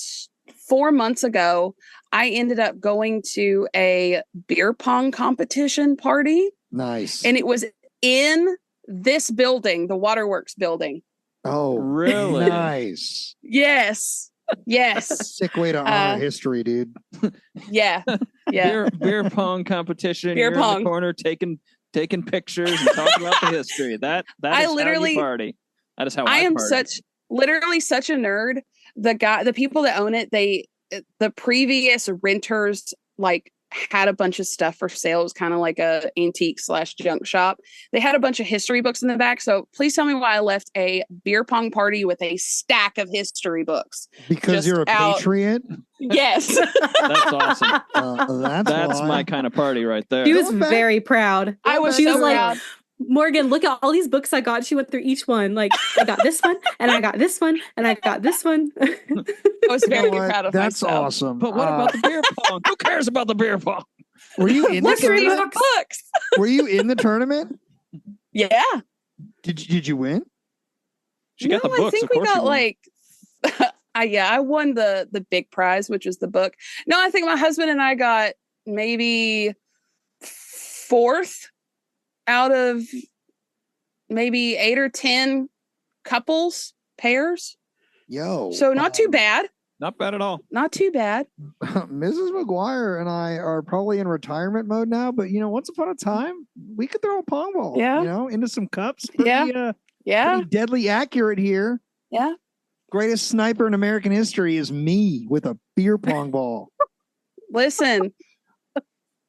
4 months ago, I ended up going to a beer pong competition party. Nice. And it was in this building, the Waterworks building. Oh, really? Nice. Yes. Sick way to honor history, dude. Yeah. Beer pong competition. Beer You're pong. in the corner taking pictures and talking about the history. That is literally, how you party. That is how I am party. literally such a nerd. The people that own it, the previous renters had a bunch of stuff for sale. It was kind of like a antique / junk shop. They had a bunch of history books in the back. So please tell me why I left a beer pong party with a stack of history books. Because you're a patriot? Yes. That's awesome. That's why. my kind of party right there. She was very proud. I was She so was like, proud. Morgan, look at all these books I got. She went through each one. Like, I got this one, and I got this one, and I got this one. I was very proud of That's myself. awesome. But what about the beer pong? Who cares about the beer pong? Were you in the Let's read tournament? books. Were you in the tournament? Yeah. Did you win? She got the books. I think we got I won the big prize, which was the book. No, I think my husband and I got maybe 4th out of maybe 8 or 10 pairs. Yo. So not too bad. Not bad at all. Not too bad. Mrs. McGuire and I are probably in retirement mode now, but once upon a time, we could throw a pong ball. Yeah. Into some cups. Yeah. Pretty deadly accurate here. Yeah. Greatest sniper in American history is me with a beer pong ball. Listen,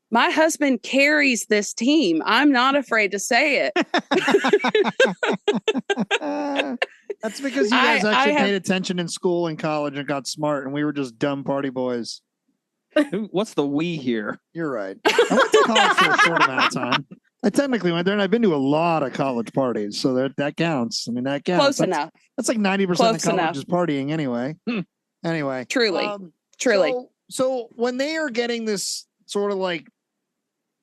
my husband carries this team. I'm not afraid to say it. That's because you guys actually paid attention in school and college and got smart, and we were just dumb party boys. What's the we here? You're right. I went to college for a short amount of time. I technically went there, and I've been to a lot of college parties, so that counts. I mean, that counts. Close enough. That's like 90% of college is partying anyway. Anyway. Truly. So when they are getting this sort of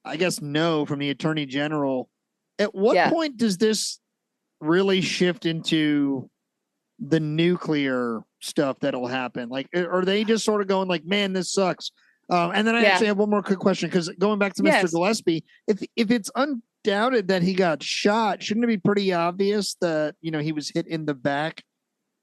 I guess no from the Attorney General, at what point does this really shift into the nuclear stuff that'll happen? Are they just sort of going man, this sucks? And then I actually have one more quick question, because going back to Mr. Gillespie, if it's undoubted that he got shot, shouldn't it be pretty obvious that he was hit in the back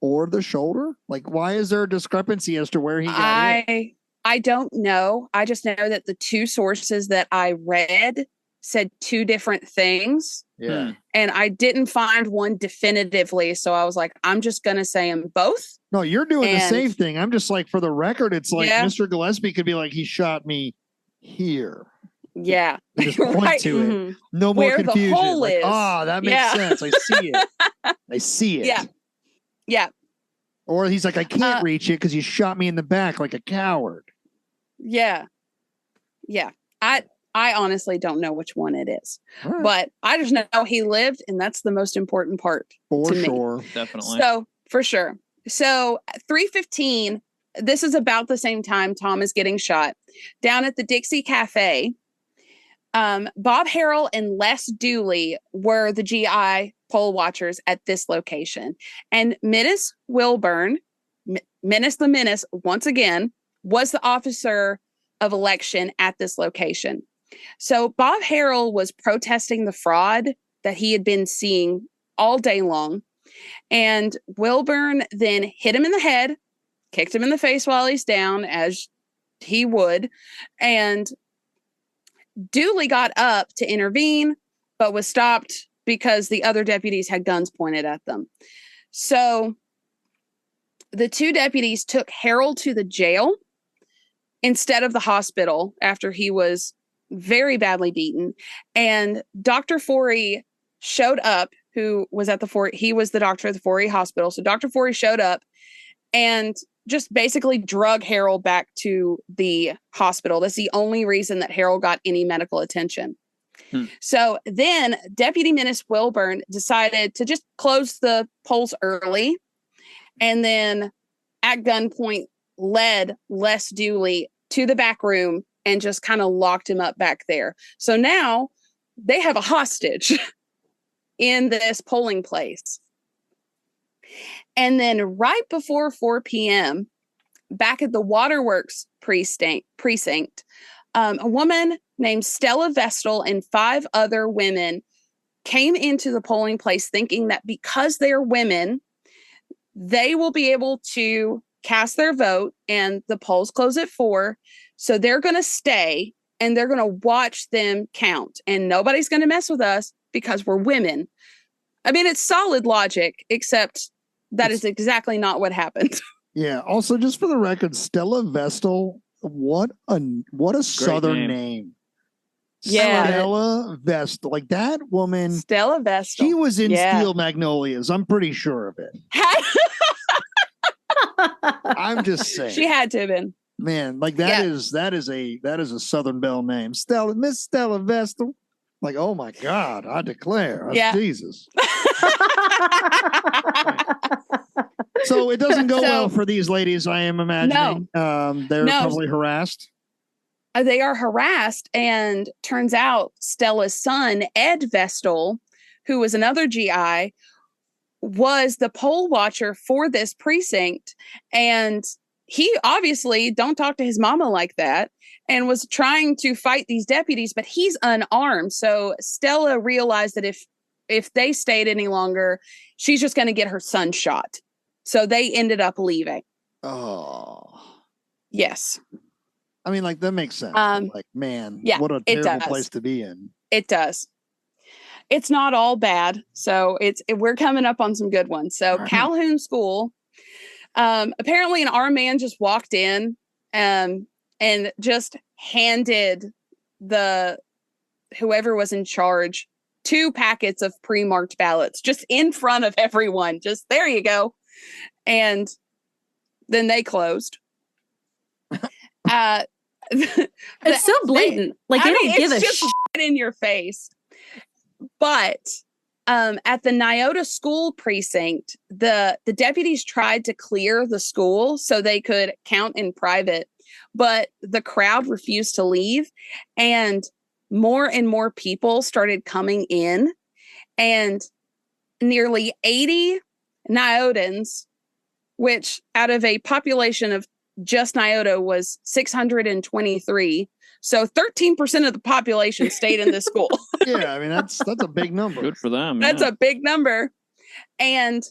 or the shoulder? Why is there a discrepancy as to where he got hit? I don't know. I just know that the 2 sources that I read said 2 different things. Yeah. And I didn't find one definitively. So I was like, I'm just going to say them both. No, you're doing the safe thing. I'm just for the record, it's Mr. Gillespie could be he shot me here. Yeah. And just point to it. No more where confusion. The hole is. That makes sense. I see it. I see it. Yeah. Or he's like, I can't reach it because you shot me in the back like a coward. Yeah. I honestly don't know which one it is, Right. but I just know he lived, and that's the most important part For to sure. me. Definitely. So for sure. So 3:15. This is about the same time Tom is getting shot down at the Dixie Cafe. Bob Harrell and Les Dooley were the GI poll watchers at this location, and Menace Wilburn, Menace the Menace, once again, was the officer of election at this location. So Bob Harrell was protesting the fraud that he had been seeing all day long. And Wilburn then hit him in the head, kicked him in the face while he's down, as he would. And Dooley got up to intervene, but was stopped because the other deputies had guns pointed at them. So the two deputies took Harold to the jail instead of the hospital after he was very badly beaten. And Dr. Forey showed up, who was at the Forey. He was the doctor at the Forey Hospital. So Dr. Forey showed up and just basically drug Harold back to the hospital. That's the only reason that Harold got any medical attention. So then Deputy Menace Wilburn decided to just close the polls early, and then at gunpoint led Les Dooley to the back room and just kind of locked him up back there. So now they have a hostage in this polling place. And then right before 4 p.m., back at the Waterworks precinct, a woman named Stella Vestal and 5 other women came into the polling place thinking that because they're women, they will be able to cast their vote, and the polls close at 4. So they're going to stay and they're going to watch them count, and nobody's going to mess with us because we're women. I mean, it's solid logic, except that is exactly not what happened. Yeah. Also, just for the record, Stella Vestal, what a Southern name. Yeah. Stella Vestal. Like that woman. Stella Vestal. She was in Steel Magnolias. I'm pretty sure of it. I'm just saying. She had to have been. Man, like that is a Southern Belle name. Miss Stella Vestal. Like, oh my God, I declare. That's Jesus. So it doesn't go well for these ladies, I am imagining. They're probably harassed. They are harassed, and turns out Stella's son, Ed Vestal, who was another GI, was the poll watcher for this precinct. And he obviously don't talk to his mama like that, and was trying to fight these deputies, but he's unarmed. So Stella realized that if they stayed any longer, she's just going to get her son shot. So they ended up leaving. Oh. Yes. I mean, like, that makes sense. Like, man, what a terrible place to be in. It does. It's not all bad. So we're coming up on some good ones. So Calhoun School, apparently an armed man just walked in and just handed whoever was in charge 2 packets of pre-marked ballots just in front of everyone. Just there you go. And then they closed. It's so blatant. They don't give a shit in your face. But at the Nyota school precinct, the deputies tried to clear the school so they could count in private, but the crowd refused to leave, and more people started coming in, and nearly 80 Nyotans, which out of a population of just Nyota was 623. So 13% of the population stayed in this school. Yeah, I mean, that's a big number. Good for them. That's a big number. And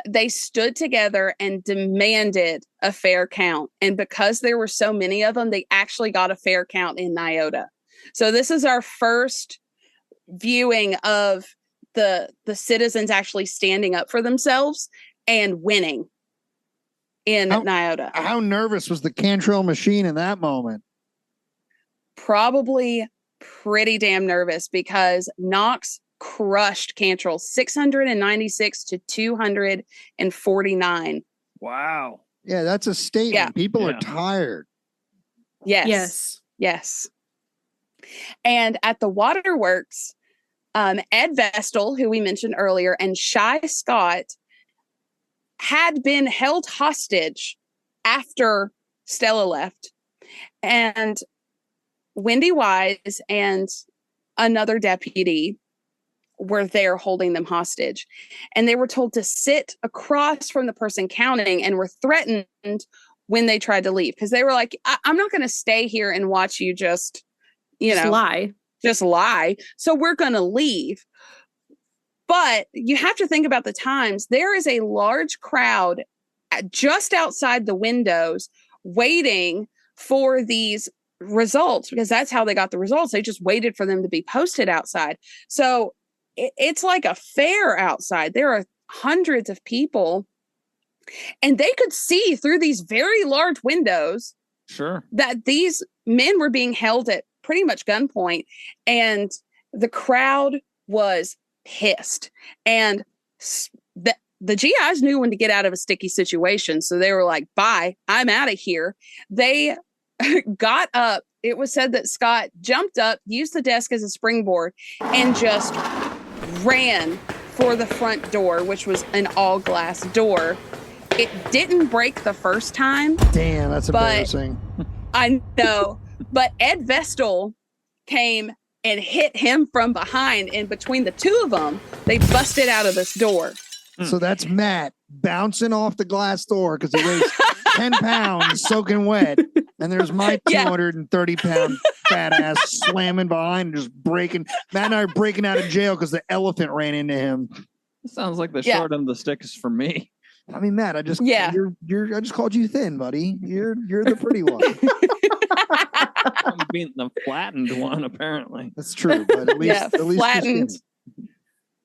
they stood together and demanded a fair count. And because there were so many of them, they actually got a fair count in Nyota. So this is our first viewing of the citizens actually standing up for themselves and winning in Nyota. How nervous was the Cantrell machine in that moment? Probably pretty damn nervous, because Knox crushed Cantrell, 696 to 249. Wow. Yeah, that's a statement. Yeah. People are tired. Yes. And at the waterworks, Ed Vestal, who we mentioned earlier, and Shy Scott had been held hostage after Stella left. And Wendy Wise and another deputy were there holding them hostage. And they were told to sit across from the person counting and were threatened when they tried to leave. Because they were like, I'm not going to stay here and watch you just lie. So we're going to leave. But you have to think about the times. There is a large crowd just outside the windows waiting for these results, because that's how they got the results. They just waited for them to be posted outside. So it's like a fair outside. There are hundreds of people, and they could see through these very large windows that these men were being held at pretty much gunpoint, and the crowd was pissed. And the GIs knew when to get out of a sticky situation. So they were like, bye, I'm out of here. They got up. It was said that Scott jumped up, used the desk as a springboard, and just ran for the front door, which was an all glass door. It didn't break the first time. Damn, that's embarrassing. I know. But Ed Vestal came and hit him from behind, and between the two of them, they busted out of this door. So that's Matt bouncing off the glass door because he weighs 10 pounds soaking wet. And there's my 230-pound fat ass slamming behind and just breaking. Matt and I are breaking out of jail because the elephant ran into him. Sounds like the short end of the stick is for me. I mean, Matt, I just I just called you thin, buddy. You're the pretty one. I'm being the flattened one, apparently. That's true, but at least flattened,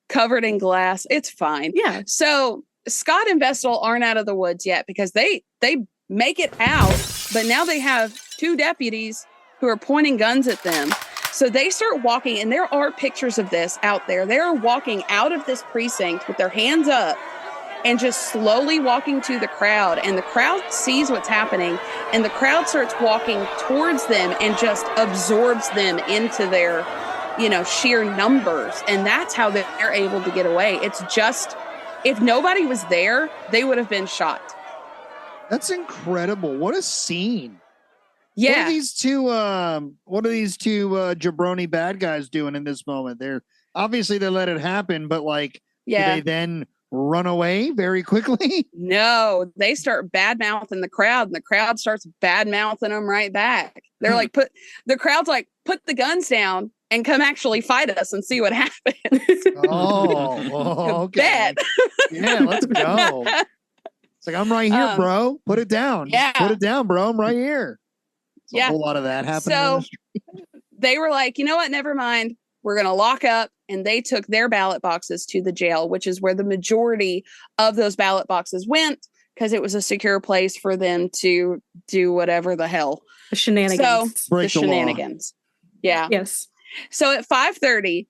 covered in glass. It's fine. Yeah. So Scott and Vestal aren't out of the woods yet because they make it out, but now they have two deputies who are pointing guns at them. So they start walking, and there are pictures of this out there. They're walking out of this precinct with their hands up and just slowly walking to the crowd. And the crowd sees what's happening, and the crowd starts walking towards them and just absorbs them into their, sheer numbers. And that's how they're able to get away. It's just, if nobody was there, they would have been shot. That's incredible. What a scene. Yeah. What are these two jabroni bad guys doing in this moment? They're obviously they let it happen, but do they then run away very quickly? No, they start bad mouthing the crowd, and the crowd starts bad mouthing them right back. They're like, put the guns down and come actually fight us and see what happens. Oh, okay. Bet. Yeah, let's go. It's like, I'm right here, bro. Put it down. Yeah. Just put it down, bro. I'm right here. There's a whole lot of that happening. So they were like, you know what? Never mind. We're going to lock up. And they took their ballot boxes to the jail, which is where the majority of those ballot boxes went, because it was a secure place for them to do whatever the hell. The shenanigans. So, the shenanigans. Yeah. Yes. So at 5:30,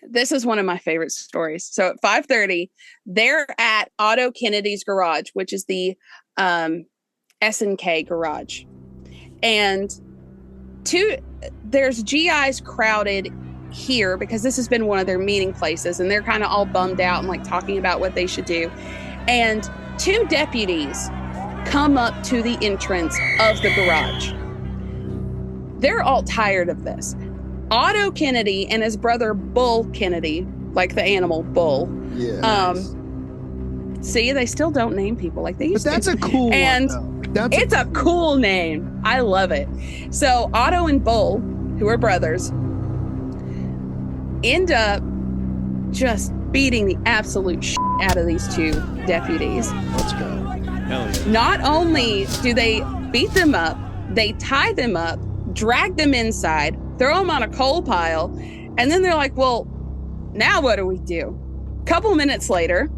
this is one of my favorite stories. So at 5:30, they're at Otto Kennedy's garage, which is the S&K garage. And there's GIs crowded here because this has been one of their meeting places, and they're kind of all bummed out and talking about what they should do. And two deputies come up to the entrance of the garage. They're all tired of this. Otto Kennedy and his brother Bull Kennedy, like the animal bull. Yeah. Nice. See, they still don't name people like they used to. But that's a cool one, though. It's a cool name. I love it. So Otto and Bull, who are brothers, end up just beating the absolute shit out of these two deputies. Let's go. Hell yeah. Not only do they beat them up, they tie them up, drag them inside, throw them on a coal pile, and then they're like, well, now what do we do? A couple minutes later,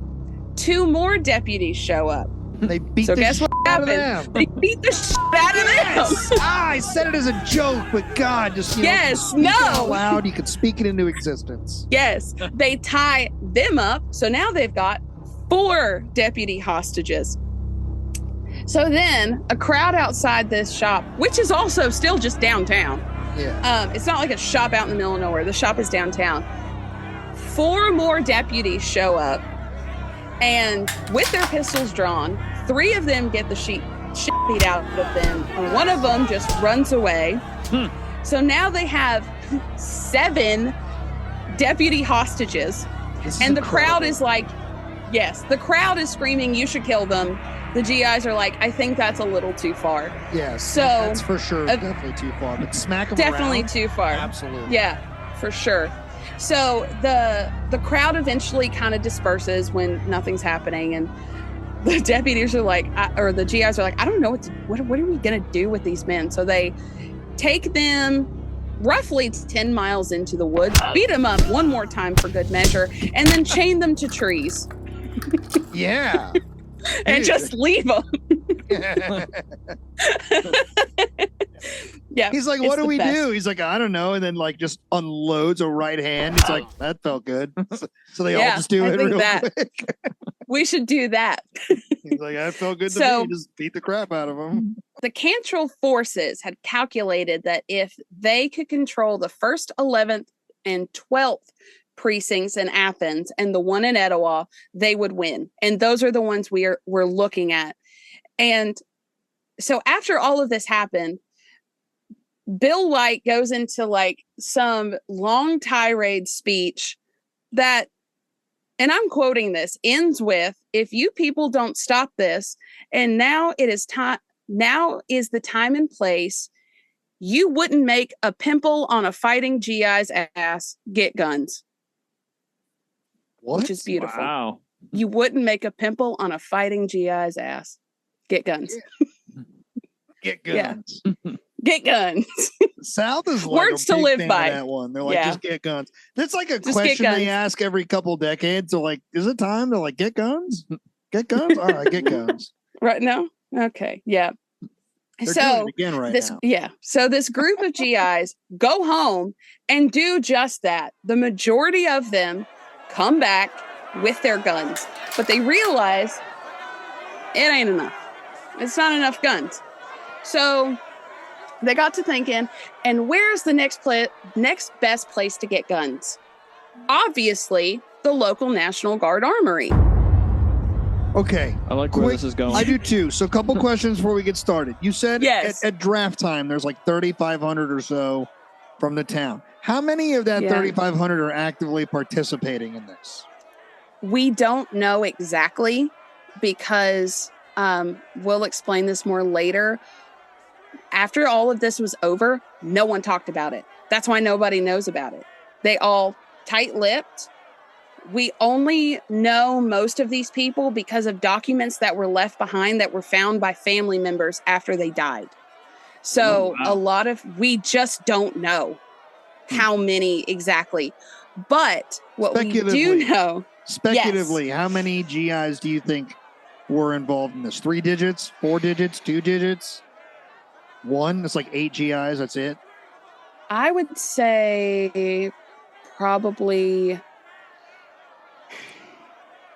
two more deputies show up. They beat so the guess what out of happened? them. beat the shit out of them. I said it as a joke, but God, just speak it out loud. You could speak it into existence. Yes, they tie them up. So now they've got 4 deputy hostages. So then a crowd outside this shop, which is also still just downtown. Yeah. It's not like a shop out in the middle of nowhere. The shop is downtown. 4 more deputies show up, and with their pistols drawn, 3 of them get the shit beat out of them, and 1 of them just runs away. So now they have 7 deputy hostages, and the crowd is like, yes, the crowd is screaming, "You should kill them." The GIs are like, "I think that's a little too far." Yes, so that's for sure definitely too far. But smack them definitely around, too far. Absolutely. Yeah, for sure. So the crowd eventually kind of disperses when nothing's happening, and the deputies are like, or the GIs are like, "I don't know what are we gonna do with these men?" So they take them roughly 10 miles into the woods, beat them up one more time for good measure, and then chain them to trees. Yeah. And just leave them. Yeah. He's like, "What do we do?" He's like, "I don't know." And then like just unloads a right hand. He's like, "That felt good." So they all just do it real quick. We should do that. He's like, "That felt good to me." Just beat the crap out of him. The Cantrell forces had calculated that if they could control the first 11th and 12th precincts in Athens and the one in Etowah, they would win. And those are the ones we're looking at. And so after all of this happened, Bill Light goes into like some long tirade speech that, and I'm quoting this, ends with, "If you people don't stop this, and now is the time and place, you wouldn't make a pimple on a fighting GI's ass get guns." What? Which is beautiful. Wow. You wouldn't make a pimple on a fighting GI's ass get guns. Get guns. Yeah. Get guns. South is like words to live by. That one. They're like, just get guns. That's like a question they ask every couple decades. They're like, "Is it time?" They're like, "Get guns? Get guns? All right, get guns." Right now? Okay. Yeah. They're doing it again right now. Yeah. So this group of GIs go home and do just that. The majority of them come back with their guns, but they realize it ain't enough. It's not enough guns. So they got to thinking, and where's the next best place to get guns? Obviously, the local National Guard Armory. Okay. I like where this is going. I do too. So a couple questions before we get started. You said at draft time, there's like 3,500 or so from the town. How many of that 3,500 are actively participating in this? We don't know exactly because we'll explain this more later. After all of this was over, no one talked about it. That's why nobody knows about it. They all tight-lipped. We only know most of these people because of documents that were left behind that were found by family members after they died. So we just don't know how many exactly. But what we do know... Speculatively, how many GIs do you think were involved in this? 3 digits? 4 digits? 2 digits? 1? It's like 8 GIs, that's it? I would say probably...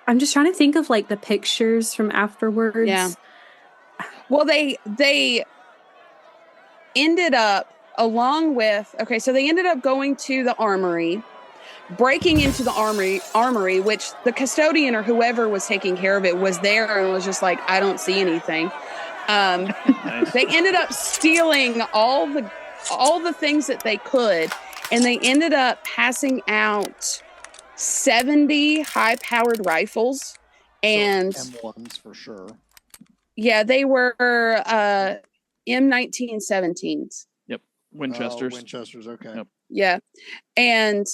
I'm just trying to think of like the pictures from afterwards. Yeah. Well, they ended up so they ended up going to the armory, breaking into the armory, which the custodian or whoever was taking care of it was there and was just like, "I don't see anything." Nice. They ended up stealing all the things that they could, and they ended up passing out 70 high-powered rifles, and M1s for sure. Yeah, they were M1917s. Yep, Winchesters. Winchesters, okay. Yep. Yeah, and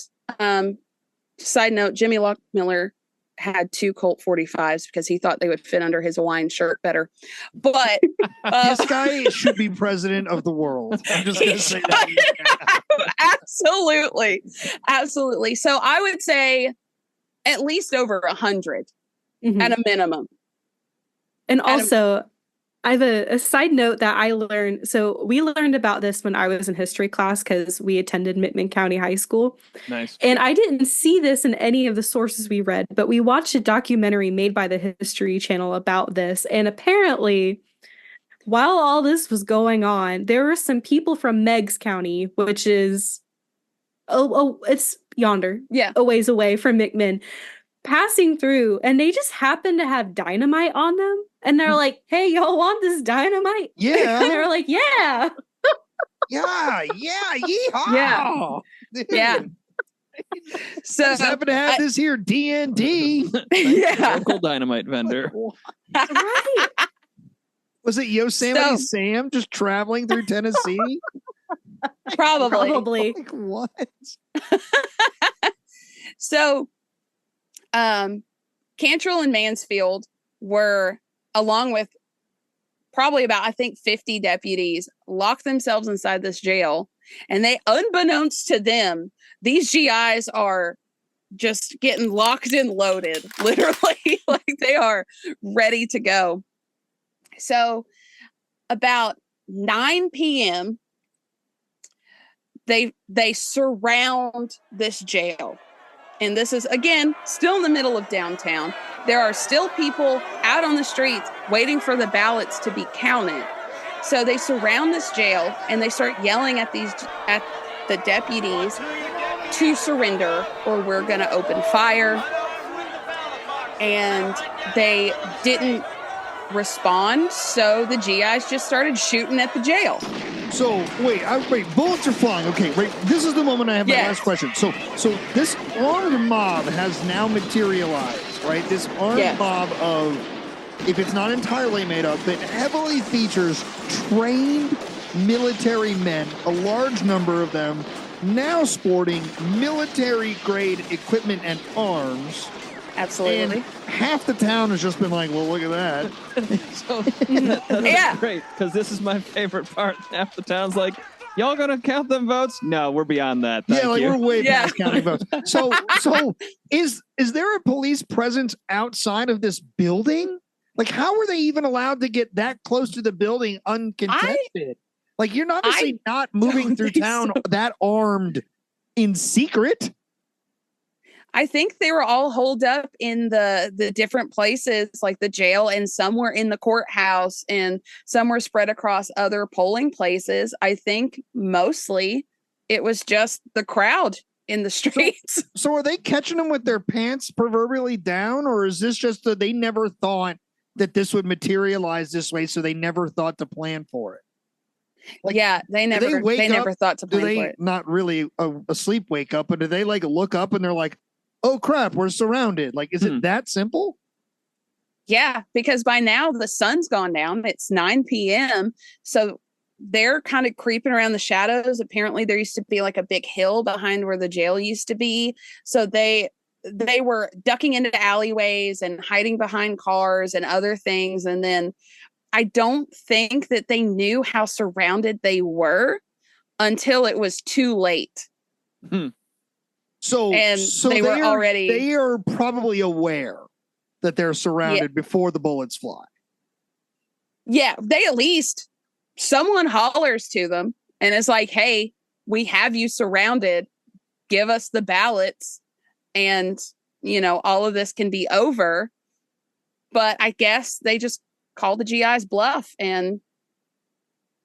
side note, Jimmy Lockmiller had 2 Colt 45s because he thought they would fit under his Hawaiian shirt better. But this guy should be president of the world. I'm just going to say that. Absolutely. So I would say at least over 100 at a minimum. And also, I have a side note that I learned. So we learned about this when I was in history class because we attended Mittman County High School. Nice. And I didn't see this in any of the sources we read, but we watched a documentary made by the History Channel about this. And apparently, while all this was going on, there were some people from Meigs County, which is, it's yonder, a ways away from Mittman, passing through, and they just happened to have dynamite on them. And they're like, hey, y'all want this dynamite? Yeah. And they're like, yeah. Yeah, yeehaw. Yeah. Yeah. So just happen to have this here D&D. Yeah. Local dynamite vendor. Right. Was it Yosemite Sam just traveling through Tennessee? Probably. Like, what? So, Cantrell and Mansfield were, along with probably about, I think, 50 deputies, locked themselves inside this jail. And they, unbeknownst to them, these GIs are just getting locked and loaded, literally. Like they are ready to go. So about 9 p.m., they surround this jail. And this is, again, still in the middle of downtown. There are still people out on the streets waiting for the ballots to be counted. So they surround this jail and they start yelling at the deputies to surrender or we're going to open fire. And they didn't respond. So the GIs just started shooting at the jail. So wait, bullets are flying. Okay, right. This is the moment I have my last question. So this armed mob has now materialized, right? This armed mob of, if it's not entirely made up, it heavily features trained military men, a large number of them, now sporting military-grade equipment and arms. Absolutely. And half the town has just been like, well, look at that. So that's great, because this is my favorite part. Half the town's like, y'all gonna count them votes? No, we're beyond that. Thank you. We're way past counting votes. So is there a police presence outside of this building? Like, how are they even allowed to get that close to the building uncontested? Like, you're not obviously not moving through town that armed in secret. I think they were all holed up in the different places, like the jail, and some were in the courthouse, and some were spread across other polling places. I think mostly it was just the crowd in the streets. So are they catching them with their pants proverbially down, or is this just that they never thought that this would materialize this way, so they never thought to plan for it? Like, they never thought to plan for it. Not really asleep wake up, but do they like look up and they're like, oh crap, we're surrounded? Like, is it that simple? Yeah, because by now the sun's gone down. It's 9 p.m. So they're kind of creeping around the shadows. Apparently there used to be like a big hill behind where the jail used to be. So they were ducking into alleyways and hiding behind cars and other things. And then I don't think that they knew how surrounded they were until it was too late. So they are probably aware that they're surrounded before the bullets fly. Yeah, they at least, someone hollers to them and it's like, hey, we have you surrounded. Give us the ballots and, all of this can be over. But I guess they just called the GI's bluff and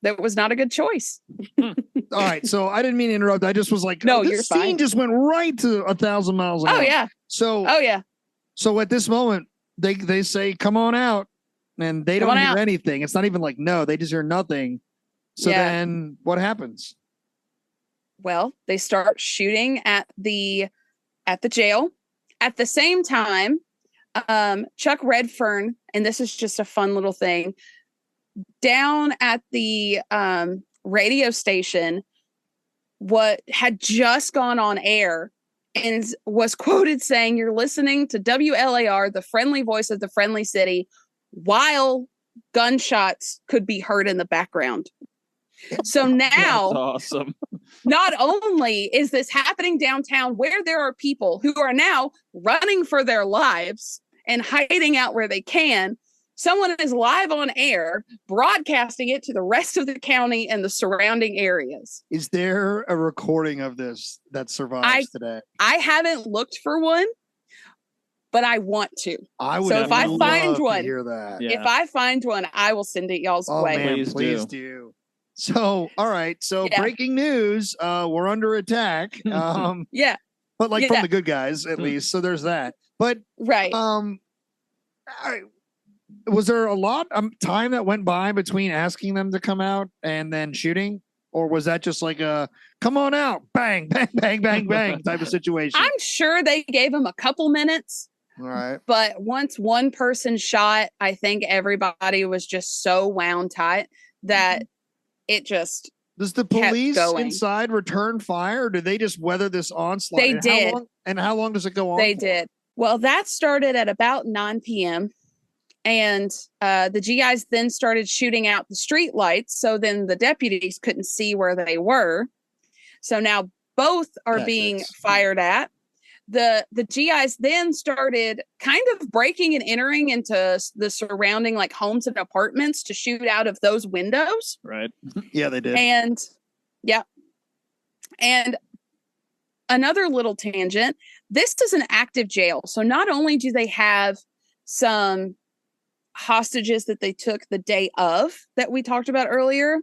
that was not a good choice. All right. So I didn't mean to interrupt. I just was like, no, this you're scene fine. Just went right to 1,000 miles an hour. Oh, yeah. So at this moment, they say, come on out. And they don't hear anything. It's not even like, no, they just hear nothing. So then what happens? Well, they start shooting at the jail. At the same time, Chuck Redfern, and this is just a fun little thing, down at the radio station, what had just gone on air and was quoted saying, you're listening to WLAR, the friendly voice of the friendly city, while gunshots could be heard in the background. So now, that's awesome. Not only is this happening downtown where there are people who are now running for their lives and hiding out where they can, someone is live on air broadcasting it to the rest of the county and the surrounding areas. Is there a recording of this that survives today? I haven't looked for one, but I want to. I would. So if I find one, hear that. If I find one, I will send it y'all's way. Man, please do. So, all right. So breaking news, we're under attack. Yeah. But like from the good guys, at least. So there's that. But right. Was there a lot of time that went by between asking them to come out and then shooting? Or was that just like a come on out, bang, bang, bang, bang, bang type of situation? I'm sure they gave them a couple minutes. All right. But once one person shot, I think everybody was just so wound tight that it just does the police inside return fire, or did they just weather this onslaught? They did. How long does it go on? They did. Well, that started at about 9 p.m. And the GIs then started shooting out the street lights. So then the deputies couldn't see where they were. So now both are being fired at. The GIs then started kind of breaking and entering into the surrounding like homes and apartments to shoot out of those windows. Right. Yeah, they did. And and another little tangent. This is an active jail. So not only do they have some hostages that they took the day of that we talked about earlier,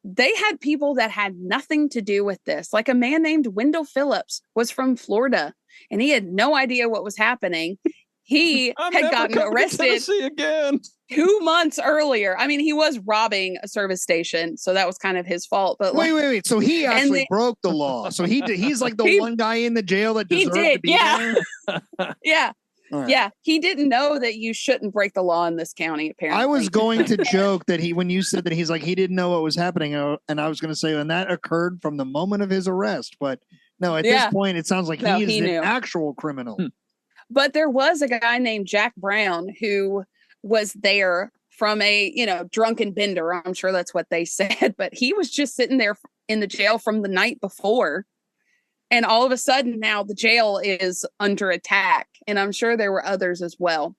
they had people that had nothing to do with this. Like a man named Wendell Phillips was from Florida and he had no idea what was happening. He had gotten arrested again 2 months earlier. I mean, he was robbing a service station, so that was kind of his fault. But wait. So he actually broke the law. So he's like the one guy in the jail that deserved to be there. Yeah. Right. Yeah, he didn't know that you shouldn't break the law in this county, apparently. I was going to joke that when you said that he's like, he didn't know what was happening. And I was going to say, and that occurred from the moment of his arrest. But no, at this point, it sounds like he is an actual criminal. But there was a guy named Jack Brown who was there from a, drunken bender. I'm sure that's what they said. But he was just sitting there in the jail from the night before. And all of a sudden now the jail is under attack. And I'm sure there were others as well.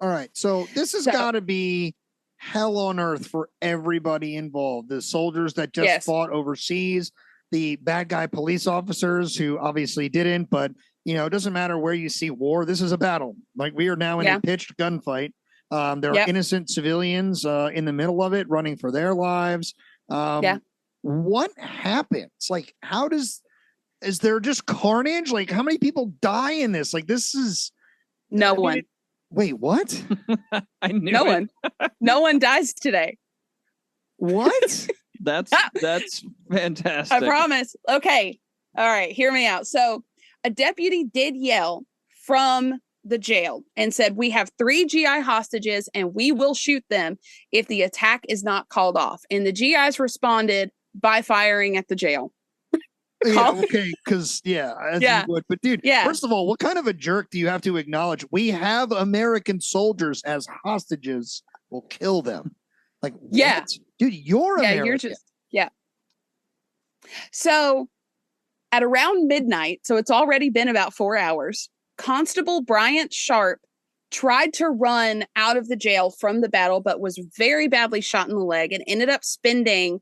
All right. So this has got to be hell on earth for everybody involved. The soldiers that just fought overseas, the bad guy police officers who obviously didn't. But, it doesn't matter where you see war. This is a battle. Like we are now in a pitched gunfight. There are innocent civilians in the middle of it running for their lives. What happens? Like, is there just carnage? Like, how many people die in this? Like, this is no one. Wait, what? I knew no one. No one dies today. What? That's fantastic. I promise. Okay. All right. Hear me out. So a deputy did yell from the jail and said, "We have 3 GI hostages and we will shoot them if the attack is not called off." And the GIs responded by firing at the jail. Yeah, okay, because you would. But dude, first of all, what kind of a jerk do you have to acknowledge we have American soldiers as hostages? We'll kill them. Like, what? Dude, you're American. You're just So at around midnight, so it's already been about 4 hours, Constable Bryant Sharp tried to run out of the jail from the battle, but was very badly shot in the leg and ended up spending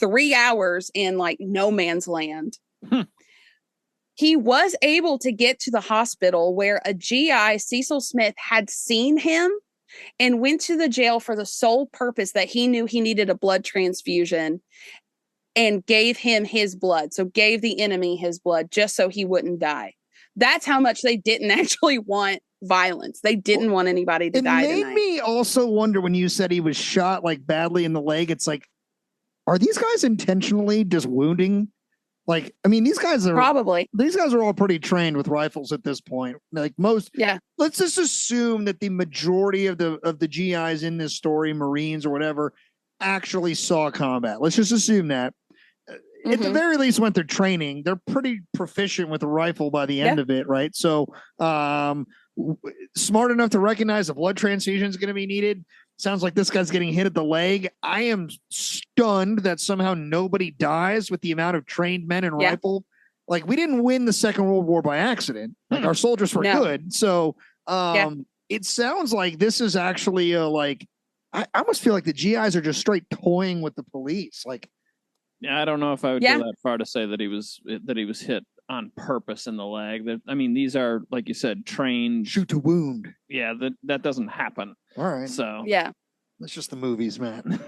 3 hours in like no man's land. He was able to get to the hospital where a GI, Cecil Smith, had seen him and went to the jail for the sole purpose that he knew he needed a blood transfusion and gave him his blood. So gave the enemy his blood just so he wouldn't die. That's how much they didn't actually want violence. They didn't want anybody to die. It made me also wonder when you said he was shot like badly in the leg. It's like, are these guys intentionally just wounding? Like, I mean, these guys are all pretty trained with rifles at this point. Like most, let's just assume that the majority of the GIs in this story, Marines or whatever, actually saw combat. Let's just assume that. At the very least, went through training. They're pretty proficient with a rifle by the end of it, right? So, smart enough to recognize a blood transfusion is going to be needed. Sounds like this guy's getting hit at the leg. I am stunned that somehow nobody dies with the amount of trained men and rifle. Like, we didn't win the Second World War by accident. Like, our soldiers were good. So, it sounds like this is actually I almost feel like the GIs are just straight toying with the police. Like, yeah, I don't know if I would go that far to say that he was hit on purpose in the leg. I mean, these are, like you said, trained shoot to wound. Yeah, that doesn't happen. All right. So yeah, that's just the movies, man.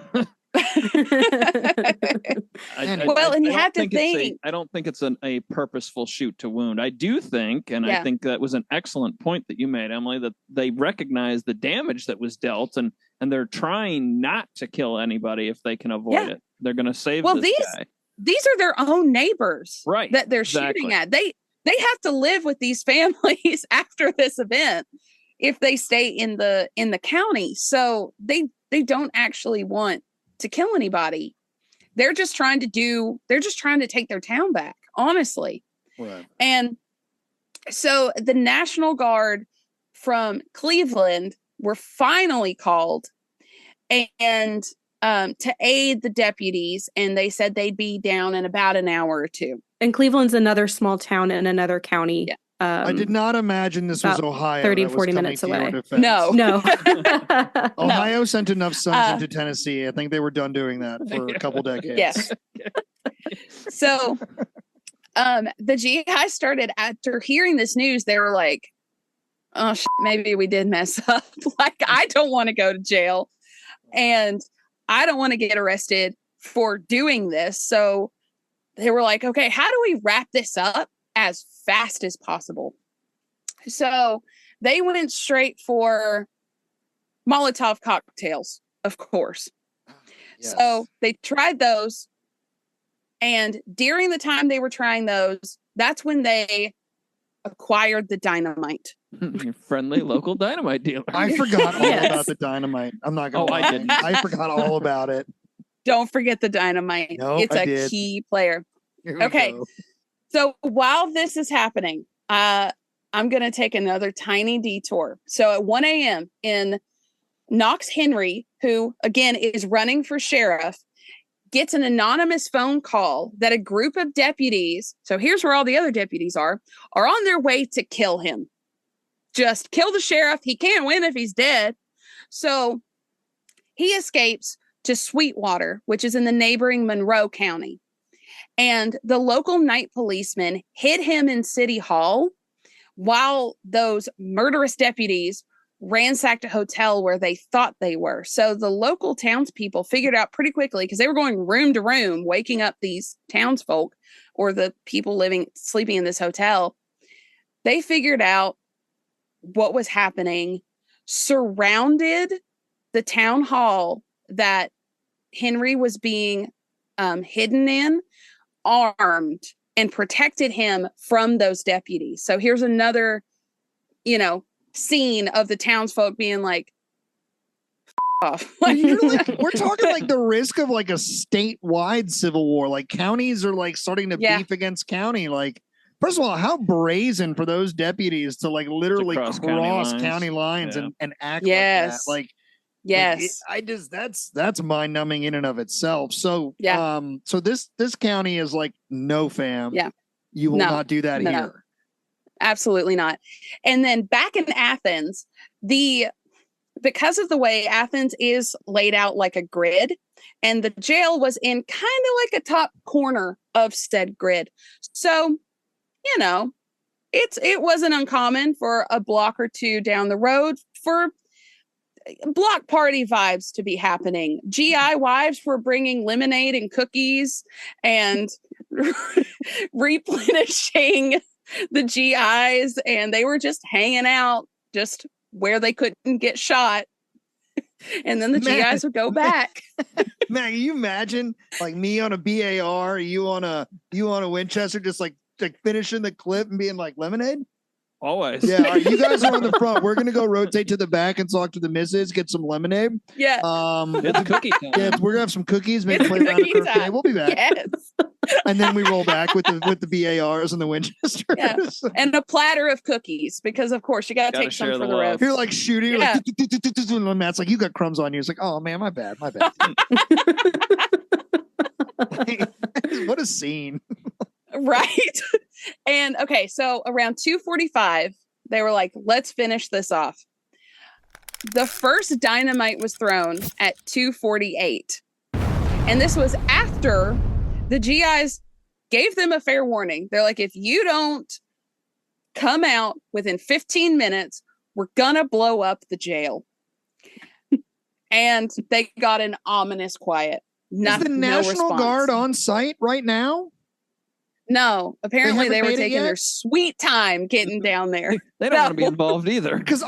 And you have to think. I don't think it's a purposeful shoot to wound. I do think, and I think that was an excellent point that you made, Emily, that they recognize the damage that was dealt, and they're trying not to kill anybody if they can avoid it. They're going to save this guy. These are their own neighbors, right? That they're shooting at. They have to live with these families after this event if they stay in the county. So they don't actually want to kill anybody. They're just trying to take their town back, honestly. Right. And so the National Guard from Cleveland were finally called and to aid the deputies, and they said they'd be down in about an hour or two. And Cleveland's another small town in another county. Yeah. I did not imagine this was Ohio. 30 to 40 minutes away. No. Ohio sent enough sons into Tennessee. I think they were done doing that for a couple decades. Yes. So the GI started, after hearing this news, they were like, oh, maybe we did mess up. Like, I don't want to go to jail. And I don't want to get arrested for doing this. So they were like, okay, how do we wrap this up as fast as possible? So they went straight for Molotov cocktails, of course. Yes. So they tried those. And during the time they were trying those, that's when they acquired the dynamite. Your friendly local dynamite dealer. I forgot all about the dynamite. I'm not going to lie. I didn't. I forgot all about it. Don't forget the dynamite. Nope, it's a key player. Okay. Go. So while this is happening, I'm going to take another tiny detour. So at 1 a.m. in Knox Henry, who again is running for sheriff, gets an anonymous phone call that a group of deputies, so here's where all the other deputies are on their way to kill him. Just kill the sheriff. He can't win if he's dead. So he escapes to Sweetwater, which is in the neighboring Monroe County. And the local night policeman hid him in City Hall while those murderous deputies ransacked a hotel where they thought they were. So the local townspeople figured out pretty quickly, because they were going room to room, waking up these townsfolk or the people sleeping in this hotel. They figured out what was happening, surrounded the town hall that Henry was being hidden in, armed, and protected him from those deputies. So here's another, scene of the townsfolk being like, off. We're talking like the risk of like a statewide civil war. Like counties are like starting to beef against county. Like, first of all, how brazen for those deputies to like literally cross county lines and act like that. Like, yes, that's mind numbing in and of itself. So, so this county is like, no, fam. Yeah. You will not do that here. Absolutely not. And then back in Athens, because of the way Athens is laid out like a grid, and the jail was in kind of like a top corner of said grid. So, it wasn't uncommon for a block or two down the road for block party vibes to be happening. GI wives were bringing lemonade and cookies and replenishing the GIs, and they were just hanging out just where they couldn't get shot. And then the GIs would go back. Man, can you imagine like me on a BAR, you on a Winchester, just like finishing the clip and being like, lemonade? Always. Yeah, all right, you guys are on the front. We're gonna go rotate to the back and talk to the missus, get some lemonade. Yeah. It's cookie time. Yeah, we're gonna have some cookies, maybe play around the croquet. We'll be back. Yes. And then we roll back with the BARs and the Winchesters. Yeah. And a platter of cookies, because of course you gotta take some for the road. You're like shooting, like and Matt's like, you got crumbs on you. It's like, oh man, my bad. What a scene. Right. And okay, so around 2:45, they were like, let's finish this off. the first dynamite was thrown at 2:48. And this was after the GIs gave them a fair warning. They're like, if you don't come out within 15 minutes, we're gonna blow up the jail. And they got an ominous quiet. Is the National Guard on site right now? No, apparently they were taking their sweet time getting down there. They don't want to be involved either. Because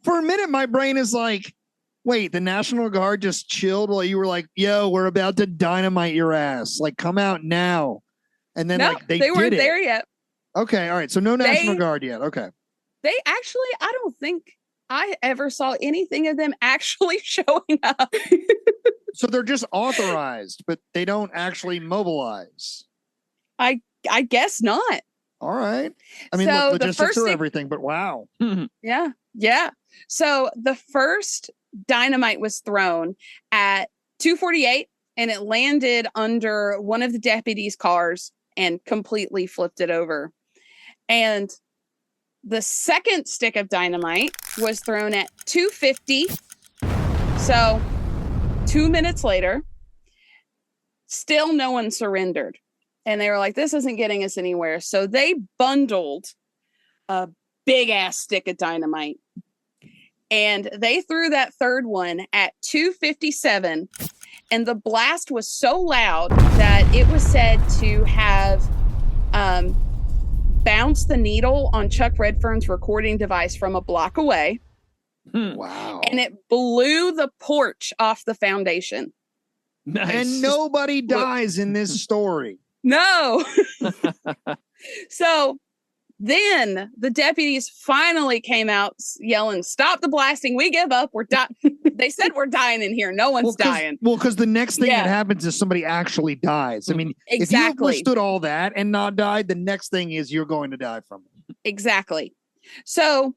for a minute, my brain is like, wait, the National Guard just chilled while you were like, yo, we're about to dynamite your ass. Like, come out now. And then they weren't did there yet. Okay, all right. So no National Guard yet. Okay. They actually, I don't think I ever saw anything of them actually showing up. So they're just authorized, but they don't actually mobilize. I guess not. All right. I mean, So look, the logistics first are thing- everything, but wow. Yeah. Yeah. So the first dynamite was thrown at 2:48 and it landed under one of the deputies' cars and completely flipped it over. And the second stick of dynamite was thrown at 2:50. So 2 minutes later, still no one surrendered. And they were like, this isn't getting us anywhere. So they bundled a big ass stick of dynamite. And they threw that third one at 2:57. And the blast was so loud that it was said to have bounced the needle on Chuck Redfern's recording device from a block away. Wow. And it blew the porch off the foundation. Nice. And nobody dies in this story. No. So then the deputies finally came out yelling, stop the blasting. We give up. We're dying. They said we're dying in here. No one's dying. Well, because the next thing that happens is somebody actually dies. I mean, if you have withstood all that and not died, the next thing is you're going to die from it. Exactly. So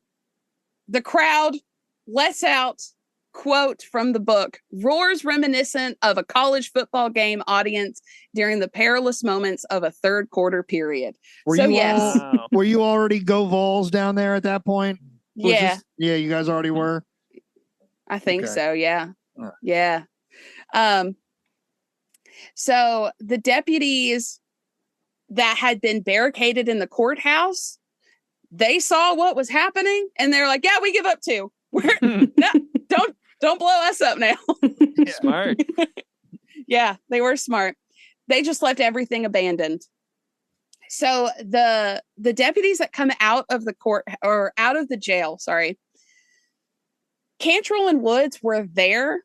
the crowd lets out, quote from the book, roars reminiscent of a college football game audience during the perilous moments of a third quarter period. Were you already go Vols down there at that point? Yeah. You guys already were? I think Okay. so. Yeah. Right. Yeah. So the deputies that had been barricaded in the courthouse, they saw what was happening and they're like, yeah, we give up too. Don't blow us up now. Smart. Yeah, they were smart. They just left everything abandoned. So the deputies that come out of the court or out of the jail, Cantrell and Woods were there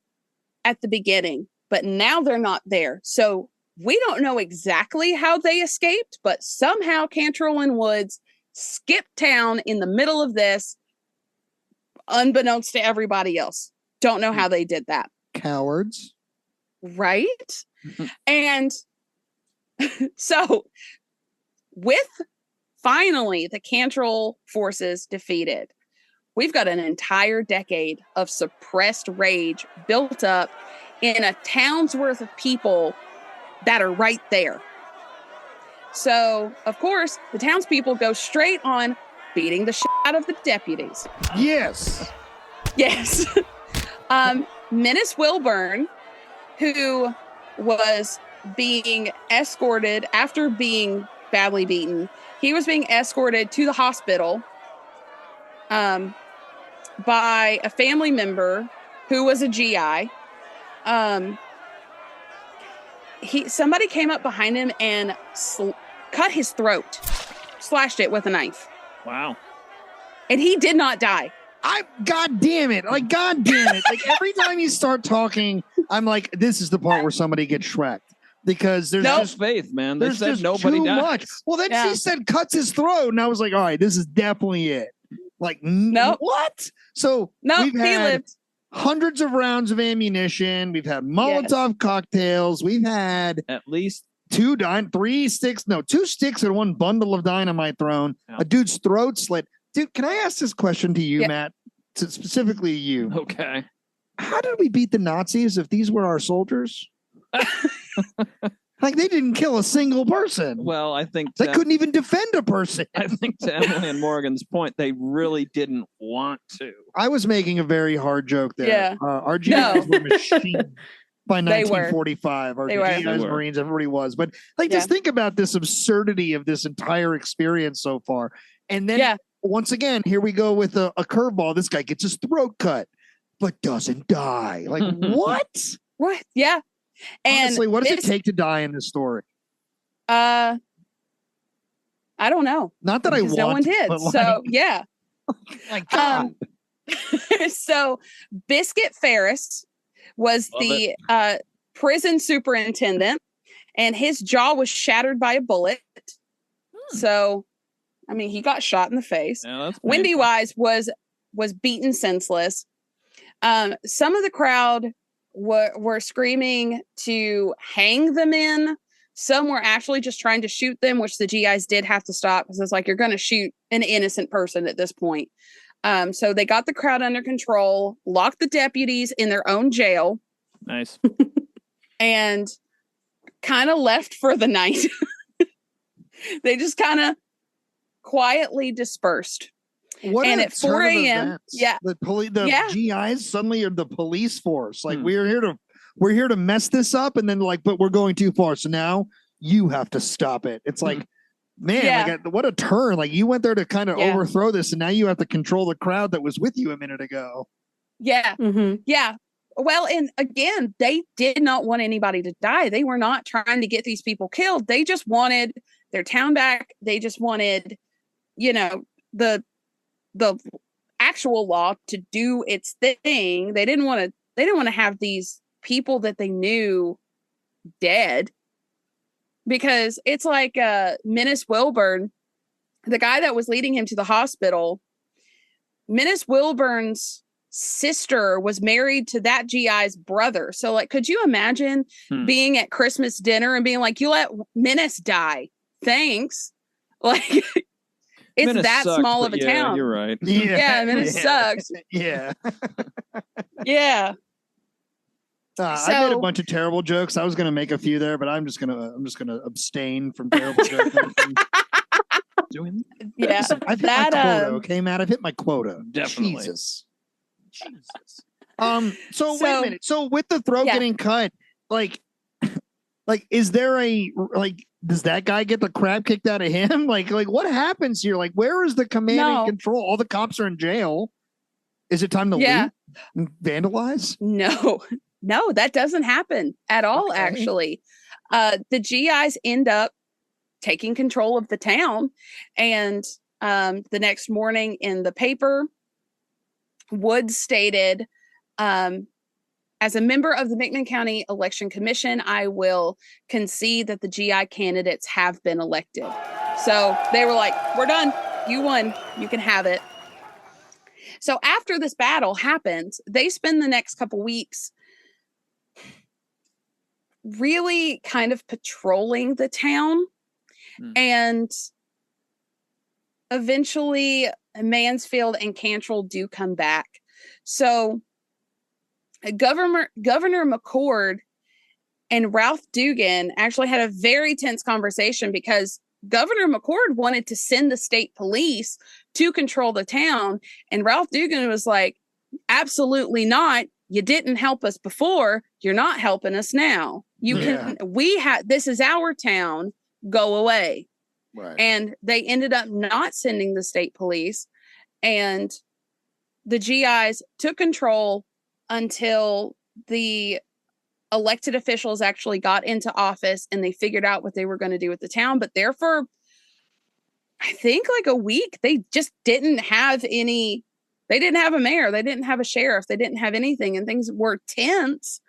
at the beginning, but now they're not there. So we don't know exactly how they escaped, but somehow Cantrell and Woods skipped town in the middle of this, unbeknownst to everybody else. Don't know how they did that. Cowards. Right? And so with finally the Cantrell forces defeated, we've got an entire decade of suppressed rage built up in a town's worth of people that are right there. So, of course, the townspeople go straight on beating the shit out of the deputies. Yes. Yes. Menace Wilburn, who was being escorted after being badly beaten, he was being escorted to the hospital by a family member who was a GI. Somebody came up behind him and cut his throat, slashed it with a knife. Wow. And he did not die. God damn it. Like, every time you start talking, I'm like, this is the part where somebody gets Shrek'd. Because there's just faith, man. They there's said just nobody too dies. much. Well, then she said cuts his throat, and I was like, all right, this is definitely it. Like, what? So we've had lived. hundreds of rounds of ammunition. We've had Molotov cocktails. We've had at least two sticks and one bundle of dynamite thrown. A dude's throat slit. Dude, can I ask this question to you, Matt? Specifically you. Okay. How did we beat the Nazis if these were our soldiers? Like, they didn't kill a single person. Well, I think they couldn't even defend a person. I think to Emileigh and Morgan's point, they really didn't want to. I was making a very hard joke there. Yeah. Our GIs were machines by 1945. Our GIs, Marines, everybody was. But like, just think about this absurdity of this entire experience so far. And then once again, here we go with a curveball. This guy gets his throat cut, but doesn't die. Like, what? What? Yeah. And honestly, what does it take to die in this story? I don't know. Not that I want. No one did. But so yeah. My God. So Biscuit Ferris was the prison superintendent, and his jaw was shattered by a bullet. So, I mean, he got shot in the face. Yeah, Wendy Wise was beaten senseless. Some of the crowd were screaming to hang the men. Some were actually just trying to shoot them, which the GIs did have to stop because it's like, you're going to shoot an innocent person at this point. So they got the crowd under control, locked the deputies in their own jail. Nice. And kind of left for the night. They just kind of quietly dispersed. What and at 4 a.m. The GIs suddenly are the police force. Like, we're here to mess this up, and then but we're going too far. So now you have to stop it. It's like, man, like, what a turn. Like, you went there to kind of overthrow this, and now you have to control the crowd that was with you a minute ago. Yeah. Mm-hmm. Yeah. Well, and again, they did not want anybody to die. They were not trying to get these people killed. They just wanted their town back. They just wanted, the actual law to do its thing. They didn't want to have these people that they knew dead, because it's like Menace Wilburn, the guy that was leading him to the hospital. Menace Wilburn's sister was married to that GI's brother. So, like, could you imagine being at Christmas dinner and being like, you let Menace die? Thanks. Like, it's Menace that sucked, small of a town. You're right. Yeah, Menace sucks. Yeah. Yeah. I made a bunch of terrible jokes. I was going to make a few there, but I'm just gonna abstain from terrible jokes. Yeah, I've hit my quota. Okay, Matt, I've hit my quota. Definitely. Jesus. So wait a minute. So with the throat getting cut, like, is there does that guy get the crap kicked out of him? Like what happens here? Like, where is the command and control? All the cops are in jail. Is it time to leave and vandalize? No, that doesn't happen at all. Okay. Actually, the GIs end up taking control of the town, and the next morning in the paper, Woods stated, as a member of the McMinn County Election Commission, I will concede that the GI candidates have been elected. So they were like, we're done. You won. You can have it. So after this battle happens, they spend the next couple weeks really kind of patrolling the town. And eventually Mansfield and Cantrell do come back. So Governor McCord and Ralph Dugan actually had a very tense conversation, because Governor McCord wanted to send the state police to control the town. And Ralph Dugan was like, absolutely not. You didn't help us before. You're not helping us now. This is our town. Go away. Right. And they ended up not sending the state police, and the GIs took control until the elected officials actually got into office and they figured out what they were going to do with the town. But there for, I think, like a week, they just didn't have any. They didn't have a mayor. They didn't have a sheriff. They didn't have anything, and things were tense,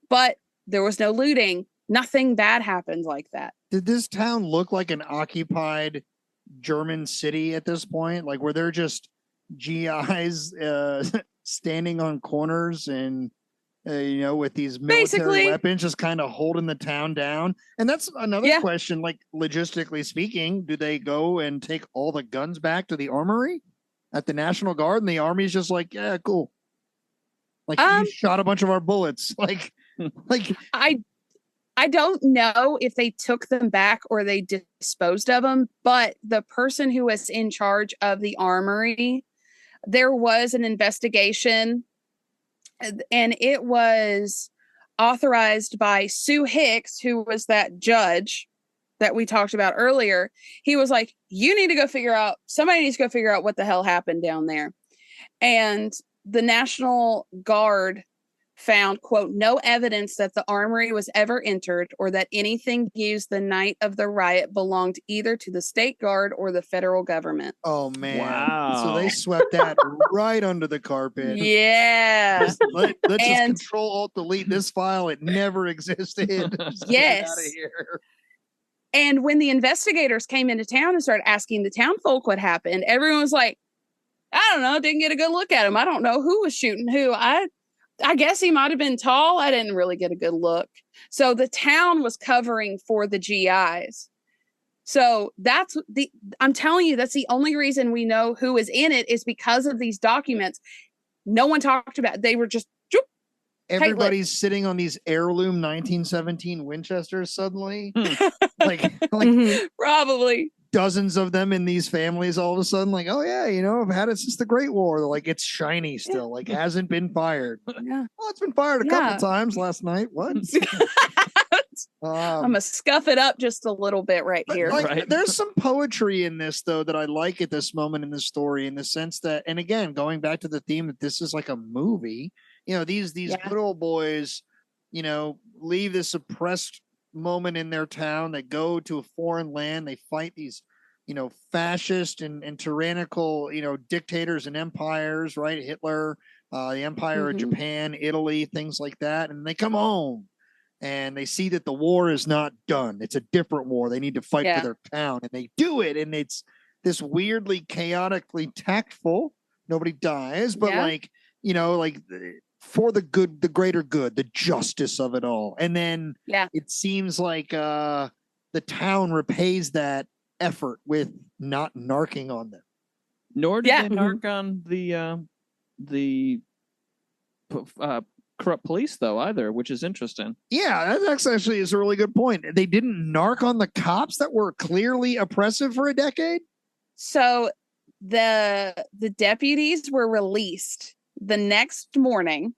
but there was no looting. Nothing bad happened like that. Did this town look like an occupied German city at this point? Like, were there just GIs standing on corners and, with these military weapons, just kind of holding the town down? And that's another question. Like, logistically speaking, do they go and take all the guns back to the armory at the National Guard, and the army's just like, yeah, cool. Like, you shot a bunch of our bullets. I don't know if they took them back or they disposed of them, but the person who was in charge of the armory, there was an investigation, and it was authorized by Sue Hicks, who was that judge that we talked about earlier. He was like, somebody needs to go figure out what the hell happened down there. And the National Guard found, quote, no evidence that the armory was ever entered or that anything used the night of the riot belonged either to the state guard or the federal government. Oh, man. Wow. So they swept that right under the carpet. Yeah. Let's just Control-Alt-Delete this file. It never existed. Just get it out of here. And when the investigators came into town and started asking the town folk what happened, everyone was like, I don't know, didn't get a good look at him. I don't know who was shooting who. I guess he might have been tall. I didn't really get a good look. So the town was covering for the GIs. So I'm telling you, that's the only reason we know who is in it is because of these documents. No one talked about it. They were just everybody's sitting on these heirloom 1917 Winchesters suddenly. like probably dozens of them in these families all of a sudden, like, oh yeah, I've had it since the Great War. They're like, it's shiny still, like hasn't been fired. Yeah. Well, it's been fired a couple times last night. What? I'm gonna scuff it up just a little bit right here. There's some poetry in this though that I like at this moment in the story, in the sense that, and again, going back to the theme that this is like a movie. These little boys, leave this oppressed moment in their town. They go to a foreign land. They fight these, fascist and tyrannical, dictators and empires, right? Hitler, the Empire of Japan, Italy, things like that. And they come home and they see that the war is not done. It's a different war. They need to fight for their town, and they do it. And it's this weirdly, chaotically tactful. Nobody dies, but for the good, the greater good, the justice of it all. And then it seems like the town repays that effort with not narking on them. Nor did they narc on the corrupt police, though, either, which is interesting. Yeah, that actually is a really good point. They didn't narc on the cops that were clearly oppressive for a decade? So the deputies were released the next morning,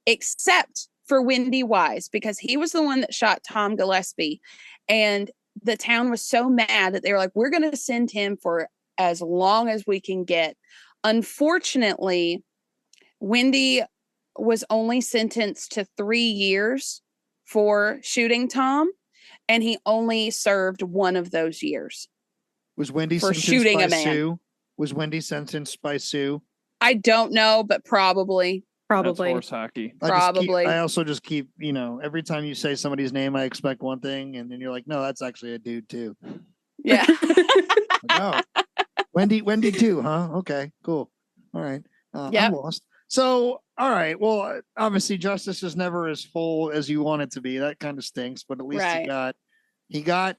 except for Wendy Wise, because he was the one that shot Tom Gillespie. And the town was so mad that they were like, we're going to send him for as long as we can get. Unfortunately, Wendy was only sentenced to 3 years for shooting Tom, and he only served one of those years. Was Wendy for sentenced shooting by a man? Sue? Was Wendy sentenced by Sue? I don't know, but probably. That's horse hockey. I also just keep, every time you say somebody's name, I expect one thing, and then you're like, no, that's actually a dude too. Yeah. No. Wendy too, huh? Okay, cool. All right. I'm lost. So, all right. Well, obviously, justice is never as full as you want it to be. That kind of stinks, but at least he got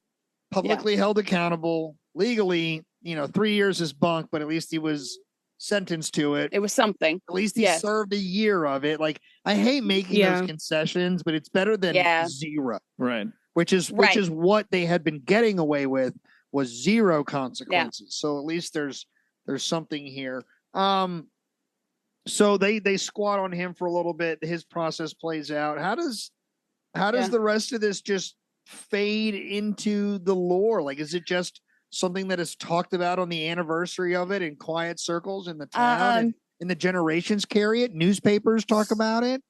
publicly held accountable legally. 3 years is bunk, but at least he was sentenced to it. It was something. At least he served a year of it. Like, I hate making those concessions, but it's better than zero. Right. Which is what they had been getting away with, was zero consequences. So at least there's something here. So they squat on him for a little bit. His process plays out. How does the rest of this just fade into the lore? Like, is it just something that is talked about on the anniversary of it in quiet circles in the town, and the generations carry it? Newspapers talk about it?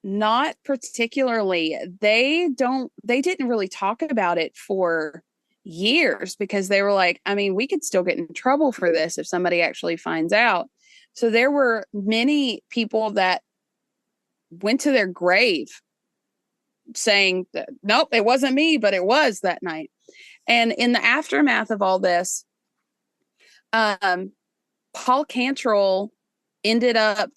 Not particularly. They didn't really talk about it for years, because they were like, I mean, we could still get in trouble for this if somebody actually finds out. So there were many people that went to their grave saying that, nope, it wasn't me, but it was that night. And in the aftermath of all this, Paul Cantrell ended up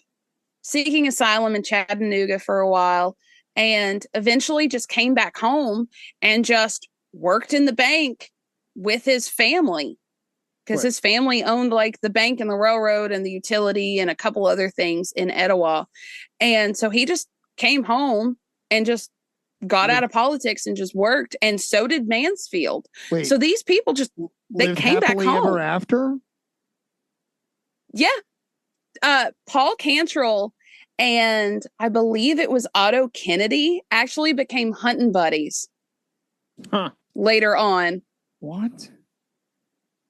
seeking asylum in Chattanooga for a while, and eventually just came back home and just worked in the bank with his family, because his family owned like the bank and the railroad and the utility and a couple other things in Etowah. And so he just came home and just got out of politics and just worked, and so did Mansfield. Wait, so these people just they came back home ever after. Yeah, Paul Cantrell and I believe it was Otto Kennedy actually became hunting buddies. Later on. What?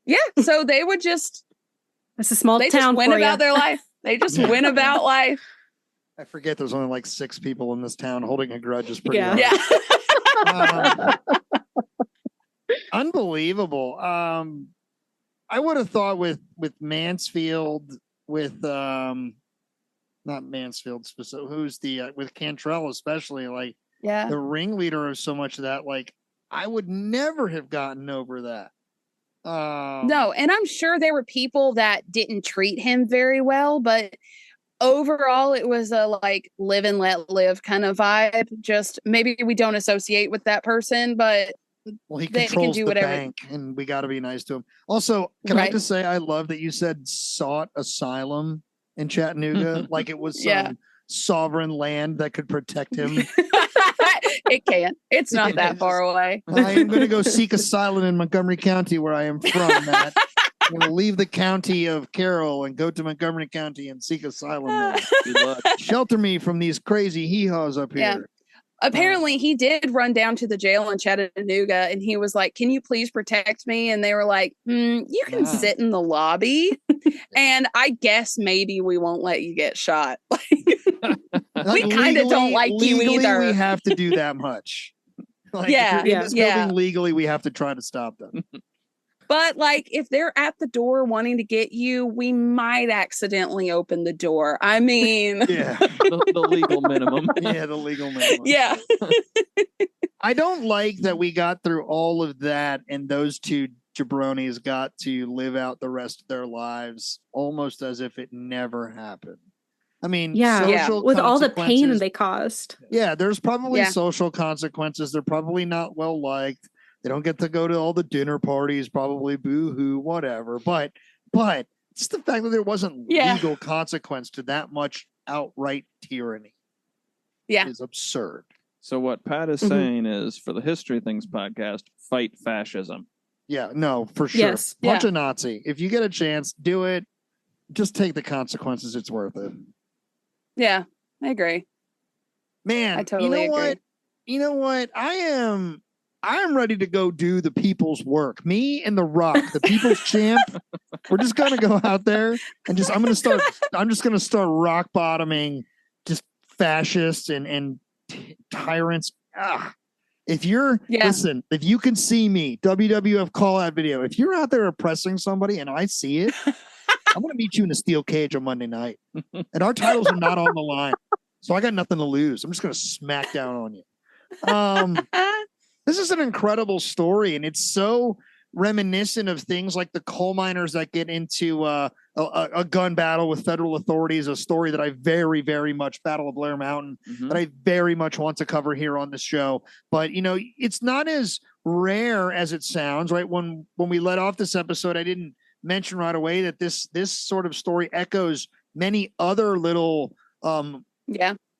Yeah, so they would just. It's a small they town. Just went for about ya. their life. They just went about life. I forget there's only like 6 people in this town. Holding a grudge is pretty hard. Yeah. Unbelievable. I would have thought with Mansfield, with not Mansfield specific, who's the with Cantrell especially, like the ringleader of so much of that, like I would never have gotten over that. No, and I'm sure there were people that didn't treat him very well, but overall it was a like live and let live kind of vibe. Just maybe we don't associate with that person, but well, he they controls can do the whatever. bank, and we got to be nice to him. Also, can I just say I love that you said sought asylum in Chattanooga, like it was some sovereign land that could protect him. It can't. It's not that far away. I am going to go seek asylum in Montgomery County, where I am from, Matt. I'm going to leave the county of Carroll and go to Montgomery County and seek asylum there. Good luck. Shelter me from these crazy hee-haws up here. Yeah. Apparently, he did run down to the jail in Chattanooga, and he was like, "Can you please protect me?" And they were like, "You can sit in the lobby, and I guess maybe we won't let you get shot." We kind of don't like you either. We have to do that much. Like, if you're in this building legally, we have to try to stop them. But like, if they're at the door wanting to get you, we might accidentally open the door. I mean, the legal minimum. Yeah, the legal minimum. Yeah. I don't like that we got through all of that, and those two jabronis got to live out the rest of their lives almost as if it never happened. I mean, with all the pain they caused. Yeah, there's probably social consequences. They're probably not well liked. They don't get to go to all the dinner parties, probably boo-hoo, whatever. But it's the fact that there wasn't legal consequence to that much outright tyranny. Yeah. Is absurd. So what Pat is saying is, for the History of Things podcast, fight fascism. Yeah, no, for sure. Yes. Punch a Nazi. If you get a chance, do it. Just take the consequences. It's worth it. Yeah, I agree. Man, I totally agree. You know what? I am ready to go do the people's work. Me and The Rock, the people's champ. We're just gonna go out there and I'm just gonna start rock bottoming just fascists and tyrants. If you're listen, if you can see me, WWF call out video. If you're out there oppressing somebody and I see it, I'm gonna meet you in a steel cage on Monday night. And our titles are not on the line. So I got nothing to lose. I'm just gonna smack down on you. This is an incredible story, and it's so reminiscent of things like the coal miners that get into a gun battle with federal authorities, a story that I very, very much, Battle of Blair Mountain, that I very much want to cover here on the show. But, you know, it's not as rare as it sounds, right? When we let off this episode, I didn't mention right away that this sort of story echoes many other little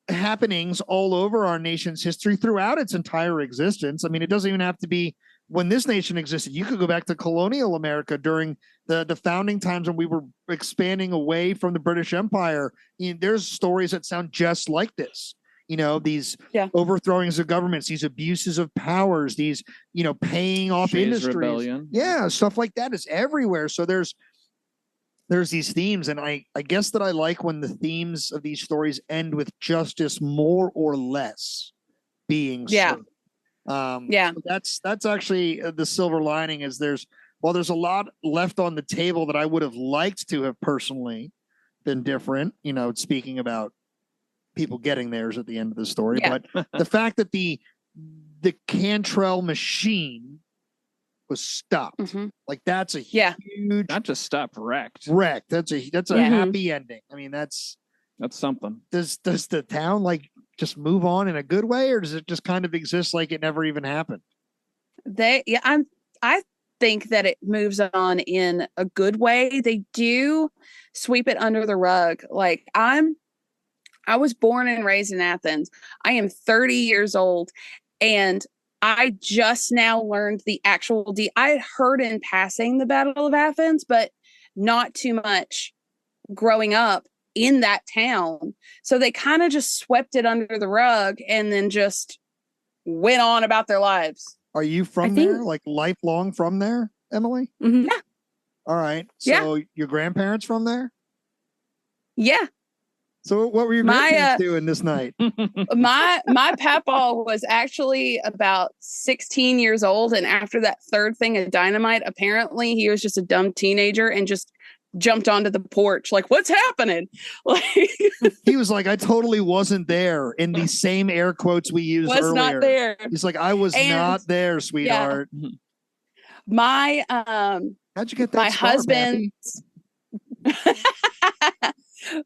happenings all over our nation's history throughout its entire existence. I mean, it doesn't even have to be when this nation existed. You could go back to colonial America during the founding times when we were expanding away from the British Empire. You know, there's stories that sound just like this. You know, these overthrowings of governments, these abuses of powers, these, you know, paying off Shays industries. Rebellion. Yeah, stuff like that is everywhere. So there's these themes, and I guess that I like when the themes of these stories end with justice more or less being served. So that's actually the silver lining. Is there's a lot left on the table that I would have liked to have personally been different. You know, speaking about people getting theirs at the end of the story, but the fact that the Cantrell machine was stopped. Like that's a huge, not just stopped, wrecked. That's a happy ending. I mean, that's something. Does the town like just move on in a good way, or does it just kind of exist like it never even happened? I think that it moves on in a good way. They do sweep it under the rug. Like I was born and raised in Athens. I am 30 years old, and I just now learned the actual I had heard in passing the Battle of Athens, but not too much growing up in that town. So they kind of just swept it under the rug and then just went on about their lives. Are you from there? Like lifelong from there, Emileigh? Mm-hmm. Yeah. All right. So your grandparents from there? Yeah. So what were your grandparents doing this night? my papa was actually about 16 years old, and after that third thing of dynamite, apparently he was just a dumb teenager and just jumped onto the porch like, what's happening? Like he was like, I totally wasn't there, in the same air quotes we used earlier. Was not there. He's like, I was not there, sweetheart. Yeah. My how'd you get that? My husband's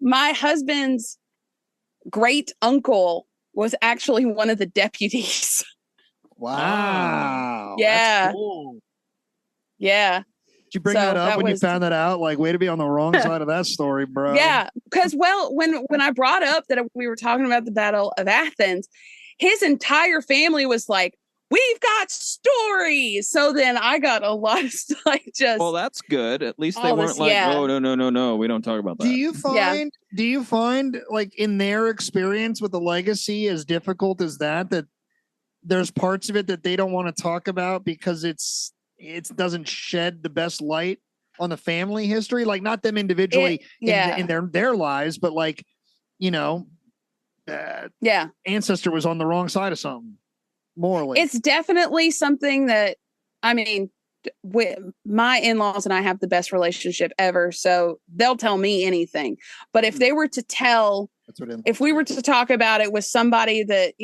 my husband's great uncle was actually one of the deputies. Wow. Yeah. That's cool. Yeah. Did you bring that up when you found that out? Like, way to be on the wrong side of that story, bro. Yeah. Because, well, when I brought up that we were talking about the Battle of Athens, his entire family was like, we've got stories. So then I got a lot of like just. Well, that's good. At least they weren't like, oh, no, we don't talk about that. Do you find like in their experience with the legacy as difficult as that there's parts of it that they don't want to talk about because it doesn't shed the best light on the family history? Like, not them individually in their lives, but like, ancestor was on the wrong side of something. Morally, it's definitely something that, I mean, my in-laws and I have the best relationship ever, so they'll tell me anything. But if they were to if we were to talk about it with somebody that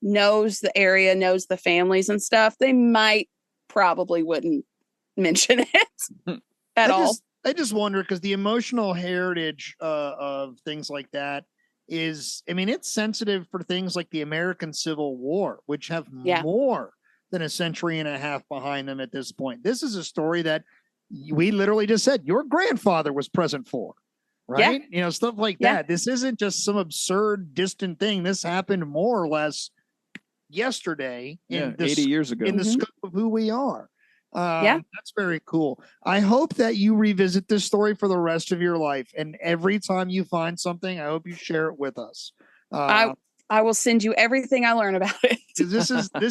knows the area, knows the families and stuff, they probably wouldn't mention it at all. I just wonder, because the emotional heritage of things like that is, I mean, it's sensitive for things like the American Civil War, which have more than a century and a half behind them at this point. This is a story that we literally just said your grandfather was present for, right? Stuff like that. This isn't just some absurd, distant thing. This happened more or less yesterday, 80 years ago, in the scope of who we are. That's very cool. I hope that you revisit this story for the rest of your life, and every time you find something, I hope you share it with us. I will send you everything I learn about it. this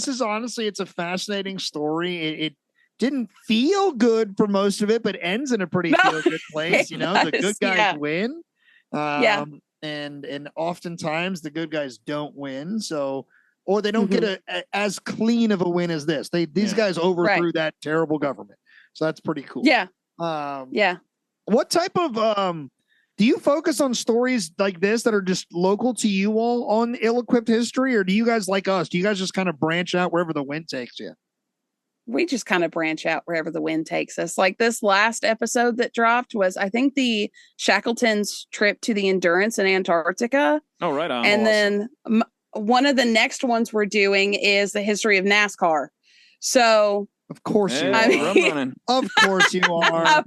is honestly, it's a fascinating story. It didn't feel good for most of it, but ends in a pretty feel good place. The good guys win. And oftentimes the good guys don't win. Or they don't get as clean of a win as this. These guys overthrew that terrible government. So that's pretty cool. Yeah. What type of do you focus on stories like this that are just local to you all on ill-equipped history, or do you guys, like us, do you guys just kind of branch out wherever the wind takes you? We just kind of branch out wherever the wind takes us. Like this last episode that dropped was, I think, the Shackleton's trip to the Endurance in Antarctica. Oh, right on. And then one of the next ones we're doing is the history of NASCAR. So of course you are. Of course you are.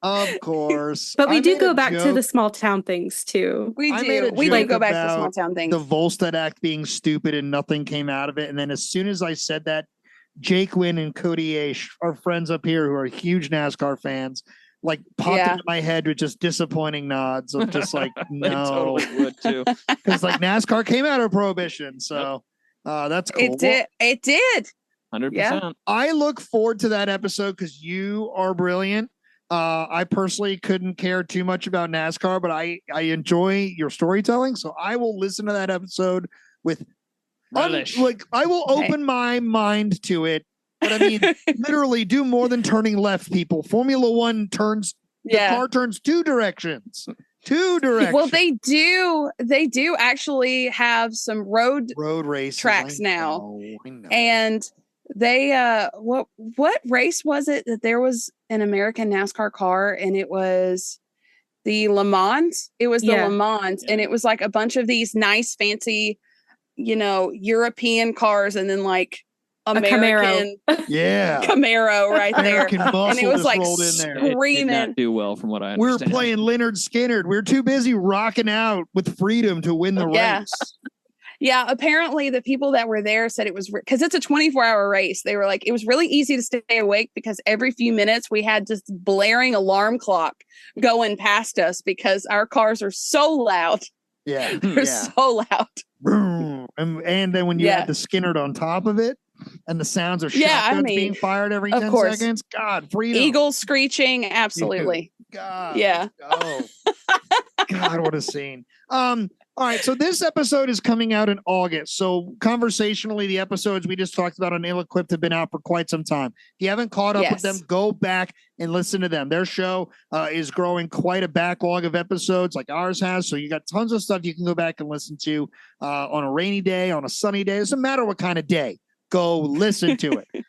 Of course. But we do go back to the small town things too. We do go back to the small town things. The Volstead Act being stupid and nothing came out of it. And then as soon as I said that, Jake Wynn and Cody Aish, our friends up here who are huge NASCAR fans, like popped into my head with just disappointing nods of just like, no. They totally would too. Because like NASCAR came out of Prohibition. So that's cool. It did. 100%. Yeah. I look forward to that episode because you are brilliant. I personally couldn't care too much about NASCAR, but I enjoy your storytelling. So I will listen to that episode with relish. I will open my mind to it. But I mean, literally do more than turning left, people. Formula One turns, the car turns two directions. Well, they do actually have some road race tracks now. I know. And they, what race was it that there was an American NASCAR car, and it was the Le Mans? It was the Le Mans, and it was like a bunch of these nice, fancy, European cars, and then like American yeah Camaro right there. American muscle And it was just like rolled in there. It did screaming. not do well, from what I We were understand. playing Leonard Skinner. We were too busy rocking out with freedom to win the Yeah. race. Yeah, apparently the people that were there said it was because it's a 24-hour race. They were like, it was really easy to stay awake because every few minutes we had this blaring alarm clock going past us because our cars are so loud. Yeah. They're so loud. Boom. And then when you add the Skinner on top of it, and the sounds of shotguns being fired every 10 seconds. God, freedom. Eagles screeching. Absolutely. God. Yeah. Oh. God, what a scene. All right, so this episode is coming out in August. So conversationally, the episodes we just talked about on Ill-Equipped have been out for quite some time. If you haven't caught up with them, go back and listen to them. Their show is growing quite a backlog of episodes like ours has. So you got tons of stuff you can go back and listen to on a rainy day, on a sunny day. It doesn't matter what kind of day. Go listen to it.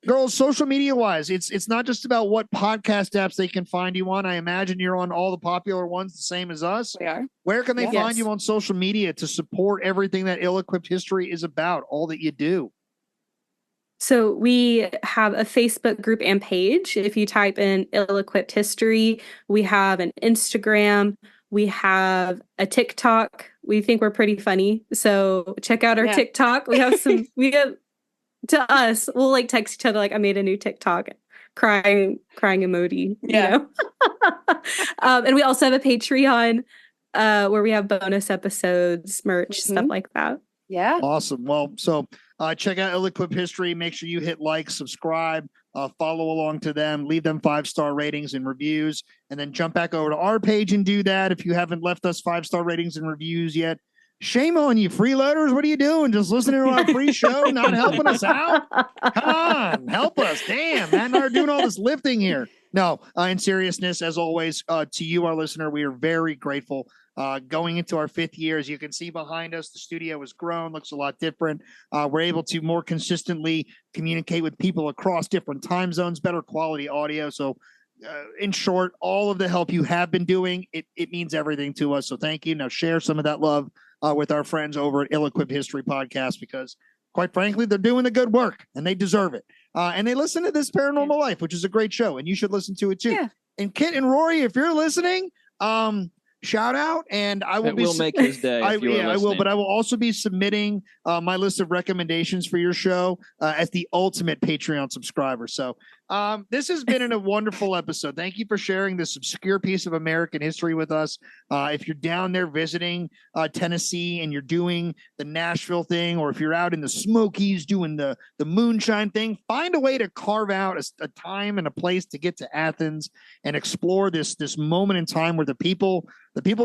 Girls, social media wise, it's not just about what podcast apps they can find you on. I imagine you're on all the popular ones, the same as us. We are. Where can they find you on social media to support everything that Ill-Equipped History is about, all that you do? So we have a Facebook group and page. If you type in Ill-Equipped History, we have an Instagram, we have a TikTok. We think we're pretty funny. So check out our TikTok. We have to us, we'll like text each other like, I made a new TikTok, crying emoji, you know? And we also have a Patreon where we have bonus episodes, merch, stuff like that. Yeah. Awesome. Well, so check out Ill-Equipped History. Make sure you hit like, subscribe, follow along to them, leave them 5-star ratings and reviews, and then jump back over to our page and do that. If you haven't left us 5-star ratings and reviews yet, shame on you, freeloaders. What are you doing? Just listening to our free show, not helping us out? Come on, help us. Damn, Matt and I are doing all this lifting here. No, in seriousness, as always, to you, our listener, we are very grateful. Going into our 5th year, as you can see behind us, the studio has grown, looks a lot different. We're able to more consistently communicate with people across different time zones, better quality audio. So in short, all of the help you have been doing, it means everything to us. So thank you. Now share some of that love with our friends over at Ill-Equipped History Podcast, because quite frankly, they're doing the good work and they deserve it. And they listen to This Paranormal Life, which is a great show, and you should listen to it too. Yeah. And Kit and Rory, if you're listening, shout out, and I will will make his day. I will, but I will also be submitting my list of recommendations for your show as the ultimate Patreon subscriber. So this has been a wonderful episode. Thank you for sharing this obscure piece of American history with us. If you're down there visiting Tennessee and you're doing the Nashville thing, or if you're out in the Smokies doing the moonshine thing, find a way to carve out a time and a place to get to Athens and explore this moment in time where the people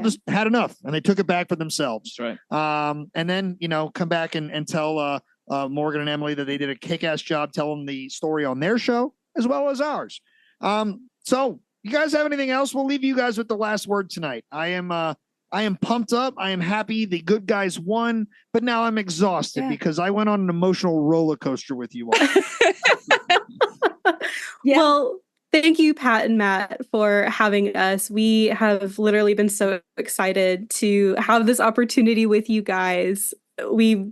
just had enough and they took it back for themselves. That's right. And then, come back and tell Morgan and Emileigh that they did a kick-ass job telling the story on their show as well as ours. So you guys have anything else? We'll leave you guys with the last word tonight. I am pumped up. I am happy the good guys won, but now I'm exhausted because I went on an emotional roller coaster with you all. Well, thank you, Pat and Matt, for having us. We have literally been so excited to have this opportunity with you guys. We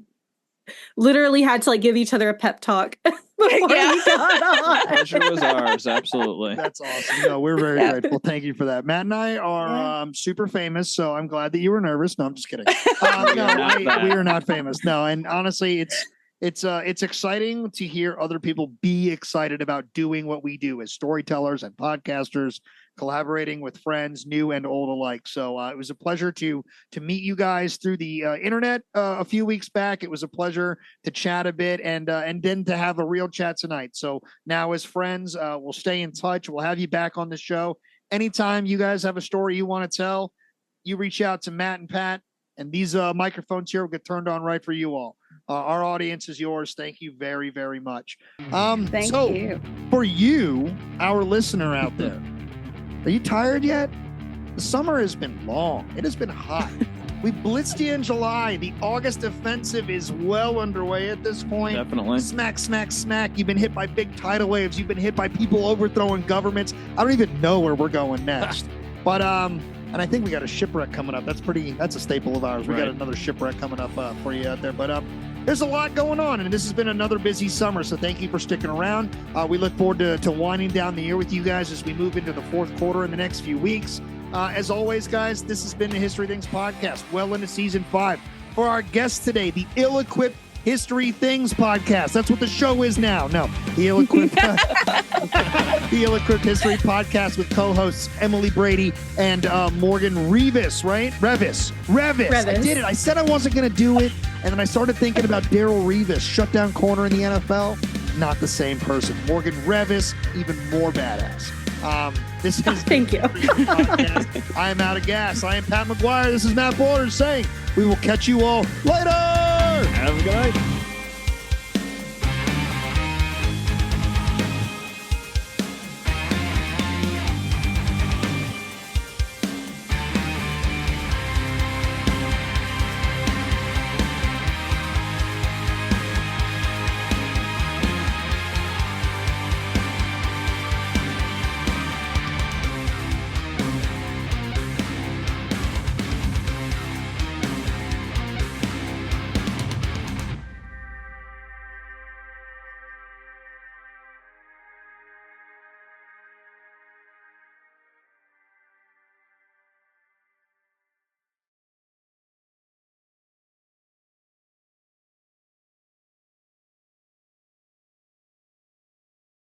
literally had to give each other a pep talk before we got on. The pleasure was ours. Absolutely. That's awesome. No, we're very grateful. Thank you for that. Matt and I are super famous, so I'm glad that you were nervous. No, I'm just kidding. We are not famous. No, and honestly, it's exciting to hear other people be excited about doing what we do as storytellers and podcasters, collaborating with friends, new and old alike. So it was a pleasure to meet you guys through the internet a few weeks back. It was a pleasure to chat a bit and then to have a real chat tonight. So now as friends, we'll stay in touch. We'll have you back on the show. Anytime you guys have a story you want to tell, you reach out to Matt and Pat, and these microphones here will get turned on right for you all. Our audience is yours. Thank you very, very much. Thank you. For you, our listener out there, are you tired yet? The summer has been long. It has been hot. We blitzed you in July. The August offensive is well underway at this point. Definitely. Smack, smack, smack. You've been hit by big tidal waves. You've been hit by people overthrowing governments. I don't even know where we're going next. But and I think we got a shipwreck coming up. That's a staple of ours. We got another shipwreck coming up for you out there. But there's a lot going on, and this has been another busy summer, so thank you for sticking around. We look forward to winding down the year with you guys as we move into the fourth quarter in the next few weeks. As always, guys, this has been the History Things podcast, well into season 5. For our guest today, the Ill-Equipped History Things podcast. That's what the show is now. No, the Ill-Equipped, the Ill-Equipped History podcast with co-hosts Emileigh, Brady, and Morgan Reavis, right? Reavis. I did it. I said I wasn't going to do it, and then I started thinking about Darrelle Revis, shutdown corner in the NFL. Not the same person. Morgan Reavis, even more badass. This is Thank you. I am out of gas. I am Pat McGuire. This is Matt Borders saying we will catch you all later. Have a good night.